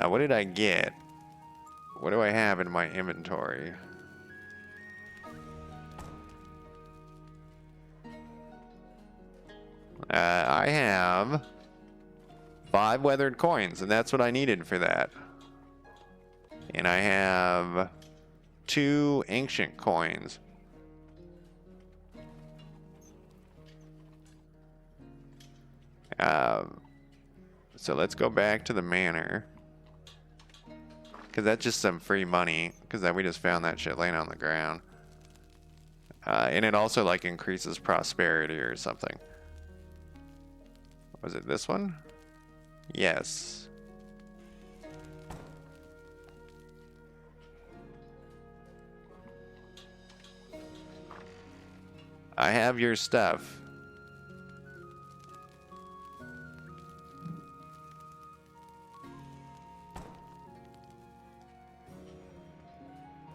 What did I get? What do I have in my inventory? I have 5 weathered coins, and that's what I needed for that. And I have 2 ancient coins. So let's go back to the manor, because that's just some free money, because we just found that shit laying on the ground. And it also like increases prosperity or something. Was it this one? Yes. I have your stuff.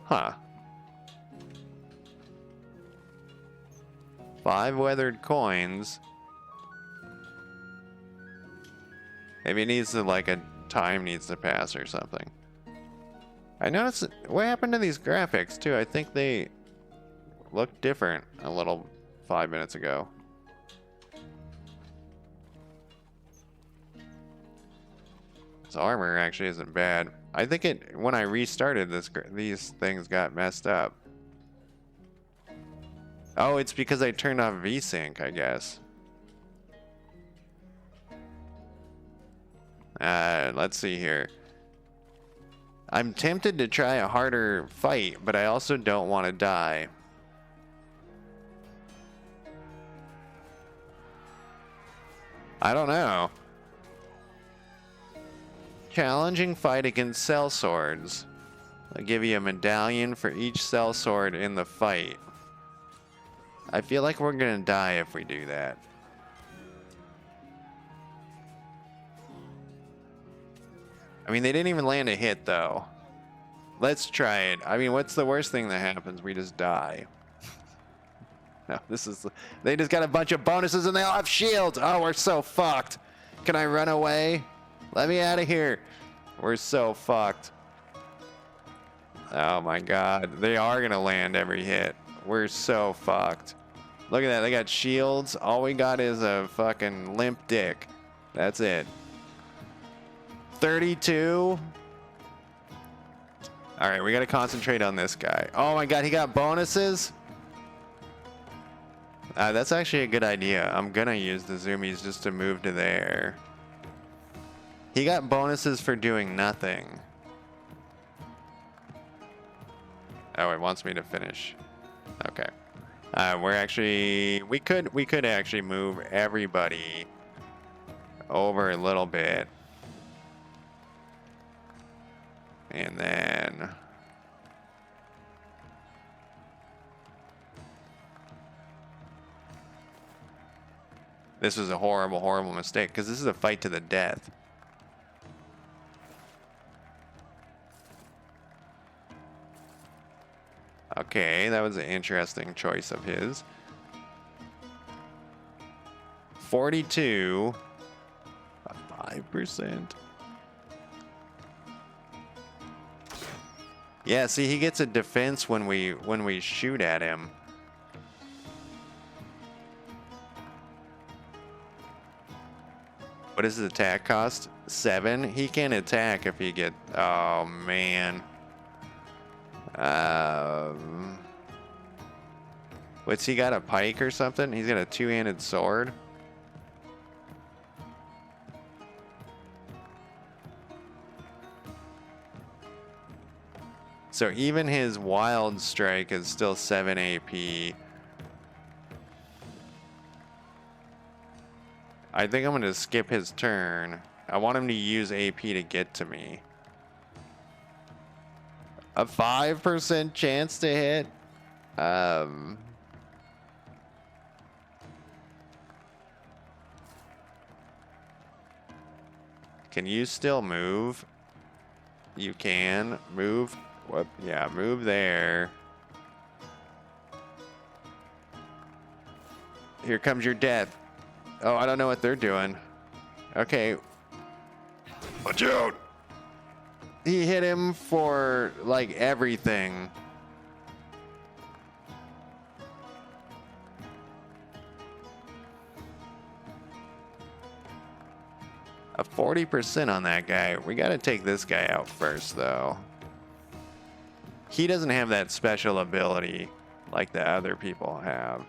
Huh. 5 weathered coins. Maybe it needs to, like, a time needs to pass or something. I noticed, what happened to these graphics, too? I think they looked different a little 5 minutes ago. This armor actually isn't bad. I think it, when I restarted this, these things got messed up. Oh, it's because I turned off VSync, I guess. Let's see here. I'm tempted to try a harder fight, but I also don't want to die. I don't know. Challenging fight against cell swords. I'll give you a medallion for each cell sword in the fight. I feel like we're gonna die if we do that. I mean, they didn't even land a hit, though. Let's try it. I mean, what's the worst thing that happens? We just die. No, this is... They just got a bunch of bonuses and they all have shields! Oh, we're so fucked! Can I run away? Let me out of here! We're so fucked. Oh my god. They are gonna land every hit. We're so fucked. Look at that. They got shields. All we got is a fucking limp dick. That's it. 32. All right, we got to concentrate on this guy. Oh my god, he got bonuses? That's actually a good idea. I'm going to use the zoomies just to move to there. He got bonuses for doing nothing. Oh, it wants me to finish. Okay. We could actually move everybody over a little bit. And then this was a horrible, horrible mistake because this is a fight to the death. Okay, that was an interesting choice of his. 42, 5%. Yeah, see, he gets a defense when we shoot at him. What is his attack cost? 7? He can't attack if he get... Oh, man. What's he got, a pike or something? He's got a two-handed sword? So even his wild strike is still 7 AP. I think I'm going to skip his turn. I want him to use AP to get to me. A 5% chance to hit? Can you still move? You can. Move. What? Yeah, move there. Here comes your death. Oh, I don't know what they're doing. Okay. Watch out! He hit him for, like, everything. A 40% on that guy. We gotta take this guy out first, though. He doesn't have that special ability like the other people have,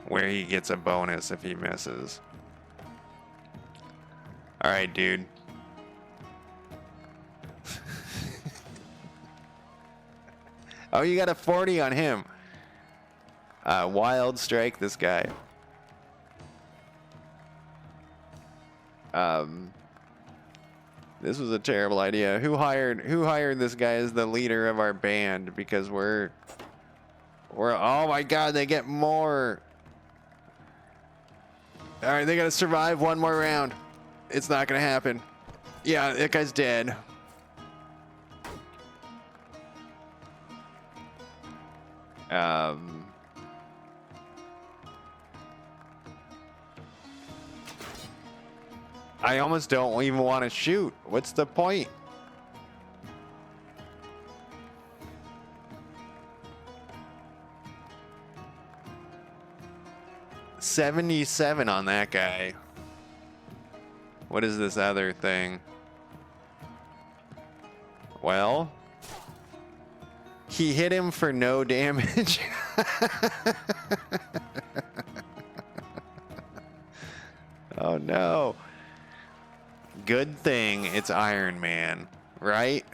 where he gets a bonus if he misses. Alright, dude. Oh, you got a 40 on him. Wild strike this guy. Um, this was a terrible idea. Who hired this guy as the leader of our band? Because we're oh my god, they get more. All right, they gotta survive one more round. It's not gonna happen. Yeah, that guy's dead. I almost don't even want to shoot. What's the point? $77 on that guy. What is this other thing? Well, he hit him for no damage. Oh no. Good thing it's Iron Man, right?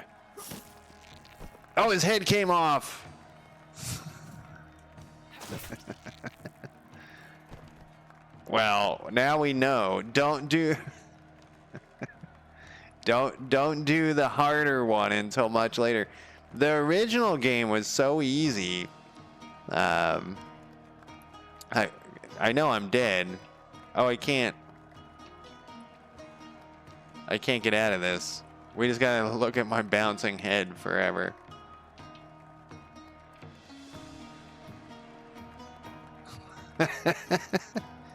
Oh, his head came off. Well, now we know. Don't do don't do the harder one until much later. The original game was so easy. I know I'm dead. Oh, I can't get out of this. We just gotta look at my bouncing head forever.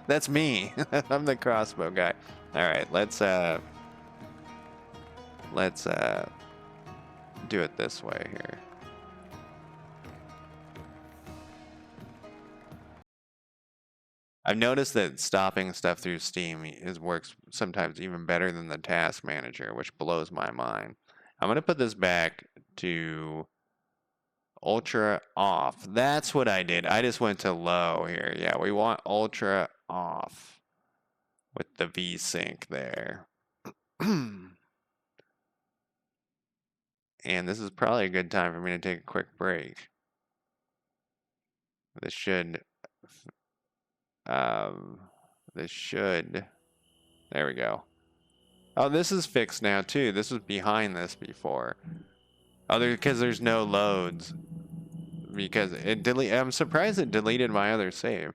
That's me. I'm the crossbow guy. All right, let's do it this way here. I've noticed that stopping stuff through Steam works sometimes even better than the task manager, which blows my mind. I'm gonna put this back to ultra off. That's what I did. I just went to low here. Yeah, we want ultra off with the V-Sync there. And this is probably a good time for me to take a quick break. This should, there we go. Oh, this is fixed now too. This was behind this before. Oh, because there's no loads. Because I'm surprised it deleted my other save.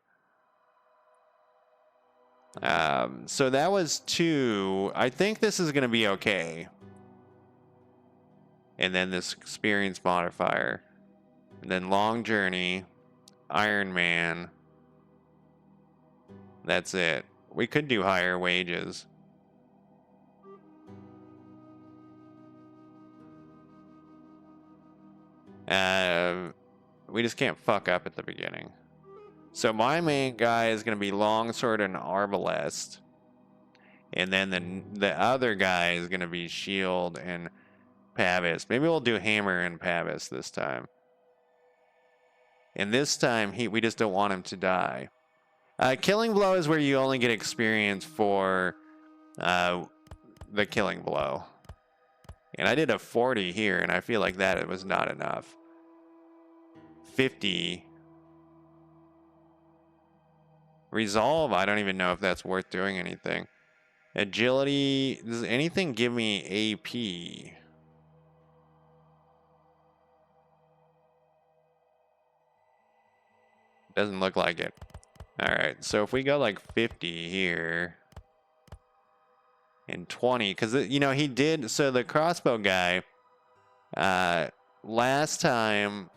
So that was 2. I think this is gonna be okay. And then this experience modifier. And then long journey. Iron Man. That's it. We could do higher wages. We just can't fuck up at the beginning. So my main guy is going to be Longsword and Arbalest. And then the other guy is going to be Shield and Pavis. Maybe we'll do Hammer and Pavis this time. And this time, we just don't want him to die. Killing Blow is where you only get experience for the Killing Blow. And I did a 40 here, and I feel like that it was not enough. 50. Resolve, I don't even know if that's worth doing anything. Agility, does anything give me AP? Doesn't look like it. Alright, so if we go like 50 here, and 20, because, you know, he did, so the crossbow guy, last time,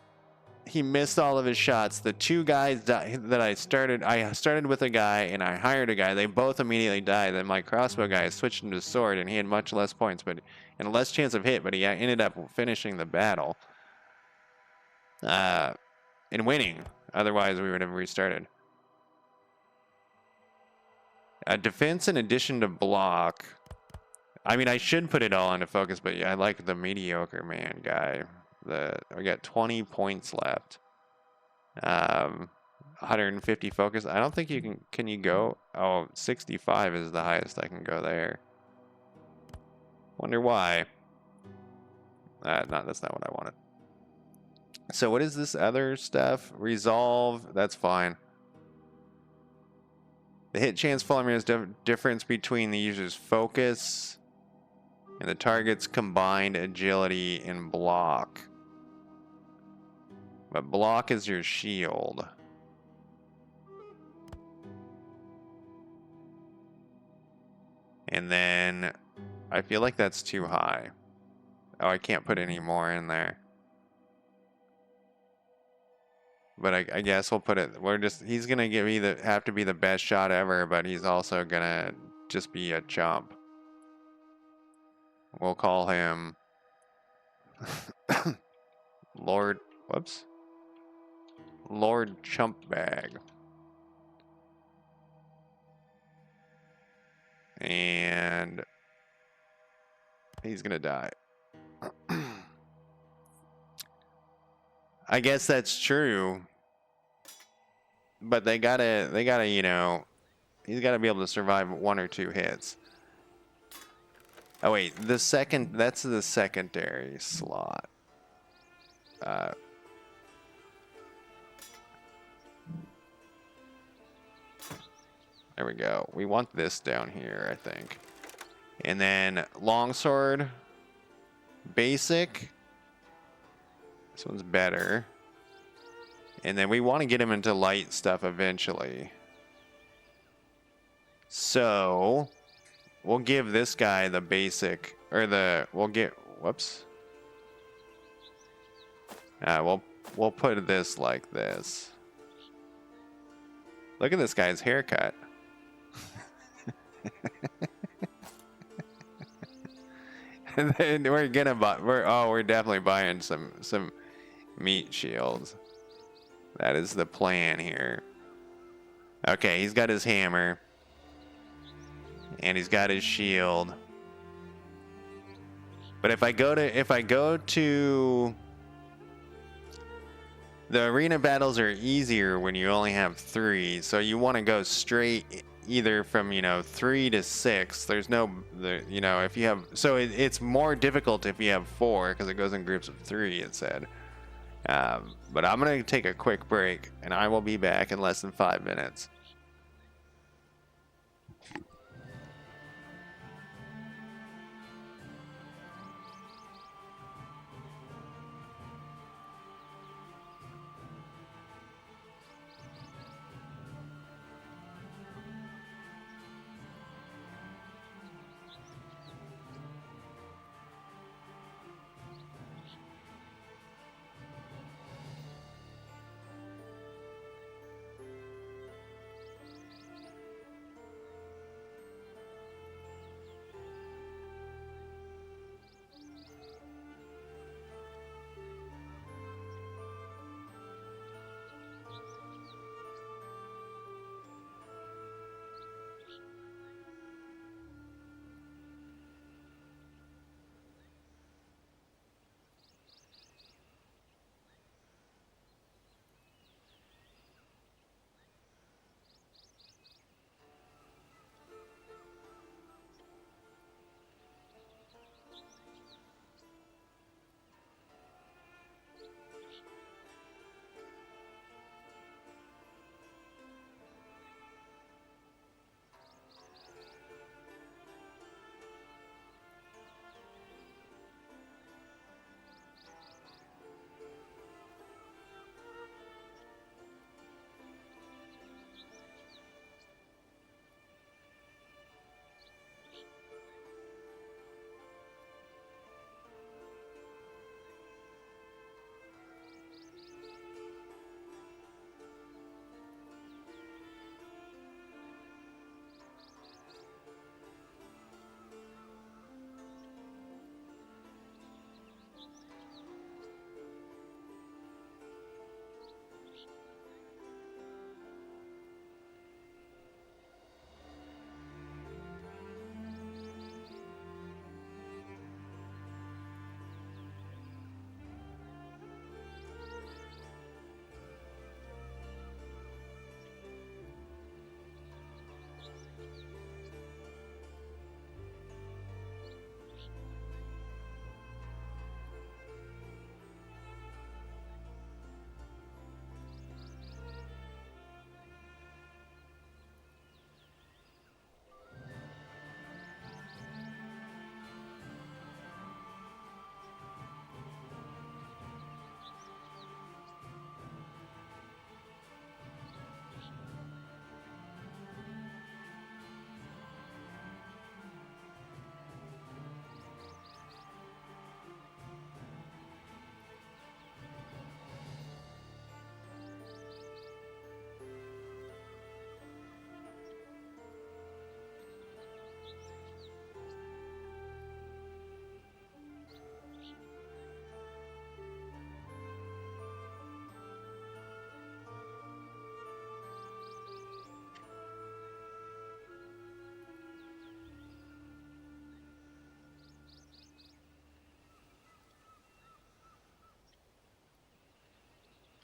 he missed all of his shots. The 2 guys that I started with a guy and I hired a guy. They both immediately died. Then my crossbow guy switched into sword and he had much less points, and less chance of hit. But he ended up finishing the battle, and winning. Otherwise, we would have restarted. Defense in addition to block. I mean, I should put it all into focus, but yeah, I like the mediocre man guy. We got 20 points left. 150 focus. I don't think you can you go? Oh, 65 is the highest I can go there. Wonder why. That's not what I wanted. So what is this other stuff? Resolve, that's fine. The hit chance formula is difference between the user's focus and the target's combined agility and block. But block is your shield. And then I feel like that's too high. Oh, I can't put any more in there. But I guess we'll put it. He's gonna have to be the best shot ever, but he's also gonna just be a chump. We'll call him Lord. Whoops. Lord Chumpbag. And he's gonna die. I guess that's true. But they gotta, you know, he's gotta be able to survive 1 or 2 hits. Oh wait, that's the secondary slot. There we go. We want this down here, I think. And then longsword, basic. This one's better. And then we want to get him into light stuff eventually. So we'll give this guy the basic, or whoops. We'll put this like this. Look at this guy's haircut. And then we're definitely buying some meat shields. That is the plan here. Okay, he's got his hammer. And he's got his shield. But if I go to the arena battles are easier when you only have 3, so you want to go straight either from 3 to 6. There's no if you have it's more difficult if you have 4 because it goes in groups of 3. It said. But I'm gonna take a quick break, and I will be back in less than 5 minutes.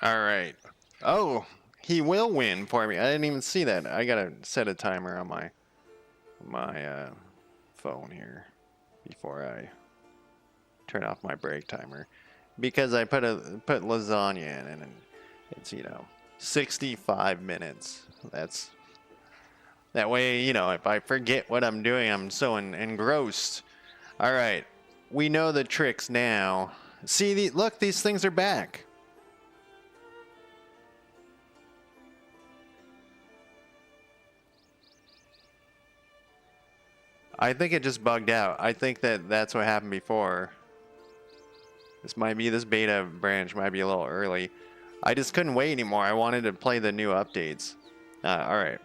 All right. Oh, he will win for me. I didn't even see that. I gotta set a timer on my phone here before I turn off my break timer, because I put lasagna in, and it's 65 minutes. That's that way. If I forget what I'm doing, I'm so engrossed. All right, we know the tricks now. See, look, these things are back. I think it just bugged out. I think that's what happened before. This beta branch might be a little early. I just couldn't wait anymore. I wanted to play the new updates. All right.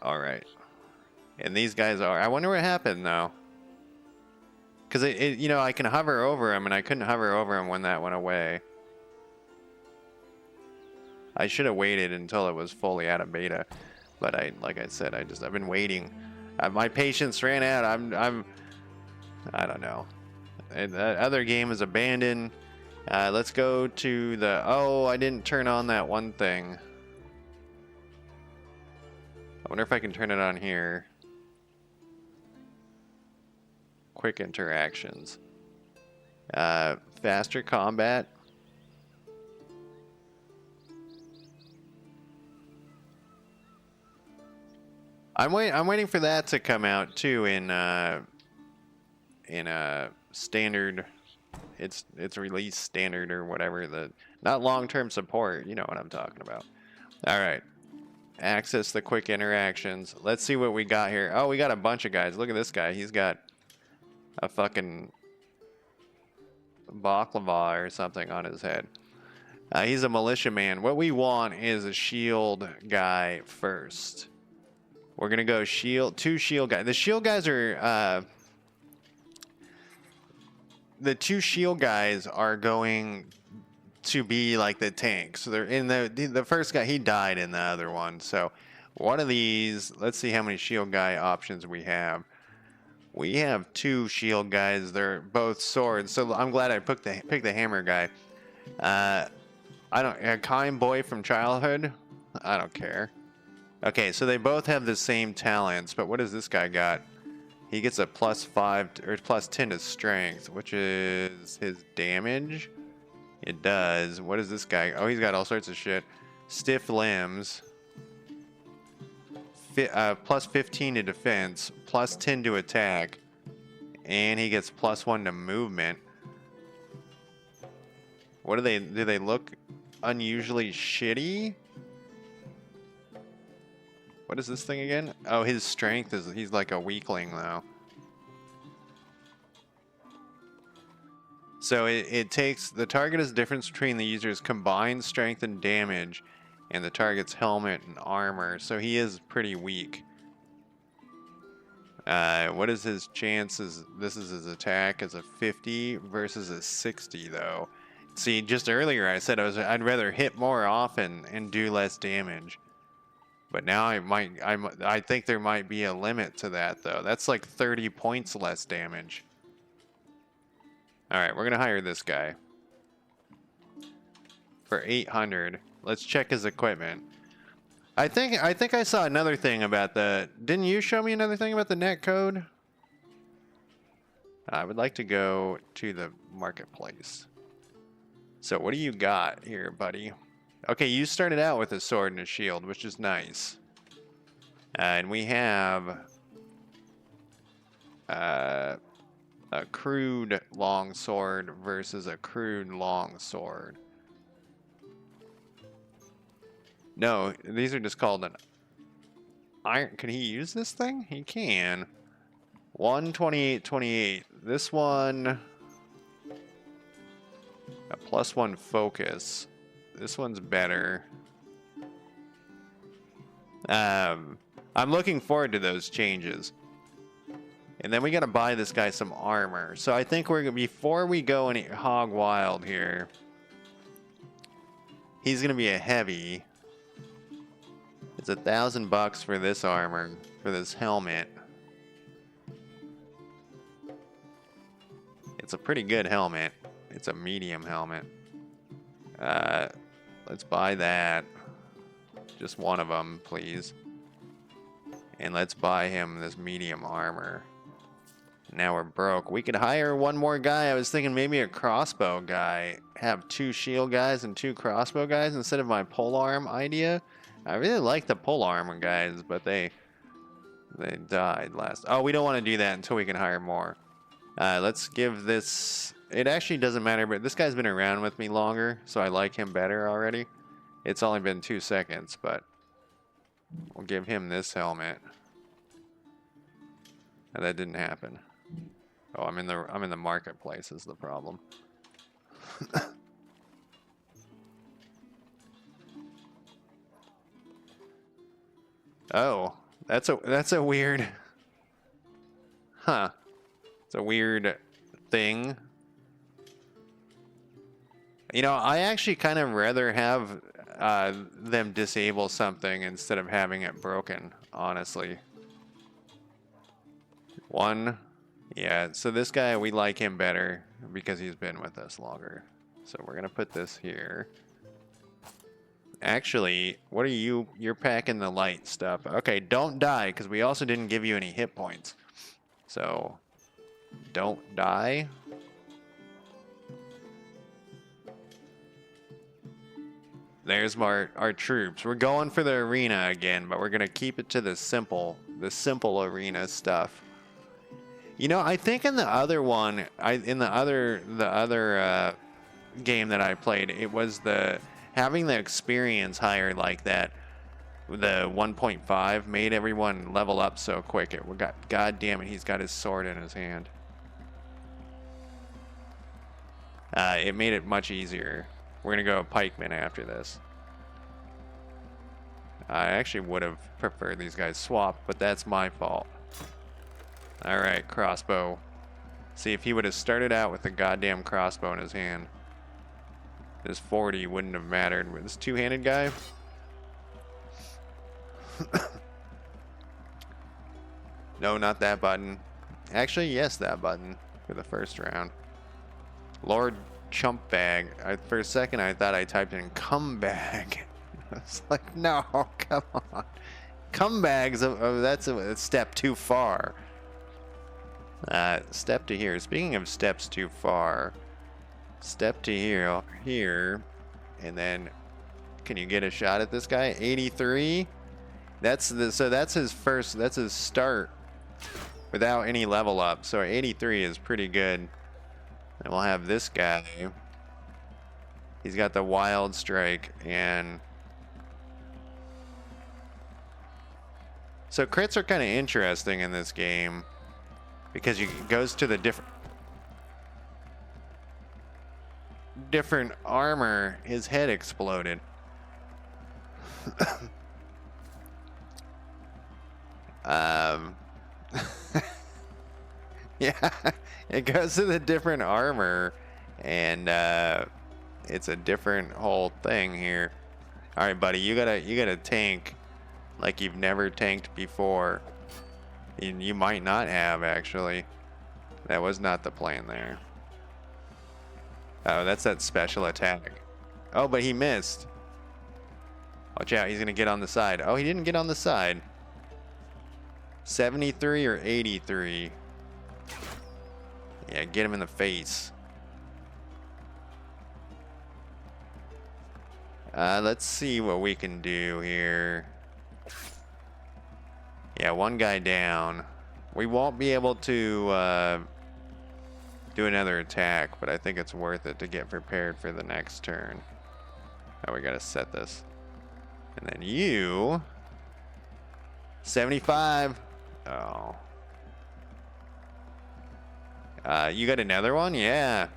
All right. And these guys are. I wonder what happened though. Because I can hover over them, and I couldn't hover over them when that went away. I should have waited until it was fully out of beta, but like I said, I've been waiting. My patience ran out. I don't know. The other game is abandoned. Let's go to the. Oh, I didn't turn on that one thing. I wonder if I can turn it on here. Quick interactions. Faster combat. I'm waiting for that to come out too in standard. It's release standard or whatever, not long-term support. You know what I'm talking about. All right. Access the quick interactions. Let's see what we got here. Oh, we got a bunch of guys. Look at this guy. He's got a fucking baklava or something on his head. He's a militiaman. What we want is a shield guy first. We're gonna go two shield guys. The shield guys are the two shield guys are going to be like the tanks. So they're in the first guy. He died in the other one. So one of these. Let's see how many shield guy options we have. We have two shield guys. They're both swords. So I'm glad I picked the hammer guy. A kind boy from childhood. I don't care. Okay, so they both have the same talents, but what does this guy got? He gets a +5 or +10 to strength, which is his damage. It does. What is this guy? Oh, he's got all sorts of shit. Stiff limbs. +15 to defense, +10 to attack, and he gets +1 to movement. What do they look unusually shitty? What is this thing again? Oh, his strength he's like a weakling though. So it takes, the target is the difference between the user's combined strength and damage and the target's helmet and armor. So he is pretty weak. What is his chances? This is his attack as a 50 versus a 60 though. See, just earlier I said I'd rather hit more often and do less damage. But now I think there might be a limit to that though. That's like 30 points less damage. All right, we're gonna hire this guy for 800. Let's check his equipment. I think I saw another thing about didn't you show me another thing about the net code? I would like to go to the marketplace. So what do you got here, buddy? Okay, you started out with a sword and a shield, which is nice. And we have a crude long sword versus a crude long sword. No, these are just called an iron. Can he use this thing? He can. 128.28. This one, a +1 focus. This one's better. I'm looking forward to those changes. And then we gotta buy this guy some armor. So I think before we go any hog wild here, he's gonna be a heavy. It's $1,000 for this armor, for this helmet. It's a pretty good helmet. It's a medium helmet. Uh, let's buy that. Just one of them, please. And let's buy him this medium armor. Now we're broke. We could hire one more guy. I was thinking maybe a crossbow guy. Have 2 shield guys and 2 crossbow guys instead of my polearm idea. I really like the polearm guys, but they died last. Oh, we don't want to do that until we can hire more. Let's give this... It actually doesn't matter, but this guy's been around with me longer, so I like him better already. It's only been 2 seconds, but we'll give him this helmet. And that didn't happen. Oh, I'm in the marketplace is the problem. Oh, that's a weird. Huh. It's a weird thing. You know, I actually kind of rather have them disable something instead of having it broken, honestly. One. Yeah, so this guy, we like him better because he's been with us longer. So we're going to put this here. Actually, what are you? You're packing the light stuff. Okay, don't die because we also didn't give you any hit points. So, don't die. There's our troops. We're going for the arena again, but we're going to keep it to the simple arena stuff. You know, I think in the other one, in the other game that I played, it was having the experience higher like that. The 1.5 made everyone level up so quick. God damn it, he's got his sword in his hand. It made it much easier. We're gonna go pikemen after this. I actually would have preferred these guys swapped, but that's my fault. Alright, crossbow. See, if he would have started out with the goddamn crossbow in his hand, this 40 wouldn't have mattered with this two-handed guy. No, not that button. Actually, yes, that button for the first round. Lord Chump Bag. For a second, I thought I typed in cum bag. I was like, no, come on. Cum bags, that's a step too far. Step to here. Speaking of steps too far, step to here, and then can you get a shot at this guy? 83. So that's his first. That's his start without any level up. So 83 is pretty good. And we'll have this guy. He's got the wild strike and. So crits are kind of interesting in this game. Because it goes to the different armor, his head exploded. Yeah, it goes to the different armor, and it's a different whole thing here. All right, buddy, you gotta tank like you've never tanked before. You might not have, actually. That was not the plan there. Oh, that's that special attack. Oh, but he missed. Watch out, he's going to get on the side. Oh, he didn't get on the side. 73 or 83. Yeah, get him in the face. Let's see what we can do here. Yeah, one guy down. We won't be able to do another attack, but I think it's worth it to get prepared for the next turn. Oh, we gotta set this. And then you... 75. Oh. You got another one? Yeah.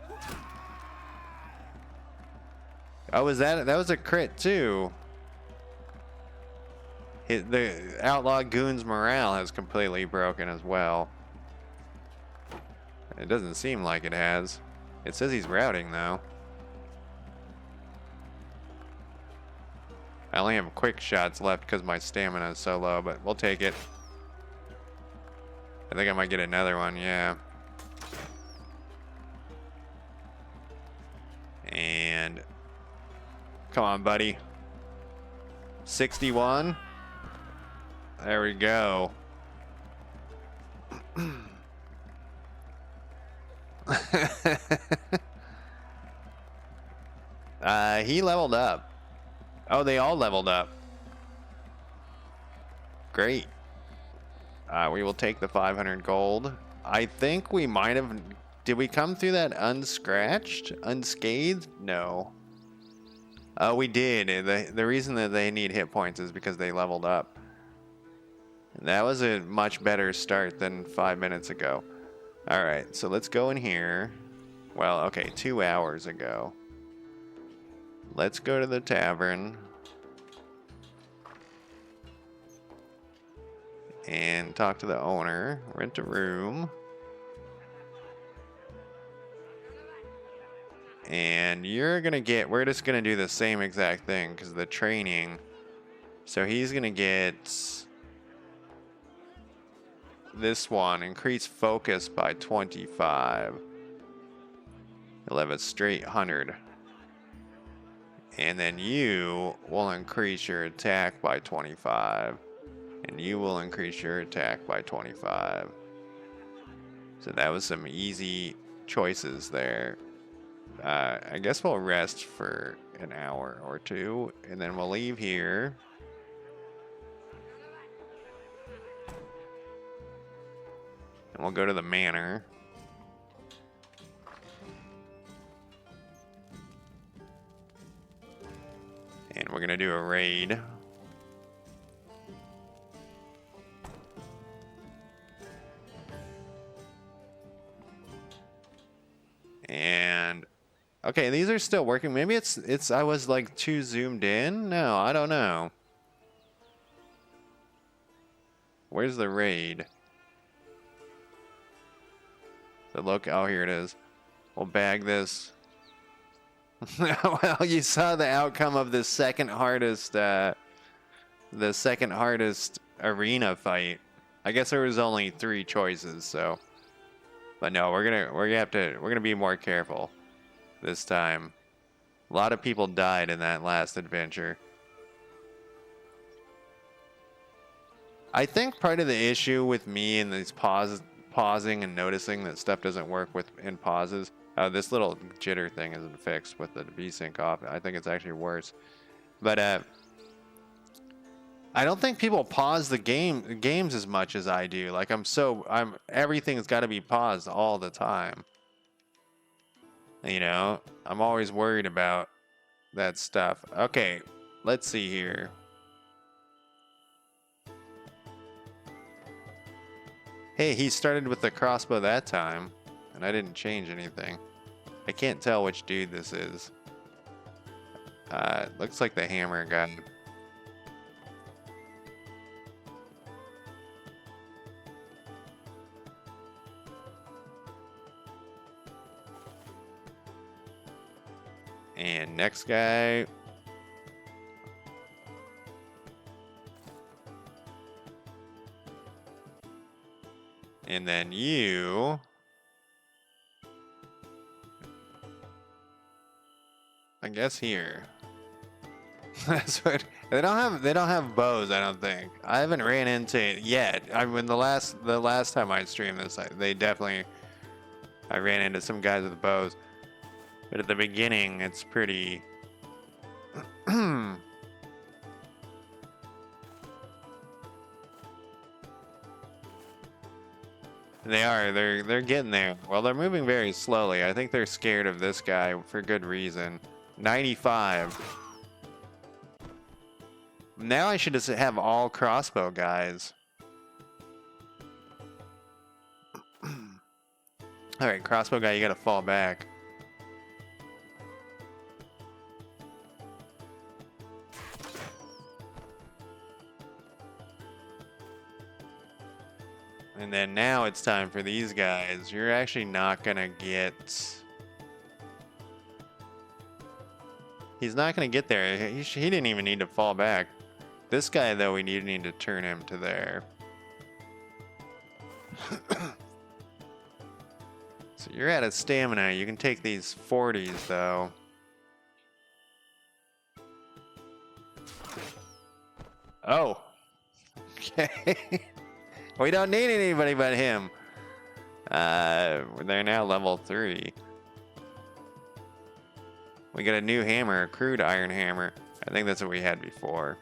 Oh, that was a crit too. The Outlaw Goon's morale has completely broken as well. It doesn't seem like it has. It says he's routing, though. I only have quick shots left because my stamina is so low, but we'll take it. I think I might get another one, yeah. And Come on, buddy. 61. There we go. He leveled up. Oh, they all leveled up. Great. We will take the 500 gold. I think we might have... Did we come through that unscratched? Unscathed? No. Oh, we did. The reason that they need hit points is because they leveled up. That was a much better start than 5 minutes ago. Alright, so let's go in here. Well, okay, 2 hours ago. Let's go to the tavern. And talk to the owner. Rent a room. And you're gonna get... We're just gonna do the same exact thing because of the training. So he's gonna get... This one, increase focus by 25. He'll have a straight 100. And then you will increase your attack by 25. And you will increase your attack by 25. So that was some easy choices there. I guess we'll rest for an hour or two. And then we'll leave here. And we'll go to the manor. And we're gonna do a raid. And okay, these are still working. Maybe it's I was like too zoomed in. No, I don't know. Where's the raid? So look, oh, here it is. We'll bag this. Well, you saw the outcome of the second hardest arena fight. I guess there was only 3 choices, so. But no, we're gonna be more careful this time. A lot of people died in that last adventure. I think part of the issue with me and these pausing and noticing that stuff doesn't work in pauses. This little jitter thing isn't fixed with the VSync off. I think it's actually worse. But I don't think people pause the games as much as I do. Like everything's got to be paused all the time. You know, I'm always worried about that stuff. Okay, let's see here. Hey, he started with the crossbow that time, and I didn't change anything. I can't tell which dude this is. Looks like the hammer guy. And next guy. And then you. I guess here. That's what they don't have bows, I don't think. I haven't ran into it yet. I mean the last time I streamed this, I ran into some guys with bows. But at the beginning it's pretty they're getting there. Well, they're moving very slowly. I think they're scared of this guy for good reason. 95. Now I should just have all crossbow guys. Alright, crossbow guy, you gotta fall back. And then now it's time for these guys. You're actually not gonna get... He's not gonna get there. He didn't even need to fall back. This guy, though, we need to turn him to there. So you're out of stamina. You can take these 40s, though. Oh, okay. We don't need anybody but him. They're now level 3. We got a new hammer, a crude iron hammer. I think that's what we had before.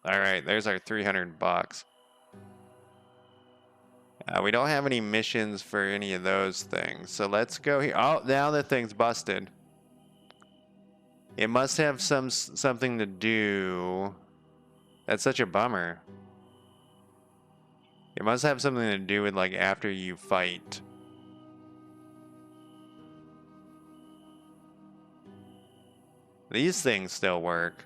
All right, there's our 300 bucks. We don't have any missions for any of those things, so let's go here. Oh, now the thing's busted. It must have something to do. That's such a bummer. It must have something to do with like after you fight. These things still work.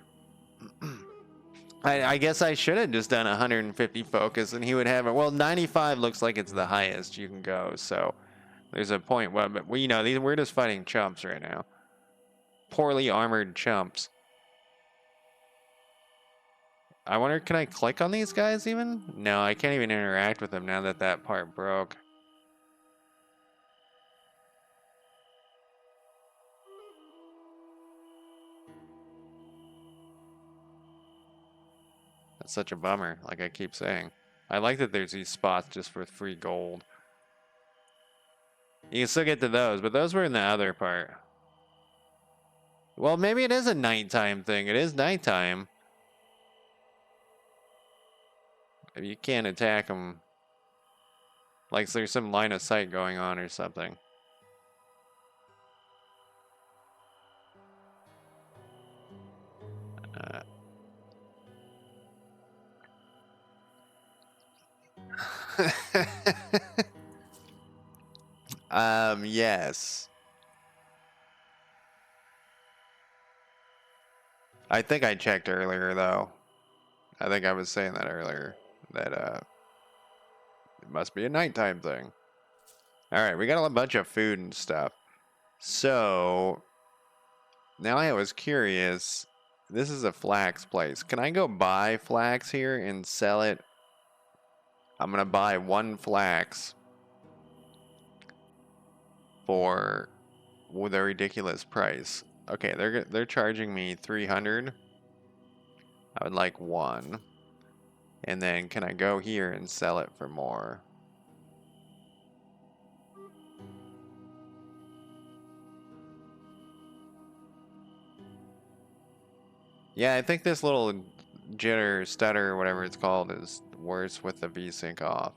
I guess I should have just done 150 focus and he would have it. Well, 95 looks like it's the highest you can go, so there's a point. Well, but we, you know, we're just fighting chumps right now. Poorly armored chumps. I wonder, can I click on these guys even? No, I can't even interact with them now that that part broke. That's such a bummer, like I keep saying. I like that there's these spots just for free gold. You can still get to those, but those were in the other part. Well, maybe it is a nighttime thing. It is nighttime. You can't attack them. Like there's some line of sight going on or something. Yes. I think I checked earlier, though. I think I was saying that earlier. That, it must be a nighttime thing. Alright, we got a bunch of food and stuff. So, now I was curious. This is a flax place. Can I go buy flax here and sell it? I'm gonna buy 1 flax for with a ridiculous price. Okay, they're charging me 300. I would like 1. And then can I go here and sell it for more? Yeah, I think this little jitter, stutter, whatever it's called, is worse with the VSync off.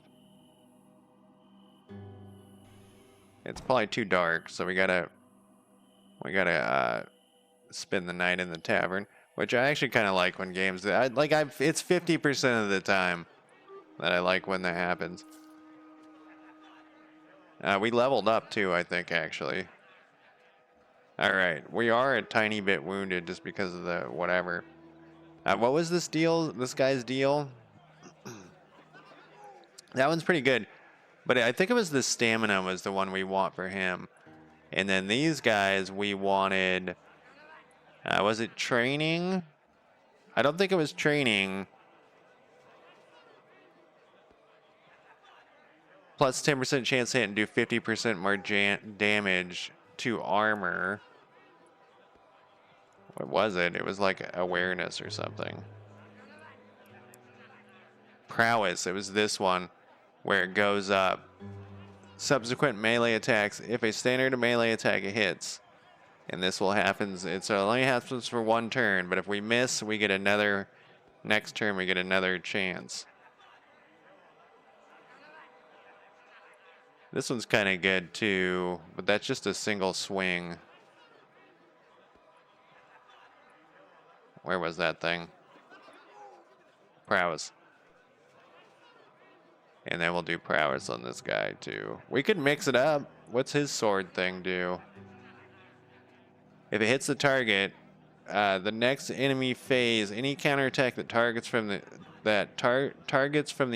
It's probably too dark, so we gotta spend the night in the tavern, which I actually kind of like when games. It's 50% of the time that I like when that happens. We leveled up too, I think, actually. Alright, we are a tiny bit wounded just because of the whatever. What was this deal? This guy's deal? That one's pretty good. But I think it was the stamina was the one we want for him. And then these guys we wanted... was it training? I don't think it was training. Plus 10% chance to hit and do 50% more damage to armor. What was it? It was like awareness or something. Prowess. It was this one where it goes up. Subsequent melee attacks. If a standard melee attack hits, and this will happen. It only happens for 1 turn, but if we miss, we get another. Next turn, we get another chance. This one's kind of good too, but that's just a single swing. Where was that thing? Prowess. And then we'll do prowess on this guy too. We could mix it up. What's his sword thing do? If it hits the target, the next enemy phase, any counterattack that targets from the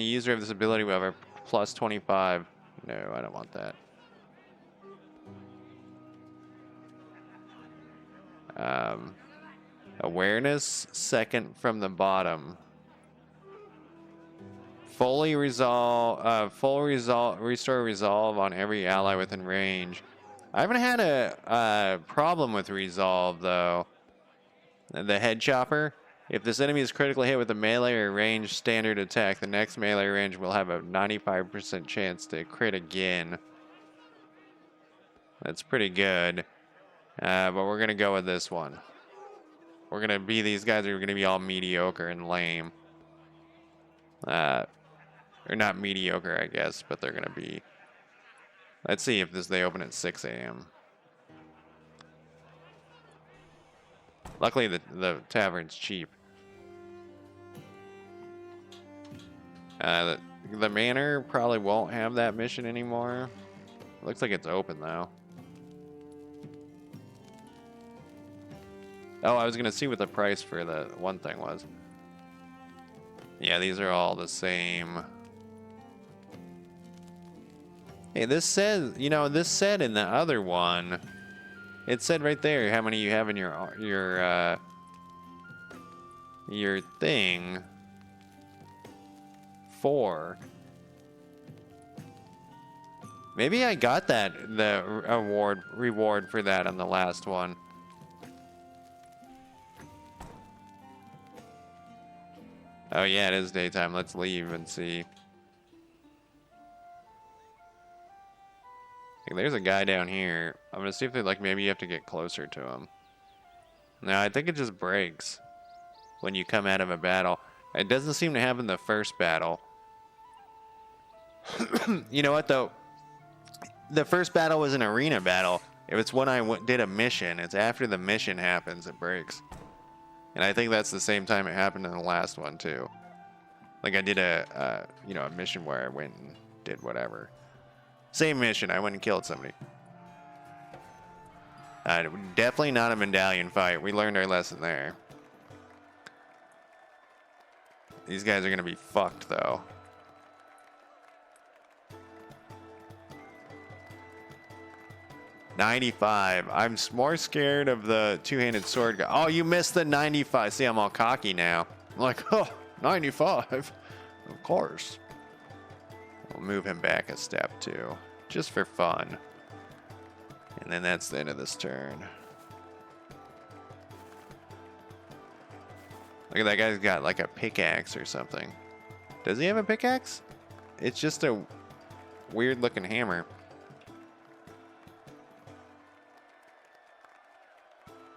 user of this ability will have a plus 25. No, I don't want that. Awareness, second from the bottom. Restore resolve on every ally within range. I haven't had a problem with Resolve, though. The head chopper. If this enemy is critically hit with a melee or ranged standard attack, the next melee range will have a 95% chance to crit again. That's pretty good. But we're going to go with this one. We're going to be, these guys are going to be all mediocre and lame. Or not mediocre, I guess, but they're going to be. Let's see if they open at 6 a.m. Luckily, the tavern's cheap. The manor probably won't have that mission anymore. Looks like it's open, though. Oh, I was going to see what the price for the one thing was. Yeah, these are all the same. Hey, this says, you know, this said in the other one, it said right there how many you have in your thing. 4. Maybe I got the reward for that on the last one. Oh yeah, it is daytime. Let's leave and see. Okay, there's a guy down here. I'm gonna see if they like maybe you have to get closer to him. No, I think it just breaks when you come out of a battle. It doesn't seem to happen the first battle. You know what though? The first battle was an arena battle. If it's when I did a mission, it's after the mission happens it breaks. And I think that's the same time it happened in the last one too. Like I did a mission where I went and did whatever. Same mission, I went and killed somebody. Definitely not a medallion fight. We learned our lesson there. These guys are gonna be fucked though. $95. I'm more scared of the two-handed sword guy. Oh, you missed the 95. See, I'm all cocky now. I'm like, oh, 95. Of course. We'll move him back a step too, just for fun. And then that's the end of this turn. Look at that guy's got like a pickaxe or something. Does he have a pickaxe? It's just a weird looking hammer.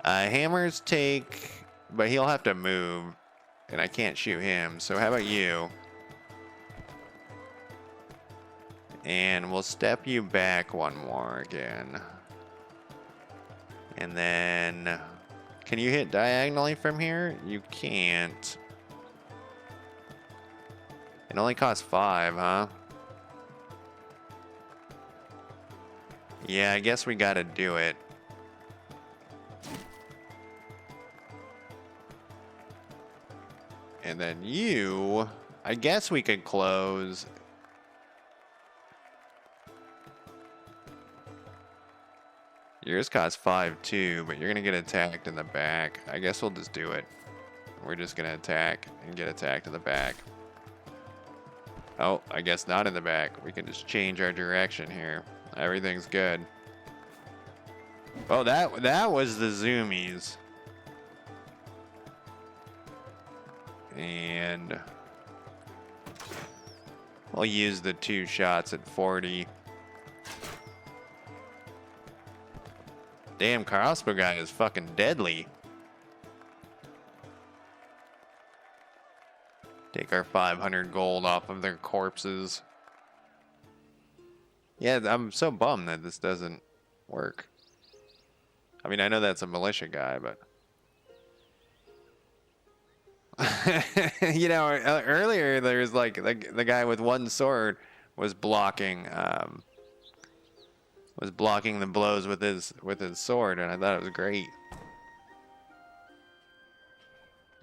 Hammers take, but he'll have to move, and I can't shoot him. So how about you? And we'll step you back one more again. And then, can you hit diagonally from here? You can't. It only costs 5, huh? Yeah, I guess we gotta do it. And then you, I guess we could close. Yours costs 5 too, but you're gonna get attacked in the back. I guess we'll just do it. We're just gonna attack and get attacked in the back. Oh, I guess not in the back. We can just change our direction here. Everything's good. Oh, that was the zoomies. And we'll use the 2 shots at 40. Damn, crossbow guy is fucking deadly. Take our 500 gold off of their corpses. Yeah, I'm so bummed that this doesn't work. I mean, I know that's a militia guy, but... You know, earlier there was like the guy with one sword was blocking the blows with his sword, and I thought it was great.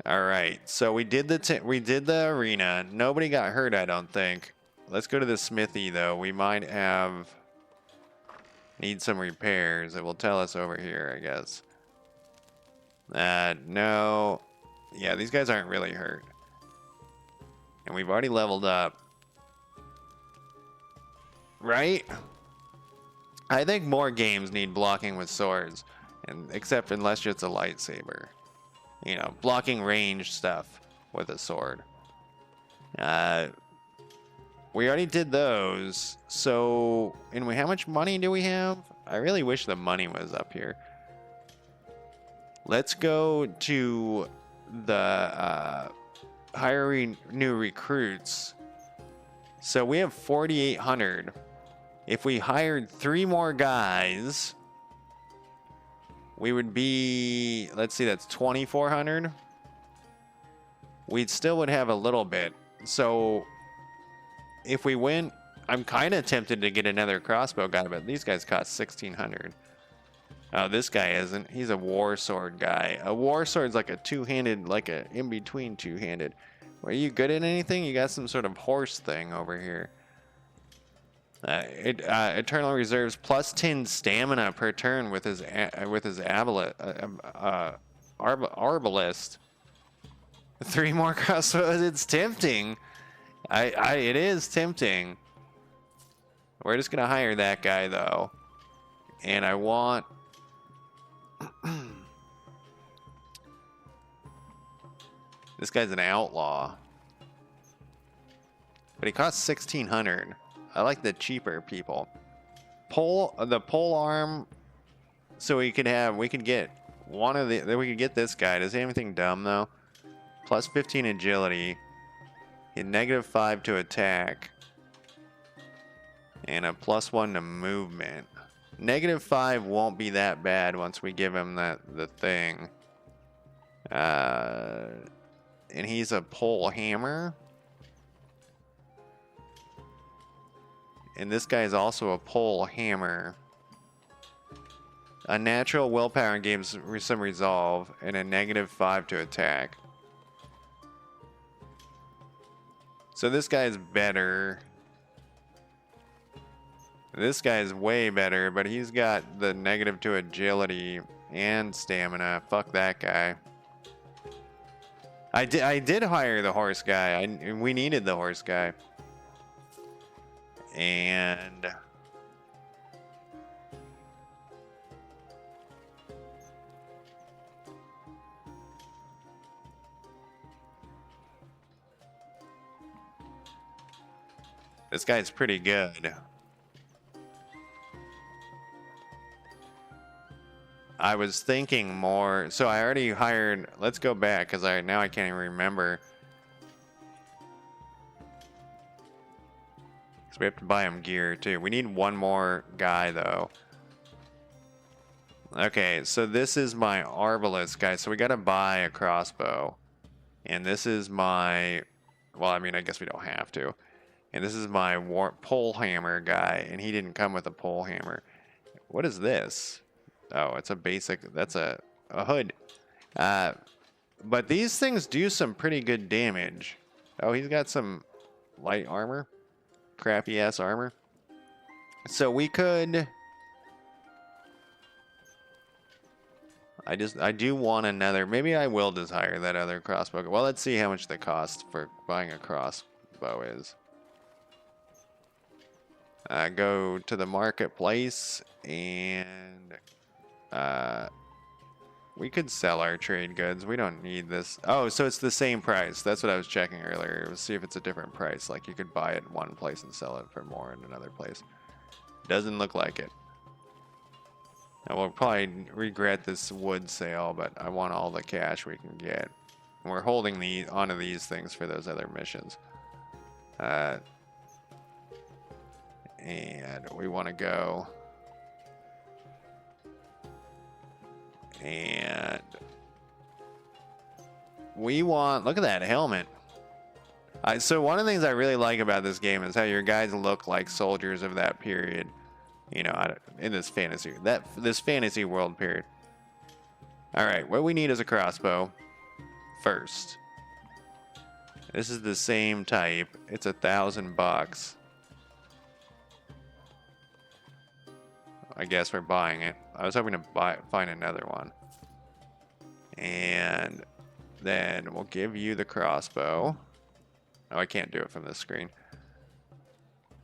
All right, so we did the arena. Nobody got hurt, I don't think. Let's go to the smithy though. We might need some repairs. It will tell us over here, I guess. No. Yeah, these guys aren't really hurt. And we've already leveled up. Right? I think more games need blocking with swords, and except unless it's a lightsaber. You know, blocking range stuff with a sword. We already did those. So, and how much money do we have? I really wish the money was up here. Let's go to the hiring new recruits. So we have 4,800. If we hired 3 more guys, we would be, let's see, that's 2,400. We still would have a little bit. So if we win, I'm kind of tempted to get another crossbow guy, but these guys cost 1,600. Oh, this guy isn't. He's a war sword guy. A war sword's like a two-handed, like a in-between two-handed. Are you good at anything? You got some sort of horse thing over here. Eternal reserves plus 10 stamina per turn with his arbalist. 3 more crossbows. It's tempting. It is tempting. We're just gonna hire that guy though, and I want. This guy's an outlaw, but he costs 1,600. I like the cheaper people. The pole arm, so we could get one of the. Then we could get this guy. Does he have anything dumb though? Plus 15 agility. He had -5 to attack, and a +1 to movement. -5 won't be that bad once we give him the thing. And he's a pole hammer. And this guy is also a pole hammer. A natural willpower gains some resolve and a -5 to attack. So this guy's better. This guy's way better, but he's got the -2 to agility and stamina. Fuck that guy. I did hire the horse guy. We needed the horse guy. And this guy's pretty good. I was thinking more. So I already hired. Let's go back because now I can't even remember. So we have to buy him gear too. We need one more guy though. Okay, so this is my arbalist guy. So we got to buy a crossbow, and this is my. Well, I mean, I guess we don't have to. And this is my pole hammer guy, and he didn't come with a pole hammer. What is this? Oh, it's a basic. That's a hood. But these things do some pretty good damage. Oh, he's got some light armor. Crappy ass armor. So we could. I do want another. Maybe I will just hire that other crossbow. Well, let's see how much the cost for buying a crossbow is. Go to the marketplace and we could sell our trade goods. We don't need this. Oh, so it's the same price. That's what I was checking earlier. Let's see if it's a different price. Like you could buy it in one place and sell it for more in another place. Doesn't look like it. I will probably regret this wood sale, but I want all the cash we can get. And we're holding onto these things for those other missions. And we want to go. And we want, look at that helmet. So one of the things I really like about this game is how your guys look like soldiers of that period. You know, in this fantasy world period. All right, what we need is a crossbow first. This is the same type. It's $1,000. I guess we're buying it. I was hoping to find another one. And then we'll give you the crossbow. Oh, I can't do it from this screen.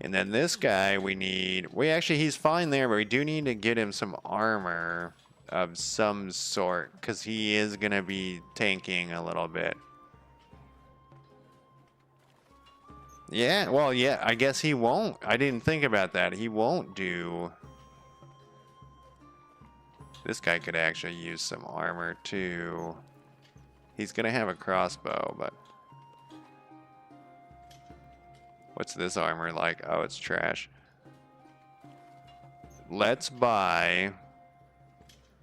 And then this guy he's fine there, but we do need to get him some armor of some sort, because he is going to be tanking a little bit. Yeah, well, yeah, I guess he won't. I didn't think about that. He won't do... This guy could actually use some armor, too. He's going to have a crossbow, but... What's this armor like? Oh, it's trash. Let's buy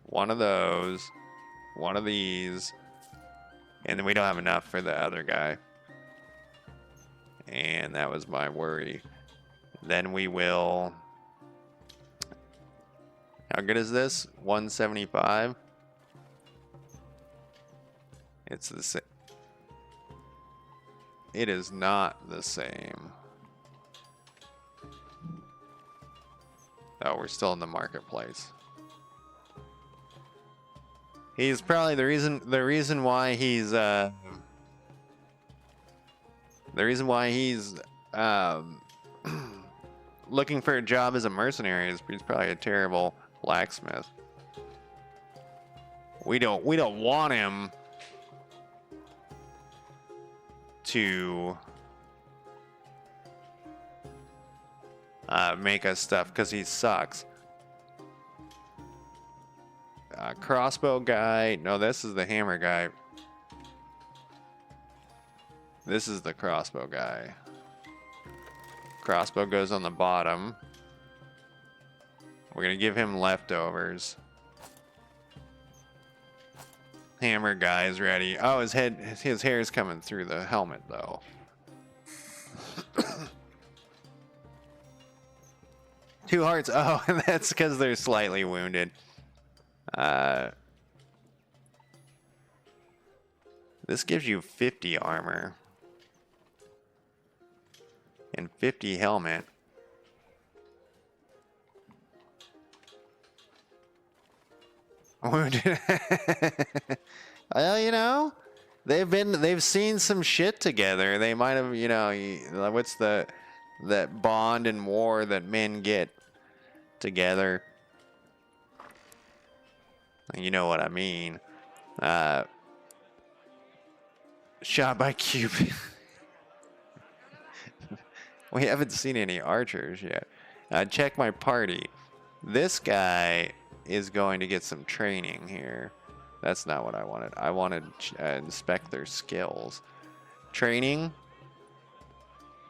one of those, one of these, and then we don't have enough for the other guy. And that was my worry. Then we will... How good is this? 175? It's the same. It is not the same. Oh, we're still in the marketplace. He's probably the reason why he's looking for a job as a mercenary is he's probably a terrible blacksmith. We don't want him to make us stuff because he sucks. Crossbow guy. No, this is the hammer guy. This is the crossbow guy. Crossbow goes on the bottom. We're gonna give him leftovers. Hammer guy is ready. Oh, his hair is coming through the helmet though. 2 hearts. Oh, that's because they're slightly wounded. This gives you 50 armor. And 50 helmet. Wounded. Well, you know, they've seen some shit together. They might have, you know, what's that bond in war that men get together. You know what I mean. Shot by Cupid. We haven't seen any archers yet. Check my party. This guy is going to get some training here. That's not what I wanted. I wanted to inspect their skills. Training.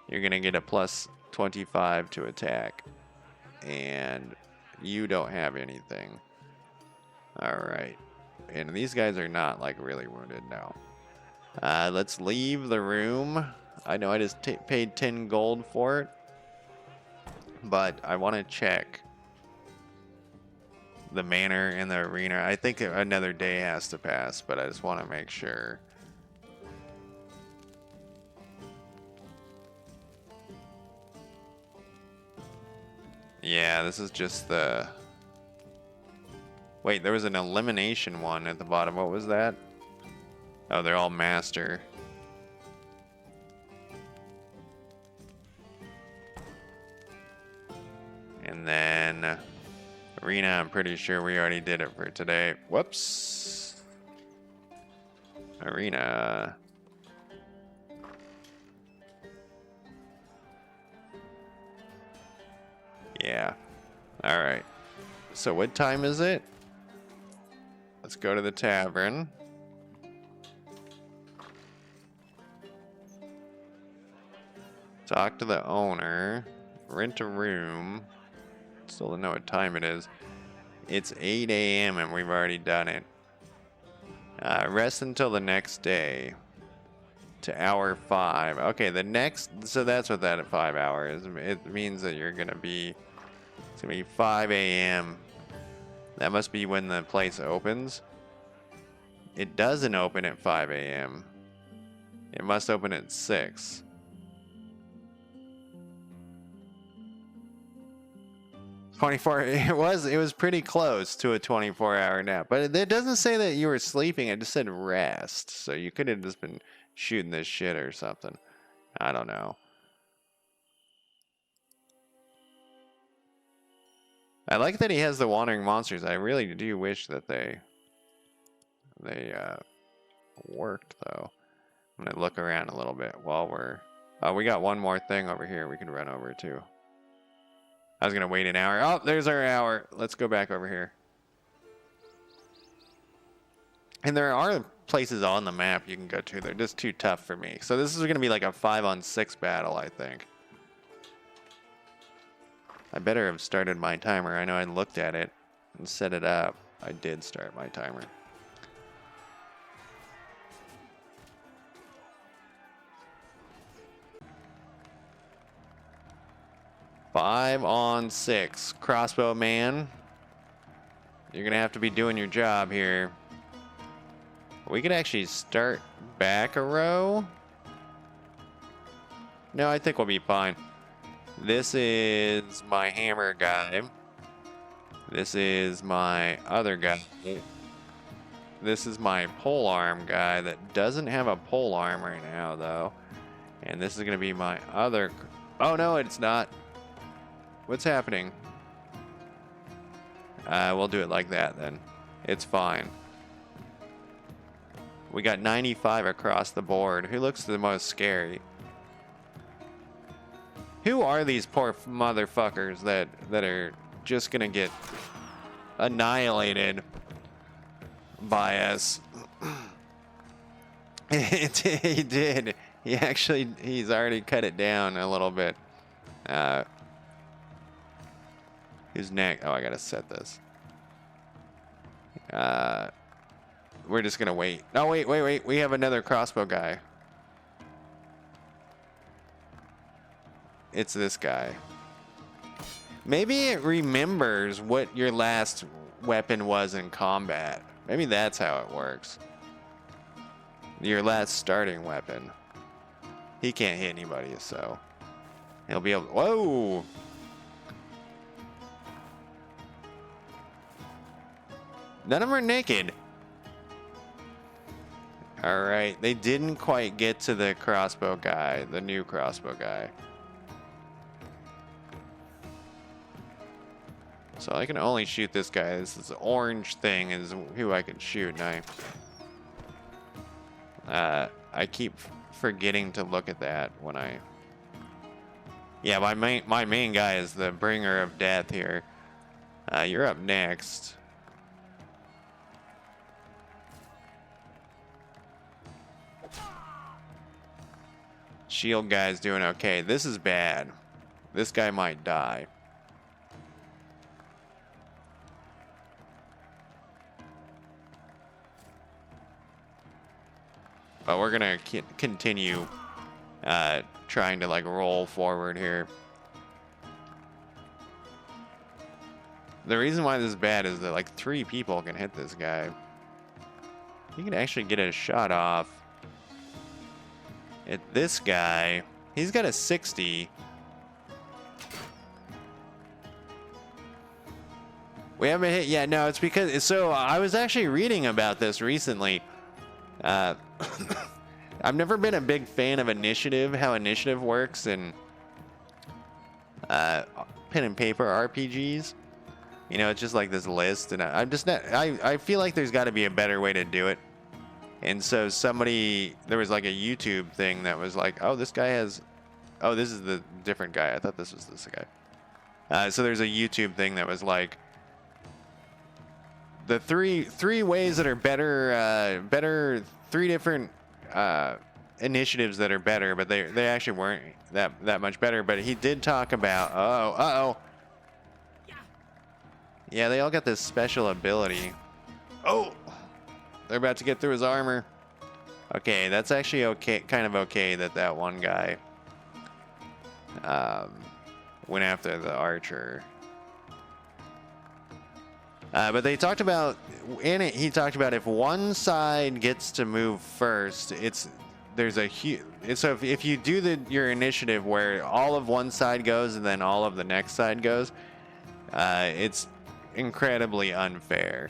You're going to get a plus 25 to attack. And you don't have anything. Alright. And these guys are not like really wounded now. Let's leave the room. I know I just paid 10 gold for it. But I want to check the manor and the arena. I think another day has to pass, but I just want to make sure. Yeah, this is just the... Wait, there was an elimination one at the bottom. What was that? Oh, they're all master. And then arena, I'm pretty sure we already did it for today. Whoops. Arena. Yeah. All right. So what time is it? Let's go to the tavern. Talk to the owner. Rent a room. Still don't know what time it is. It's 8 a.m. and we've already done it. Rest until the next day. To hour 5. Okay, so that's what that 5 hours. It means that it's gonna be 5 a.m. That must be when the place opens. It doesn't open at 5 a.m. It must open at 6. It was pretty close to a 24-hour nap, but it doesn't say that you were sleeping. It just said rest, so you could have just been shooting this shit or something. I don't know. I like that he has the wandering monsters. I really do wish that they worked though. I'm gonna look around a little bit while we're. We got one more thing over here we can run over to. I was gonna wait an hour. Oh, there's our hour. Let's go back over here. And there are places on the map you can go to. They're just too tough for me. So this is gonna be like a 5-on-6 battle, I think. I better have started my timer. I know I looked at it and set it up. I did start my timer. Five on 6. Crossbow man. You're going to have to be doing your job here. We could actually start back a row. No, I think we'll be fine. This is my hammer guy. This is my other guy. This is my polearm guy that doesn't have a polearm right now, though. And this is going to be my other... Oh, no, it's not. What's happening? We'll do it like that, then. It's fine. We got 95 across the board. Who looks the most scary? Who are these poor motherfuckers that are just going to get annihilated by us? He did. He's already cut it down a little bit. Who's next? Oh, I gotta set this. We're just gonna wait. No, wait. We have another crossbow guy. It's this guy. Maybe it remembers what your last weapon was in combat. Maybe that's how it works. Your last starting weapon. He can't hit anybody, so he'll be able to... Whoa! None of them are naked. Alright, they didn't quite get to the crossbow guy, the new crossbow guy. So I can only shoot this guy. This orange thing is who I can shoot, and I keep forgetting to look at that when I... Yeah, my main guy is the bringer of death here. You're up next. Shield guy's doing okay. This is bad. This guy might die. But we're gonna continue trying to like roll forward here. The reason why this is bad is that like 3 people can hit this guy. You can actually get a shot off at this guy. He's got a 60. We haven't hit... Yeah, no, it's because... So, I was actually reading about this recently. I've never been a big fan of initiative, how initiative works in pen and paper RPGs. You know, it's just like this list, and I'm just not... I feel like there's got to be a better way to do it. And so there was like a YouTube thing that was like, oh, this guy has... Oh, this is the different guy. I thought this was this guy. So there's a YouTube thing that was like, the three ways that are better, 3 different initiatives that are better, but they actually weren't that much better. But he did talk about, yeah, they all got this special ability. Oh, they're about to get through his armor. Okay, that's actually okay, kind of okay that one guy went after the archer. But they talked about, in it, he talked about if one side gets to move first, there's a huge... So if you do your initiative where all of one side goes and then all of the next side goes, it's incredibly unfair.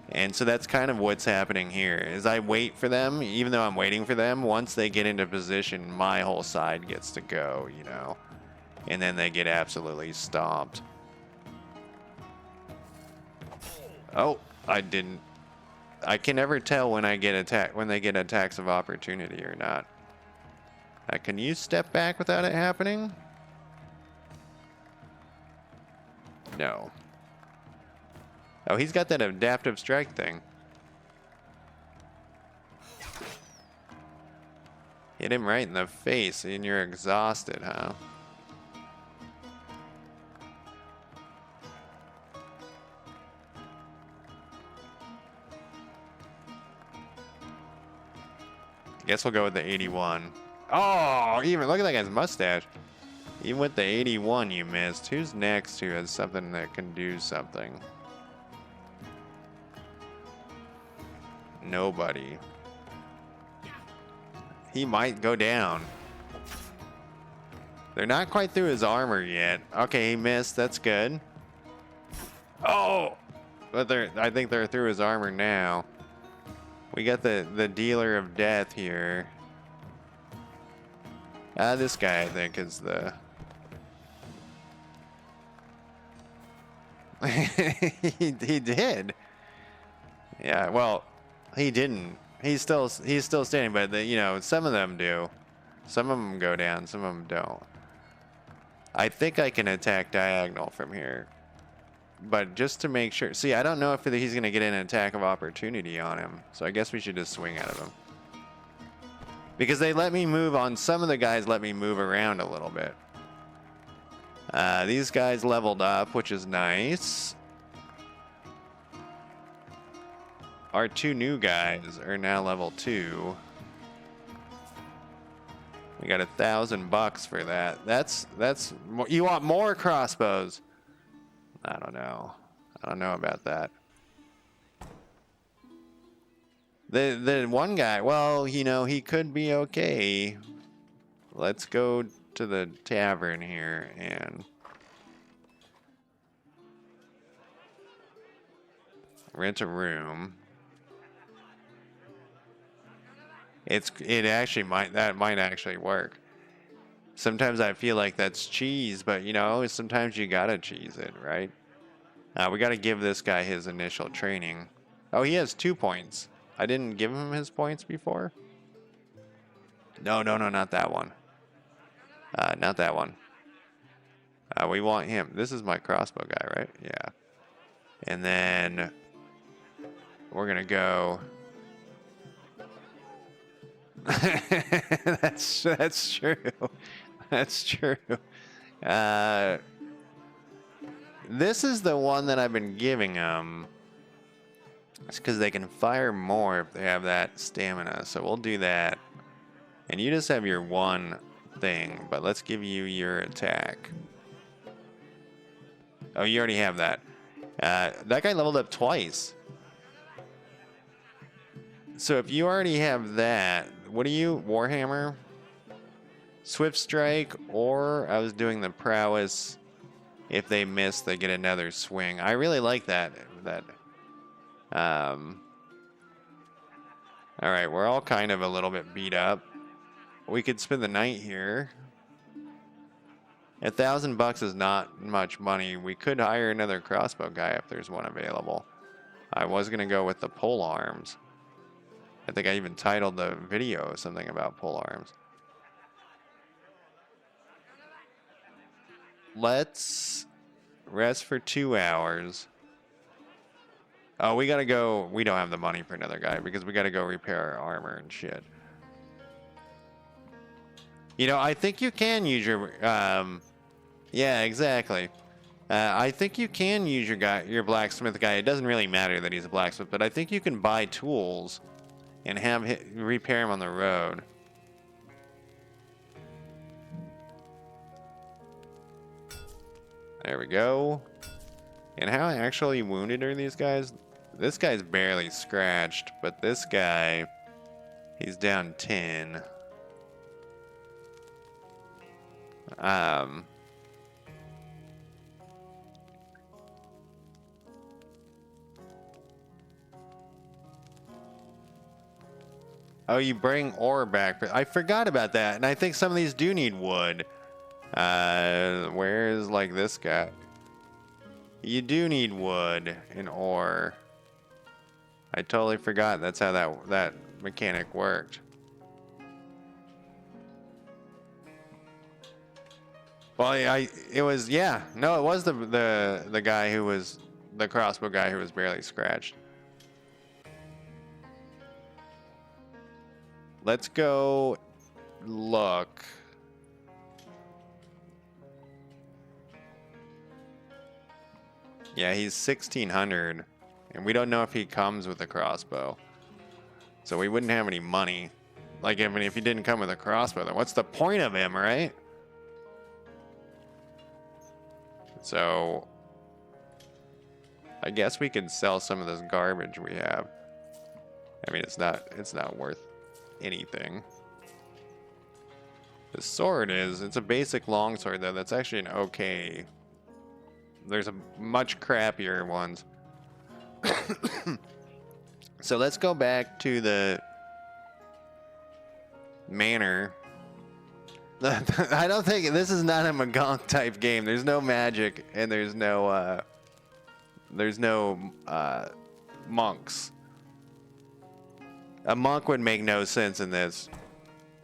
And so that's kind of what's happening here, is I wait for them, even though I'm waiting for them, once they get into position, my whole side gets to go, you know, and then they get absolutely stomped. Oh, I didn't. I can never tell when I get when they get attacks of opportunity or not. Can you step back without it happening? No. Oh, he's got that adaptive strike thing. Hit him right in the face and you're exhausted, huh? Guess we'll go with the 81. Oh, even look at that guy's mustache. Even with the 81 you missed. Who's next who has something that can do something? Nobody. He might go down. They're not quite through his armor yet. Okay, he missed. That's good. Oh! But I think they're through his armor now. We got the dealer of death here. This guy, I think, is the... he did. Yeah, well, he didn't. He's still standing, but you know, some of them do. Some of them go down, some of them don't. I think I can attack diagonal from here. But just to make sure... See, I don't know if he's going to get an attack of opportunity on him. So I guess we should just swing out of him. Because they let me move on... Some of the guys let me move around a little bit. These guys leveled up, which is nice. Our two new guys are now level 2. We got $1,000 for that. That's... You want more crossbows? I don't know. I don't know about that. The one guy, well, you know, he could be okay. Let's go to the tavern here and rent a room. It actually might actually work. Sometimes I feel like that's cheese, but you know, sometimes you gotta cheese it, right? We gotta give this guy his initial training. Oh, he has 2 points. I didn't give him his points before? No, not that one. Not that one. We want him. This is my crossbow guy, right? Yeah. And then we're gonna go. That's true. That's true. This is the one that I've been giving them. It's because they can fire more if they have that stamina. So we'll do that. And you just have your one thing, but let's give you your attack. Oh, you already have that. That guy leveled up twice. So if you already have that, what are you? Warhammer? Swift Strike, or I was doing the prowess. If they miss, they get another swing. I really like that. All right, we're all kind of a little bit beat up. We could spend the night here. $1,000 is not much money. We could hire another crossbow guy if there's one available. I was gonna go with the pole arms. I think I even titled the video something about pole arms. Let's rest for 2 hours. Oh, we gotta go. We don't have the money for another guy because we gotta go repair our armor and shit. You know, I think you can use your... yeah, exactly. I think you can use your blacksmith guy. It doesn't really matter that he's a blacksmith, but I think you can buy tools and have repair him on the road. There we go. And how actually wounded are these guys? This guy's barely scratched, but this guy, he's down 10. Oh, you bring ore back. I forgot about that, and I think some of these do need wood. Where's like this guy? You do need wood and ore. I totally forgot that's how that mechanic worked. Well, it was, yeah. No, it was the guy who was the crossbow guy who was barely scratched. Let's go look. Yeah, he's 1600, and we don't know if he comes with a crossbow. So we wouldn't have any money. Like, I mean, if he didn't come with a crossbow, then what's the point of him, right? So I guess we could sell some of this garbage we have. I mean, it's not worth anything. The sword it's a basic longsword though. That's actually an okay. There's a much crappier ones. So let's go back to the manor. I don't think this is not a Magong type game. There's no magic and there's no monks. A monk would make no sense in this.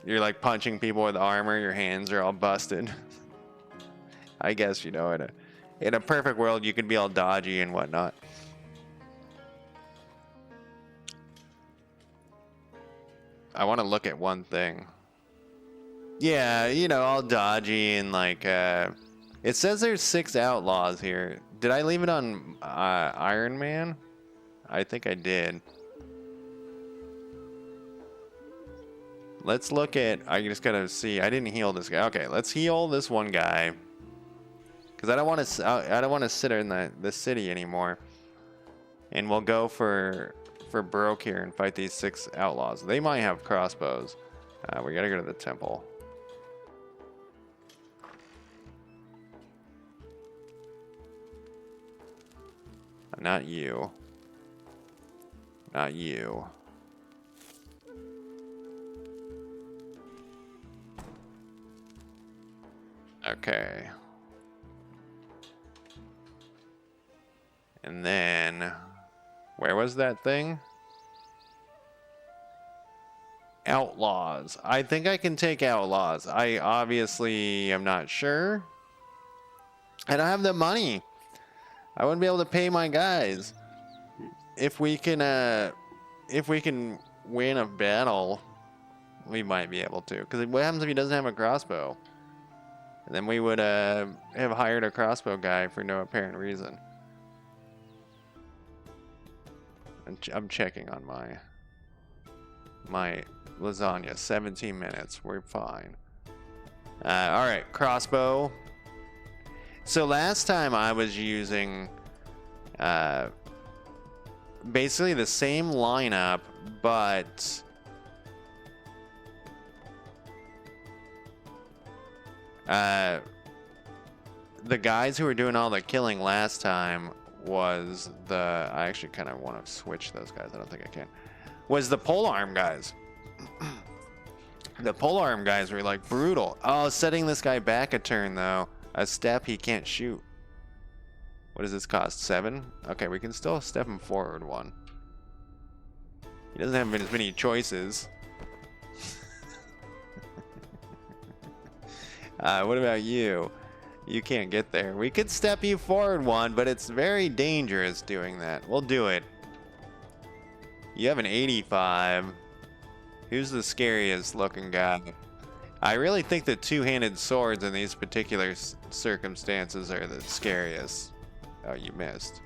You're like punching people with armor, your hands are all busted. I guess, you know, in a perfect world you could be all dodgy and whatnot. I want to look at one thing. Yeah, you know, all dodgy and like it says there's 6 outlaws here. Did I leave it on Iron Man? I think I did. Let's look at, I just gotta see, I didn't heal this guy. Okay, let's heal this one guy. Because I don't want to sit in the city anymore. And we'll go for Baroque here and fight these 6 outlaws. They might have crossbows. We gotta go to the temple. Not you. Not you. Okay. And then, where was that thing? Outlaws. I think I can take outlaws. I obviously am not sure. I don't have the money. I wouldn't be able to pay my guys. If we can win a battle, we might be able to. Because what happens if he doesn't have a crossbow? And then we would have hired a crossbow guy for no apparent reason. I'm checking on my lasagna. 17 minutes. We're fine. All right, crossbow. So last time I was using basically the same lineup, but the guys who were doing all the killing last time was I actually kind of want to switch those guys. I don't think I can. Was the polearm guys. The polearm guys were like brutal. Oh, setting this guy back a turn though. A step he can't shoot. What does this cost? 7? Okay, we can still step him forward 1. He doesn't have as many choices. What about you? You can't get there. We could step you forward 1, but it's very dangerous doing that. We'll do it. You have an 85. Who's the scariest looking guy? I really think the two-handed swords in these particular circumstances are the scariest. Oh, you missed.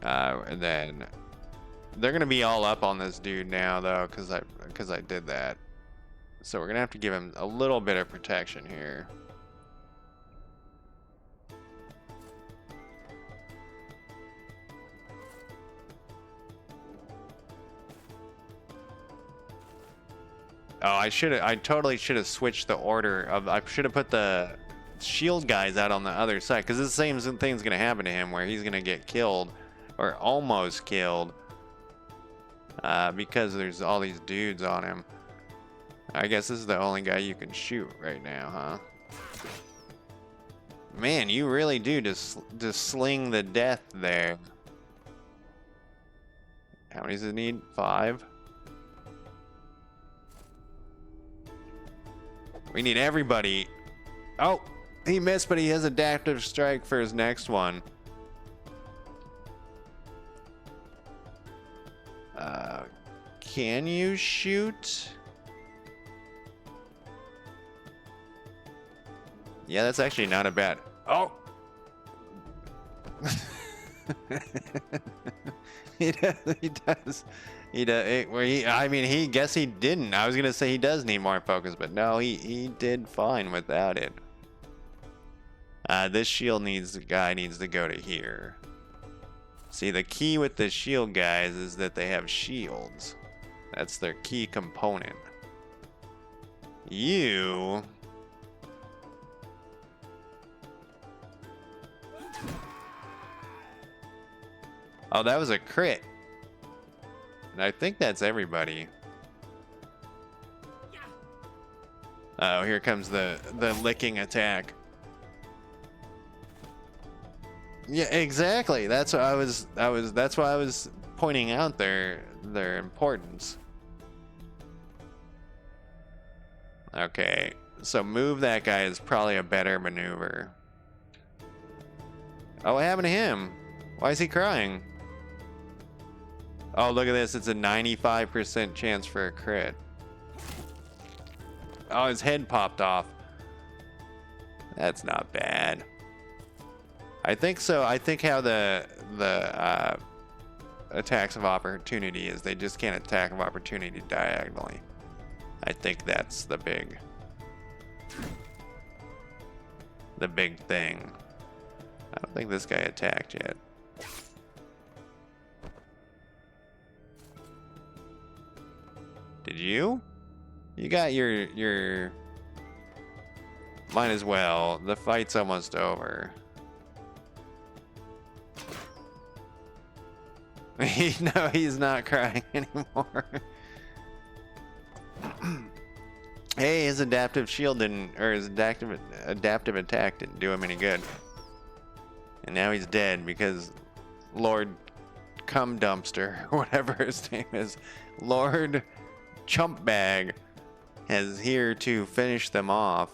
And then they're gonna be all up on this dude now, though, because I did that. So we're gonna have to give him a little bit of protection here. Oh, I totally should have switched the order of, I should have put the shield guys out on the other side, because the same thing's gonna happen to him, where he's gonna get killed, or almost killed, because there's all these dudes on him. I guess this is the only guy you can shoot right now, huh? Man, you really do just sling the death there. How many does it need? 5? We need everybody. Oh, he missed, but he has adaptive strike for his next one. Can you shoot? Yeah, that's actually not a bad. Oh. He does. He does. He does. I mean, he guess he didn't. I was gonna say he does need more focus, but no, he did fine without it. This shield guy needs to go to here. See, the key with the shield guys is that they have shields. That's their key component. You. Oh, that was a crit. And I think that's everybody. Oh, here comes the licking attack. Yeah, exactly. That's what that's why I was pointing out their importance. Okay. So move that guy is probably a better maneuver. Oh, what happened to him? Why is he crying? Oh, look at this. It's a 95% chance for a crit. Oh, his head popped off. That's not bad. I think so. I think how the attacks of opportunity is they just can't attack of opportunity diagonally. I think that's the big thing. I don't think this guy attacked yet. Did you? You got your... Might as well. The fight's almost over. No, he's not crying anymore. Hey, his adaptive shield didn't... Or his adaptive attack didn't do him any good. And now he's dead because Lord Cum Dumpster, whatever his name is, Lord Chump Bag, is here to finish them off.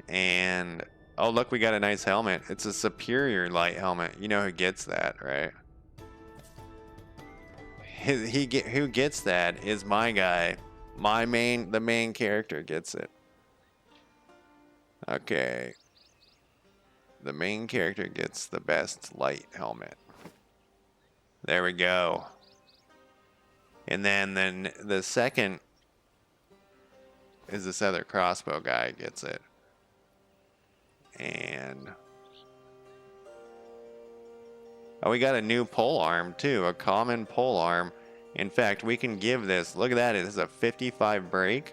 And oh, look, we got a nice helmet. It's a superior light helmet. You know who gets that, right? Who gets that is my guy. The main character gets it. Okay. The main character gets the best light helmet. There we go. And then the second is this other crossbow guy gets it. And oh, we got a new pole arm too, a common pole arm. In fact, we can give this, look at that, it has a 55 break.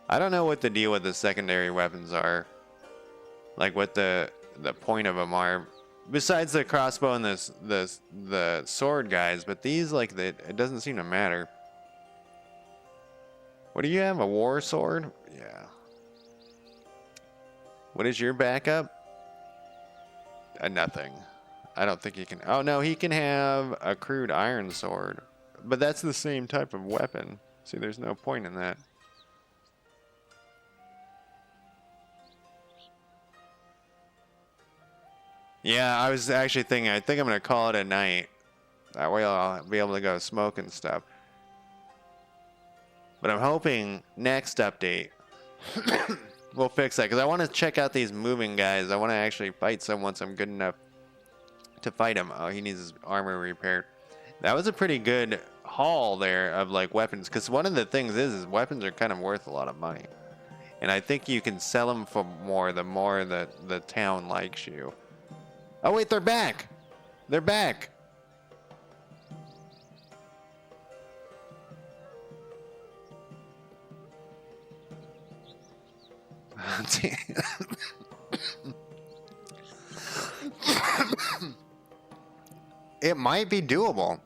I don't know what the deal with the secondary weapons are. Like what the point of them are. Besides the crossbow and the sword guys, but these, like, it doesn't seem to matter. What do you have? A war sword? Yeah. What is your backup? Nothing. I don't think he can. Oh no, he can have a crude iron sword, but that's the same type of weapon. See, there's no point in that. Yeah, I was actually thinking, I think I'm going to call it a night. That way I'll be able to go smoke and stuff. But I'm hoping next update we'll fix that. Because I want to check out these moving guys. I want to actually fight someone once I'm good enough to fight him. Oh, he needs his armor repaired. That was a pretty good haul there of like weapons. Because one of the things is weapons are kind of worth a lot of money. And I think you can sell them for more the more that the town likes you. Oh wait, they're back! They're back! It might be doable.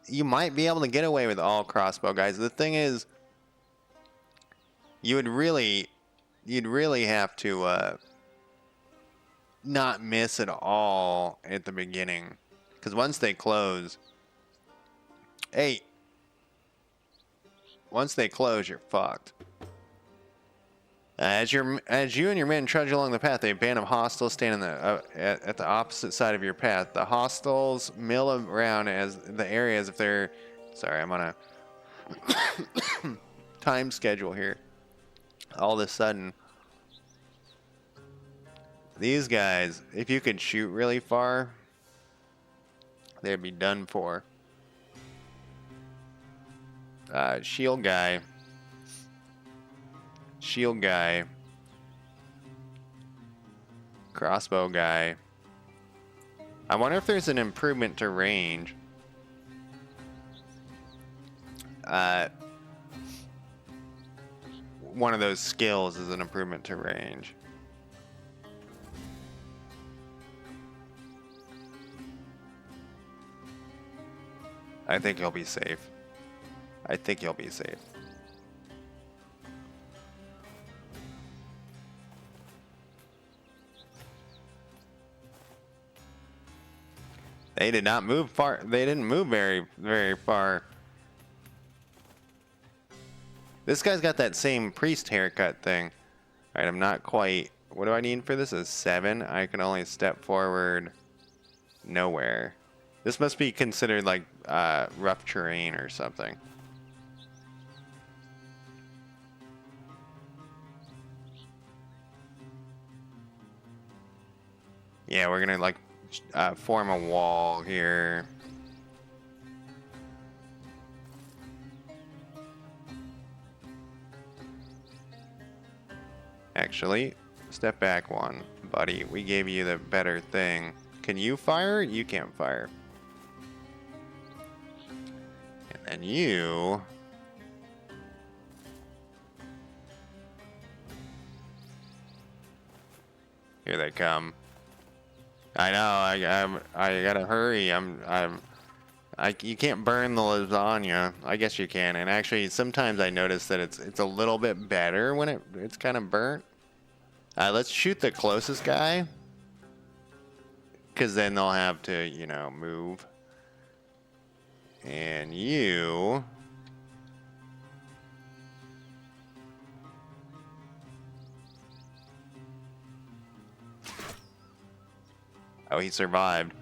You might be able to get away with all crossbow guys. The thing is, you'd really have to not miss at all at the beginning. Because once they close, hey, once they close, you're fucked. As you and your men trudge along the path, a band of hostiles stand in at the opposite side of your path. The hostiles mill around as the areas if they're... Sorry, I'm on a time schedule here. All of a sudden, these guys, if you could shoot really far, they'd be done for. Shield guy. Shield guy. Crossbow guy. I wonder if there's an improvement to range. One of those skills is an improvement to range. I think he'll be safe. I think he'll be safe. They did not move far. They didn't move very far. This guy's got that same priest haircut thing. All right, I'm not quite... What do I need for this? A 7? I can only step forward nowhere. This must be considered like rough terrain or something. Yeah, we're gonna like form a wall here. Actually, step back one, buddy. We gave you the better thing. Can you fire? You can't fire. And then you... Here they come. I know. I gotta hurry. You can't burn the lasagna. I guess you can. And actually, sometimes I notice that it's a little bit better when it's kind of burnt. Let's shoot the closest guy, because then they'll have to, you know, move. And you... Oh, he survived.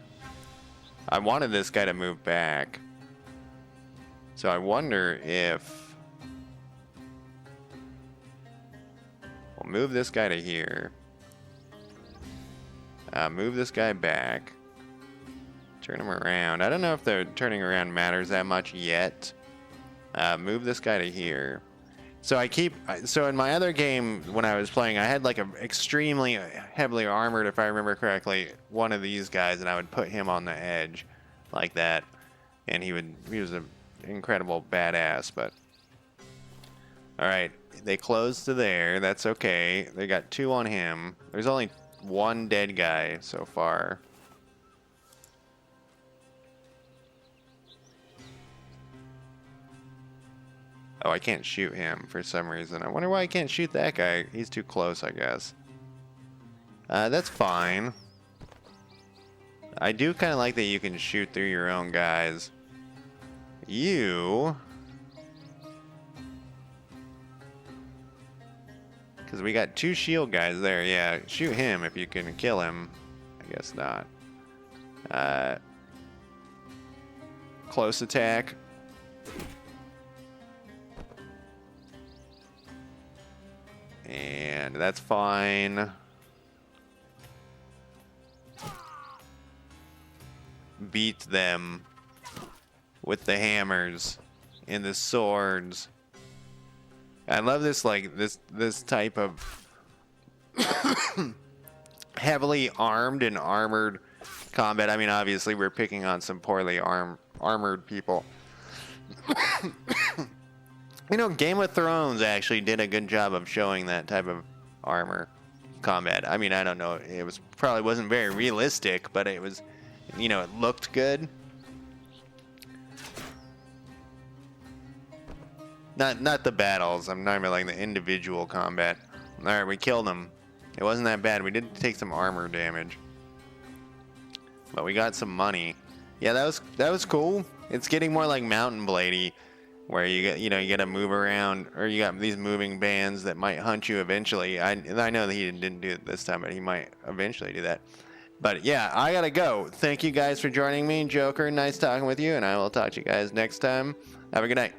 I wanted this guy to move back. So I wonder if... We'll move this guy to here. Move this guy back. Turn him around. I don't know if the turning around matters that much yet. Move this guy to here. So so in my other game when I was playing, I had like a extremely heavily armored, if I remember correctly, one of these guys, and I would put him on the edge like that, and he was an incredible badass. But all right, they closed to there. That's okay. They got 2 on him. There's only 1 dead guy so far. Oh, I can't shoot him for some reason. I wonder why I can't shoot that guy. He's too close, I guess. That's fine. I do kind of like that you can shoot through your own guys. You... Because we got 2 shield guys there. Yeah, shoot him if you can kill him. I guess not. Close attack. And that's fine. Beat them with the hammers and the swords. I love this, like, this type of heavily armed and armored combat. I mean, obviously we're picking on some poorly armored people. You know, Game of Thrones actually did a good job of showing that type of armor combat. I mean, I don't know, it was probably wasn't very realistic, but it was, you know, it looked good. Not the battles. I'm talking about like the individual combat. All right, we killed him. It wasn't that bad. We did take some armor damage, but we got some money. Yeah, that was cool. It's getting more like Mountain Bladey, where you get, you know, you got to move around, or you got these moving bands that might hunt you eventually. I know that he didn't do it this time, but he might eventually do that. But yeah, I gotta go. Thank you guys for joining me, Joker. Nice talking with you, and I will talk to you guys next time. Have a good night.